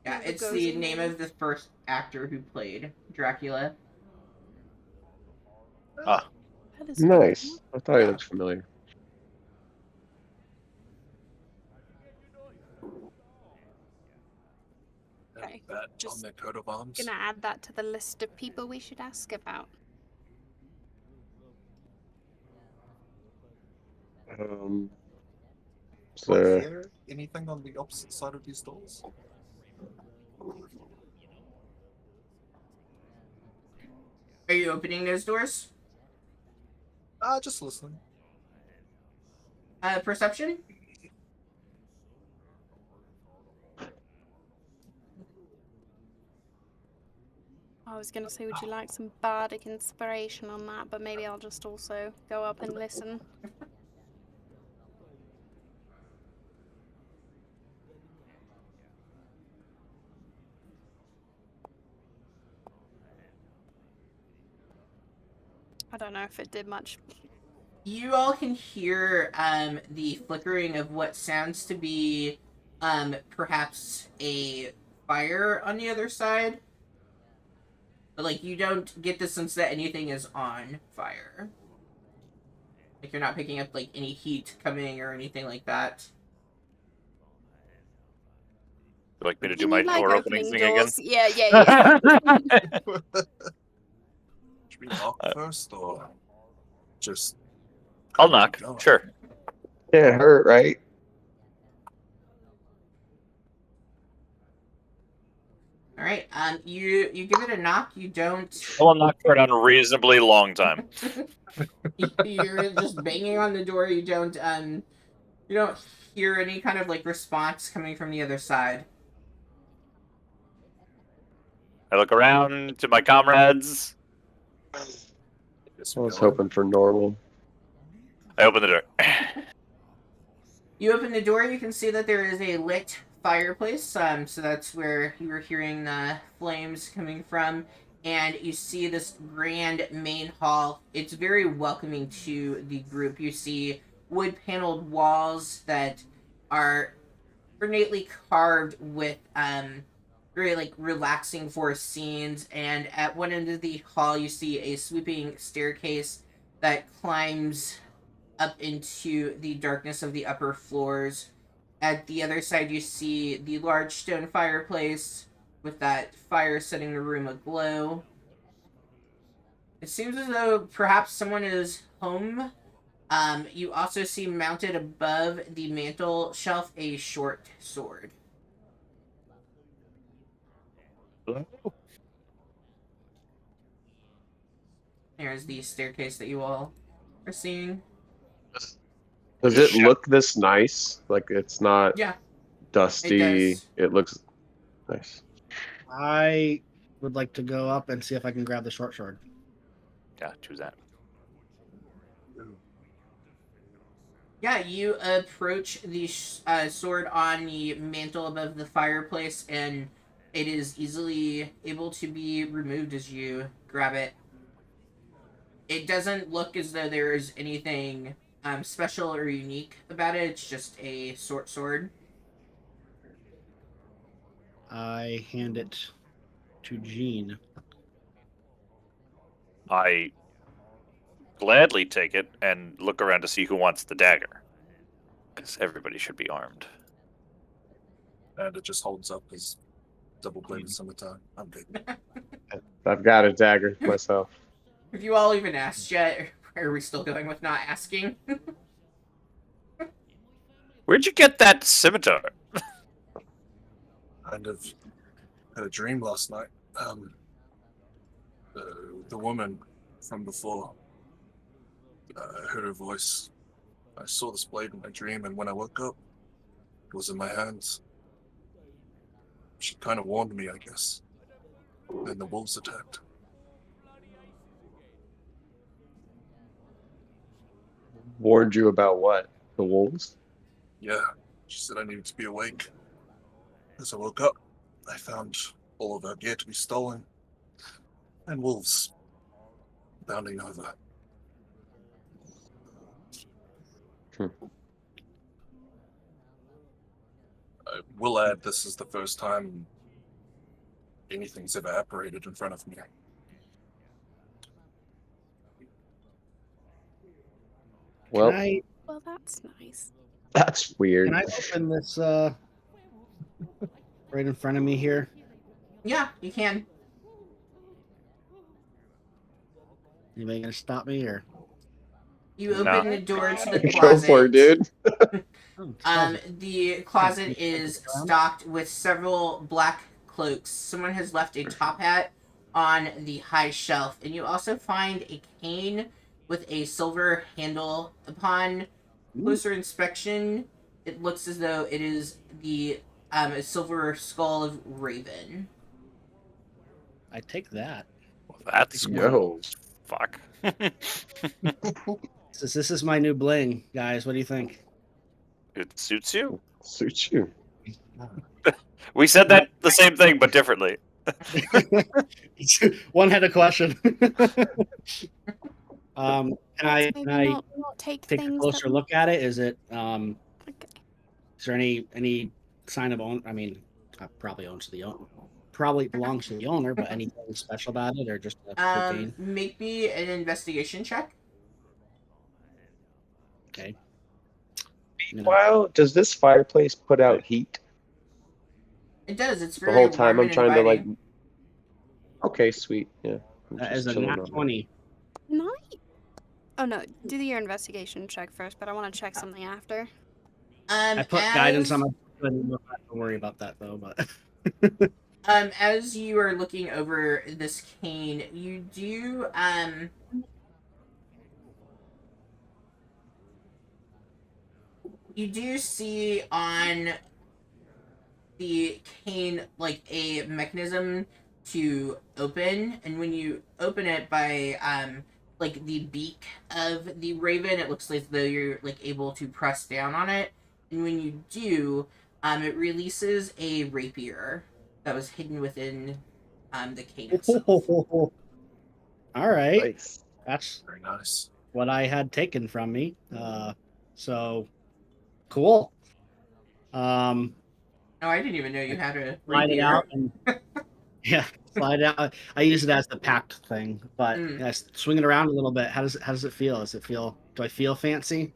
Yeah, it's the name of the first actor who played Dracula. Ah, That is Nice. I thought he looked familiar. Okay, That on just their coat of arms. gonna add that to the list of people we should ask about. Is Do I there hear anything on the opposite side of these doors? Are you opening those doors? Just listening. Perception? I was gonna say, would you like some bardic inspiration on that? But maybe I'll just also go up and listen. I don't know if it did much. You all can hear the flickering of what sounds to be perhaps a fire on the other side. But like you don't get the sense that anything is on fire. Like you're not picking up like any heat coming or anything like that. would you like me to do Can my you like door opening opening thing again? doors? Yeah. Should we knock first or just? I'll knock. Go? Sure. can't hurt, right? All right. You give it a knock. You don't. I'll knock for an unreasonably long time. You're just banging on the door. You don't hear any kind of like response coming from the other side. I look around to my comrades. Guess I we was go in. hoping for normal. I open the door. You open the door, you can see that there is a lit fireplace. So that's where you were hearing the flames coming from. And you see this grand main hall. It's very welcoming to the group. You see wood paneled walls that are ornately carved with very like relaxing forest scenes, and at one end of the hall you see a sweeping staircase that climbs up into the darkness of the upper floors. At the other side you see the large stone fireplace with that fire setting the room aglow. It seems as though perhaps someone is home. You also see mounted above the mantle shelf a short sword. There's the staircase that you all are seeing. Does it look this nice? Like it's not Yeah, it dusty. does. It looks nice. I would like to go up and see if I can grab the short sword. Yeah, choose that. Yeah, you approach the sword on the mantle above the fireplace, and it is easily able to be removed as you grab it. It doesn't look as though there is anything special or unique about it. It's just a short sword. I hand it to Jean. I gladly take it and look around to see who wants the dagger. Because everybody should be armed. And it just holds up his double-bladed scimitar. I'm good. I've got a dagger myself. Have you all even asked yet? Or are we still going with not asking? Where'd you get that scimitar? Kind of had a dream last night. The woman from before, I heard her voice. I saw this blade in my dream, and when I woke up, it was in my hands. She kind of warned me, I guess. Then the wolves attacked. Warned you about what? The wolves? Yeah, she said I needed to be awake. As I woke up, I found all of our gear to be stolen, and wolves bounding over. I will add, this is the first time anything's ever apparated in front of me. Well, Well, that's nice. that's weird. Can I open this right in front of me here? Yeah, you can. Anybody gonna stop me or? You open No. the door to the Go closet. for it, dude. The closet is stocked with several black cloaks. Someone has left a top hat on the high shelf, and you also find a cane with a silver handle. Upon closer inspection, it looks as though it is the silver skull of Raven. I take that. Well, that's Yo. cool. Fuck. This is my new bling, guys. What do you think? It suits you. Suits you. We said that the same thing, but differently. One had a question. Can I Maybe not take take a things closer that... look at it? Is it Okay. is there any sign of own? I mean, probably probably belongs to the owner, but anything special about it or just a cocaine? Make me an investigation check. Okay. Wow, does this fireplace put out heat? It does. It's The very whole time warm I'm and trying to like. inviting. Okay, sweet. Yeah. I'm That just is a chilling nat on it. 20. Nice. Oh no, do your investigation check first, but I want to check something after. I put guidance on my. I don't have to worry about that though, but. As you are looking over this cane, you do see on the cane like a mechanism to open, and when you open it by like the beak of the raven, it looks like though you're like able to press down on it, And when you do, it releases a rapier that was hidden within the cane itself. All right, Nice. that's Very nice. what I had taken from me. So cool. Um, Oh, I didn't even know you had a slide it rapier. out and yeah, slide it out. I use it as the packed thing, but Mm. yeah, swing it around a little bit. How does it feel? Does it feel? Do I feel fancy?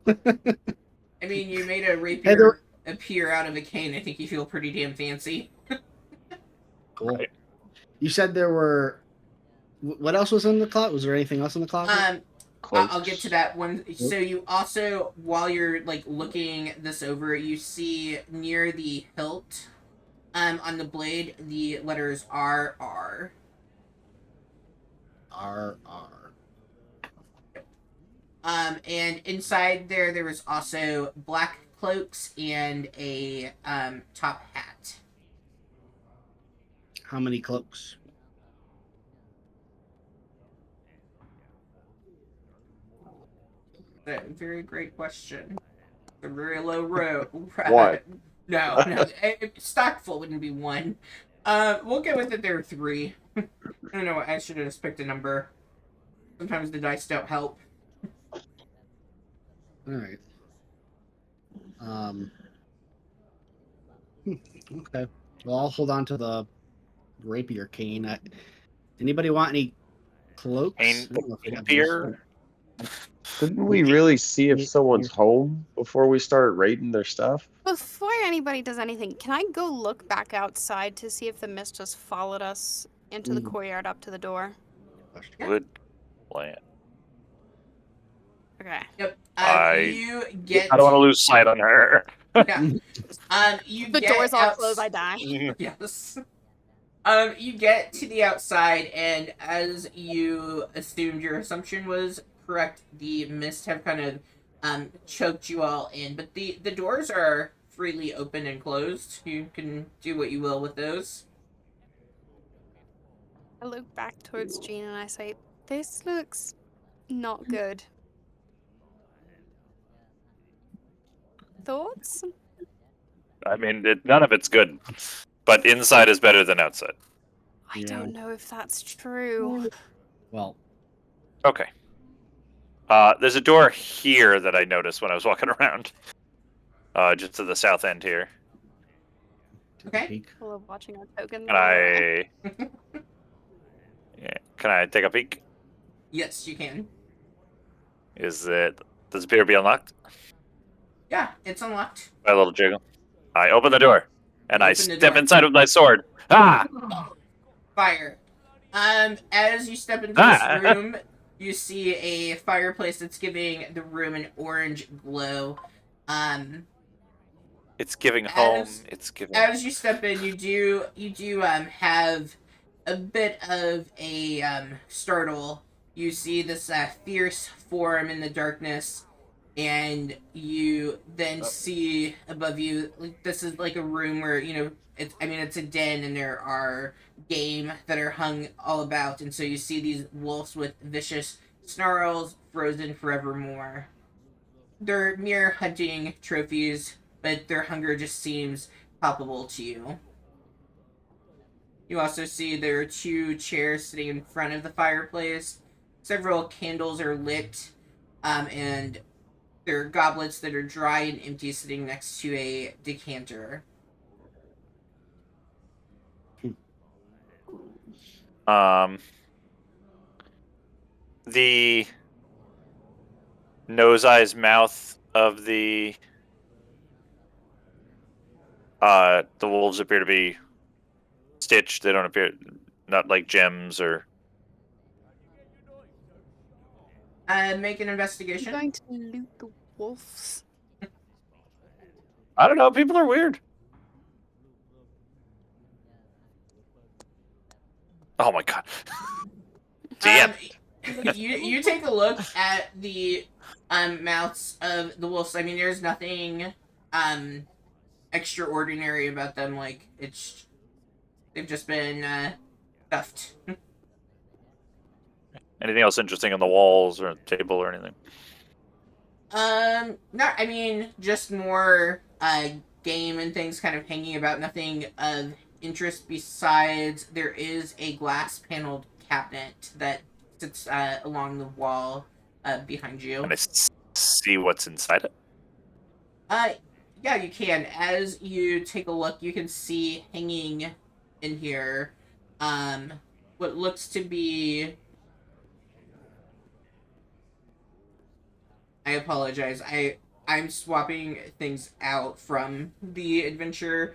I mean, you made a Hey, rapier appear out of a cane. I think you feel pretty damn fancy. cool. Right. You said there were. What else was in the closet? Was there anything else in the closet? I'll get to Cloaks. that one. So you also, while you're like looking this over, you see near the hilt, on the blade, the letters RR. R. And inside there was also black cloaks and a top hat. How many cloaks? A very great question. A very low row. What? No. Stockful wouldn't be one. We'll go with it. There are 3. I don't know. I should have just picked a number. Sometimes the dice don't help. All right. Um. Okay. Well, I'll hold on to the rapier cane. Anybody want any cloaks? Cane- I don't know if we have rapier? Didn't we really see if someone's home before we start raiding their stuff? Before anybody does anything, can I go look back outside to see if the mist just followed us into the Mm. courtyard up to the door? Good plan. Okay. Yep. I You get. I don't want to lose sight on her. Yeah. You The get door's all outs- closed, I die. Yes. You get to the outside, and as you assumed your assumption was correct, the mist have kind of choked you all in. But the doors are freely open and closed. You can do what you will with those. I look back towards Jean and I say, "This looks not good." Thoughts? I mean, none of it's good, but inside is better than outside. I Yeah. don't know if that's true. Well, Okay. There's a door here that I noticed when I was walking around. Just to the south end here. take a Okay. peek. I love watching our token. Can I? Yeah. Can I take a peek? Yes, you can. Does it appear to be unlocked? Yeah, it's unlocked. By a little jiggle. I open the door and You I open the step door. inside with my sword. Ah! Fire. As you step into Ah. this room, you see a fireplace that's giving the room an orange glow. It's giving home. As- It's giving. As you step in, you do have a bit of a startle. You see this fierce form in the darkness, and you then see above you. This is like a room where it's a den, and there are game that are hung all about, and so you see these wolves with vicious snarls, frozen forevermore. They're mere hunting trophies, but their hunger just seems palpable to you. You also see there are 2 chairs sitting in front of the fireplace. Several candles are lit, and there are goblets that are dry and empty sitting next to a decanter. The nose, eyes, mouth of the wolves appear to be stitched. They don't appear not like gems or. Make an I'm investigation. going to loot the wolves. I don't know. People are weird. Oh my god. DM. You take a look at the mouths of the wolves. I mean, there's nothing extraordinary about them. Like they've just been stuffed. Anything else interesting on the walls or table or anything? Not. I mean, just more game and things kind of hanging about. Nothing of interest besides there is a glass paneled cabinet that sits along the wall behind you. Can I see what's inside it? Uh, yeah, you can. As you take a look, you can see hanging in here, what looks to be. I apologize. I'm swapping things out from the adventure.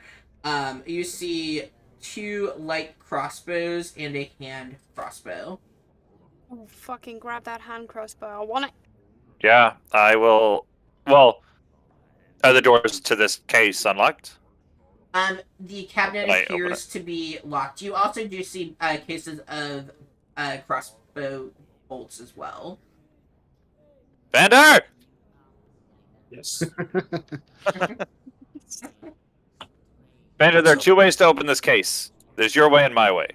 You see 2 light crossbows and a hand crossbow. Oh, fucking grab that hand crossbow. I want it. Yeah, I will. Well, are the doors to this case unlocked? The cabinet Can I open appears to be locked. You also do see cases of crossbow bolts as well. Vander! Yes. Vander, there are 2 ways to open this case. There's your way and my way.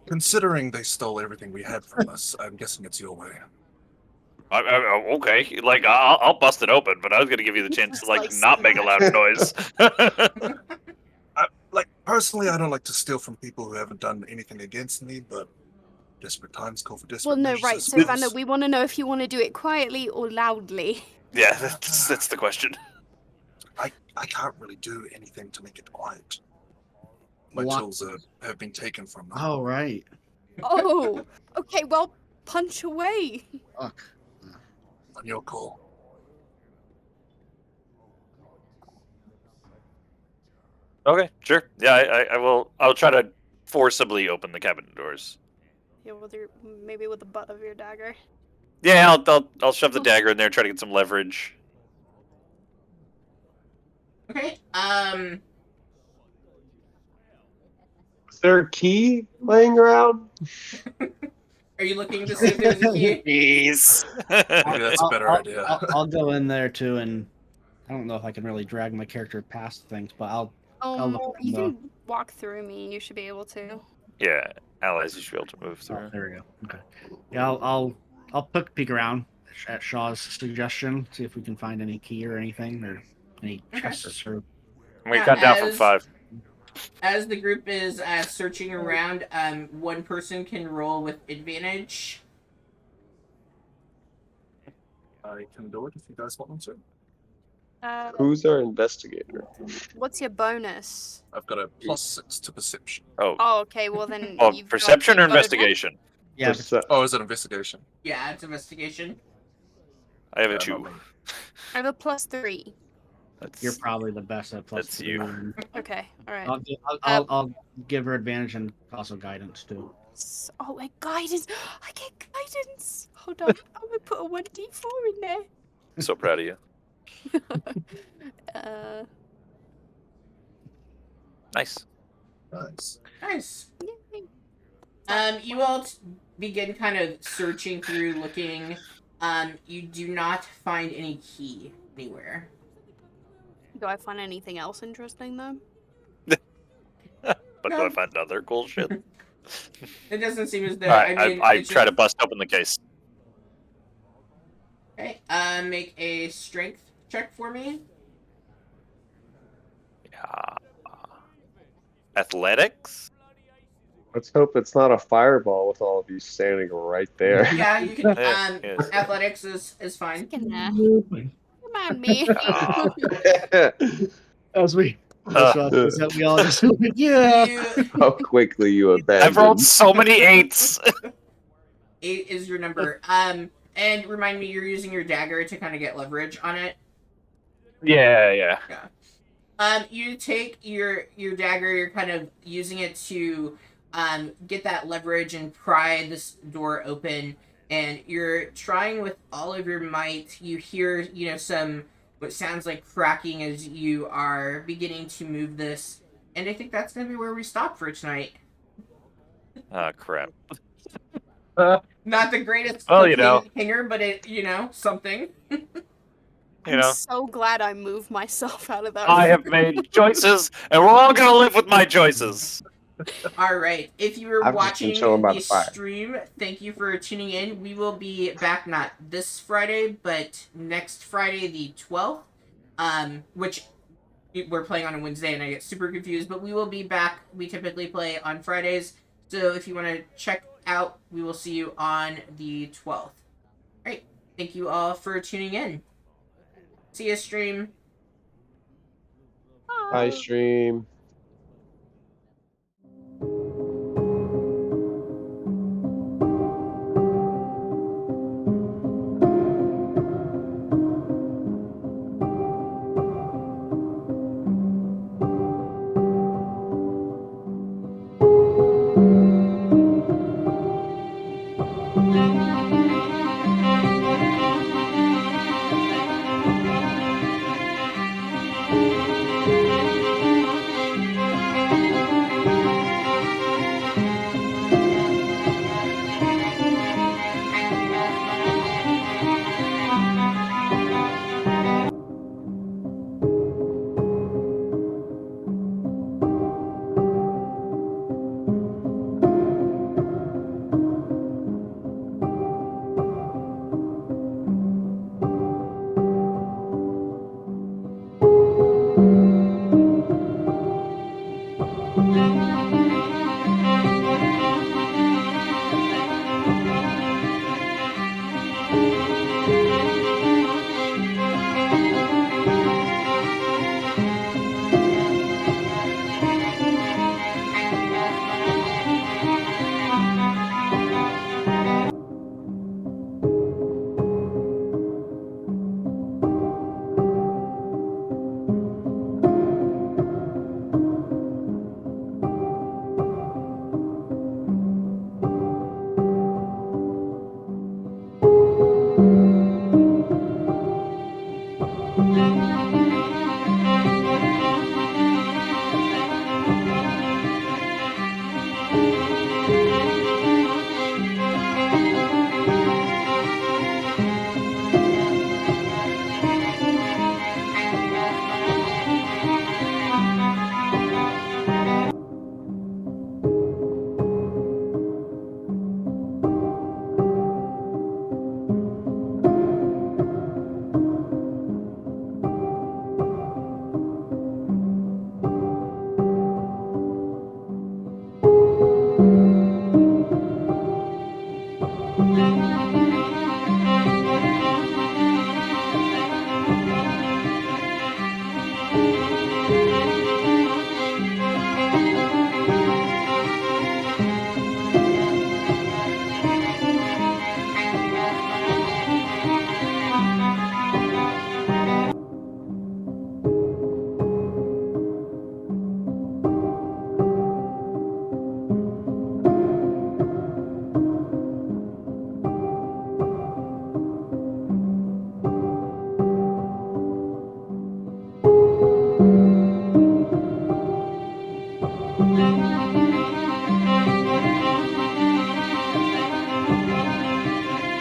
Considering they stole everything we had from us, I'm guessing it's your way. Okay, like I'll bust it open, but I was gonna give you the chance to like Like, not make a loud noise. Personally, I don't like to steal from people who haven't done anything against me, but desperate times call for desperate Well, no, measures, I right. So, suppose. Vander, we want to know if you want to do it quietly or loudly. Yeah, that's the question. I can't really do anything to make it quiet. My What? tools have been taken from me. Oh, right. Oh, okay. Well, punch away. Fuck. On your call. Okay, sure. Yeah, I will. I'll try to forcibly open the cabinet doors. Yeah, maybe with the butt of your dagger. Yeah, I'll shove the dagger in there, try to get some leverage. Okay. Is there a key laying around? Are you looking to see if there's a key? Jeez. Maybe that's a better idea. I'll go in there too, and I don't know if I can really drag my character past things, but I'll look at You them, can walk through me. You should be able to. Yeah, allies, you should be able to move Oh, through. there we go. Okay. Yeah, I'll peek around at Shaw's suggestion, see if we can find any key or anything or any chests or. We cut down from As- 5. As the group is searching around, one person can roll with advantage. I can do it if you guys want me to. Who's our investigator? What's your bonus? I've got a +6 to perception. Oh, Oh, okay. Well, then. well, you've perception or got advantage. investigation? Yeah, Oh, is it investigation? Yeah, it's investigation. I have a Yeah, 2. not me. I have a +3. That's you're probably the best at plus That's three, you. and Okay. All right. I'll give her advantage and also guidance too. Oh, my guidance. I get guidance. Hold on. I'm gonna put a 1d4 in there. so proud of you. Uh, Nice. Nice. Nice. yay. You all begin kind of searching through, looking. You do not find any key anywhere. Do I find anything else interesting though? But do No. I find other cool shit? It doesn't seem as though. Alright, I mean, I it's try to just- bust open the case. Okay. Make a strength check for me. Yeah. Athletics? Let's hope it's not a fireball with all of you standing right there. Yeah, you can. Yeah, yes. Athletics is fine. In there. Come on, me. Ah. As we, Uh. we all just yeah. You, How quickly you I've rolled abandoned. so many 8s. 8 is your number. And remind me, you're using your dagger to kind of get leverage on it. Yeah. You take your dagger. You're kind of using it to get that leverage and pry this door open. And you're trying with all of your might. You hear, some what sounds like cracking as you are beginning to move this. And I think that's gonna be where we stop for tonight. Oh, crap. Not the greatest Well, you know. hanger, but it, something. You I'm know, so glad I moved myself out of that. I have made choices, and we're all gonna live with my choices. All right. If you were I've just been watching chilling by the the fire. stream, thank you for tuning in. We will be back not this Friday, but next Friday, the 12th, which we're playing on a Wednesday, and I get super confused. But we will be back. We typically play on Fridays, so if you want to check out, we will see you on the 12th. All right. Thank you all for tuning in. See you, stream. Bye, stream.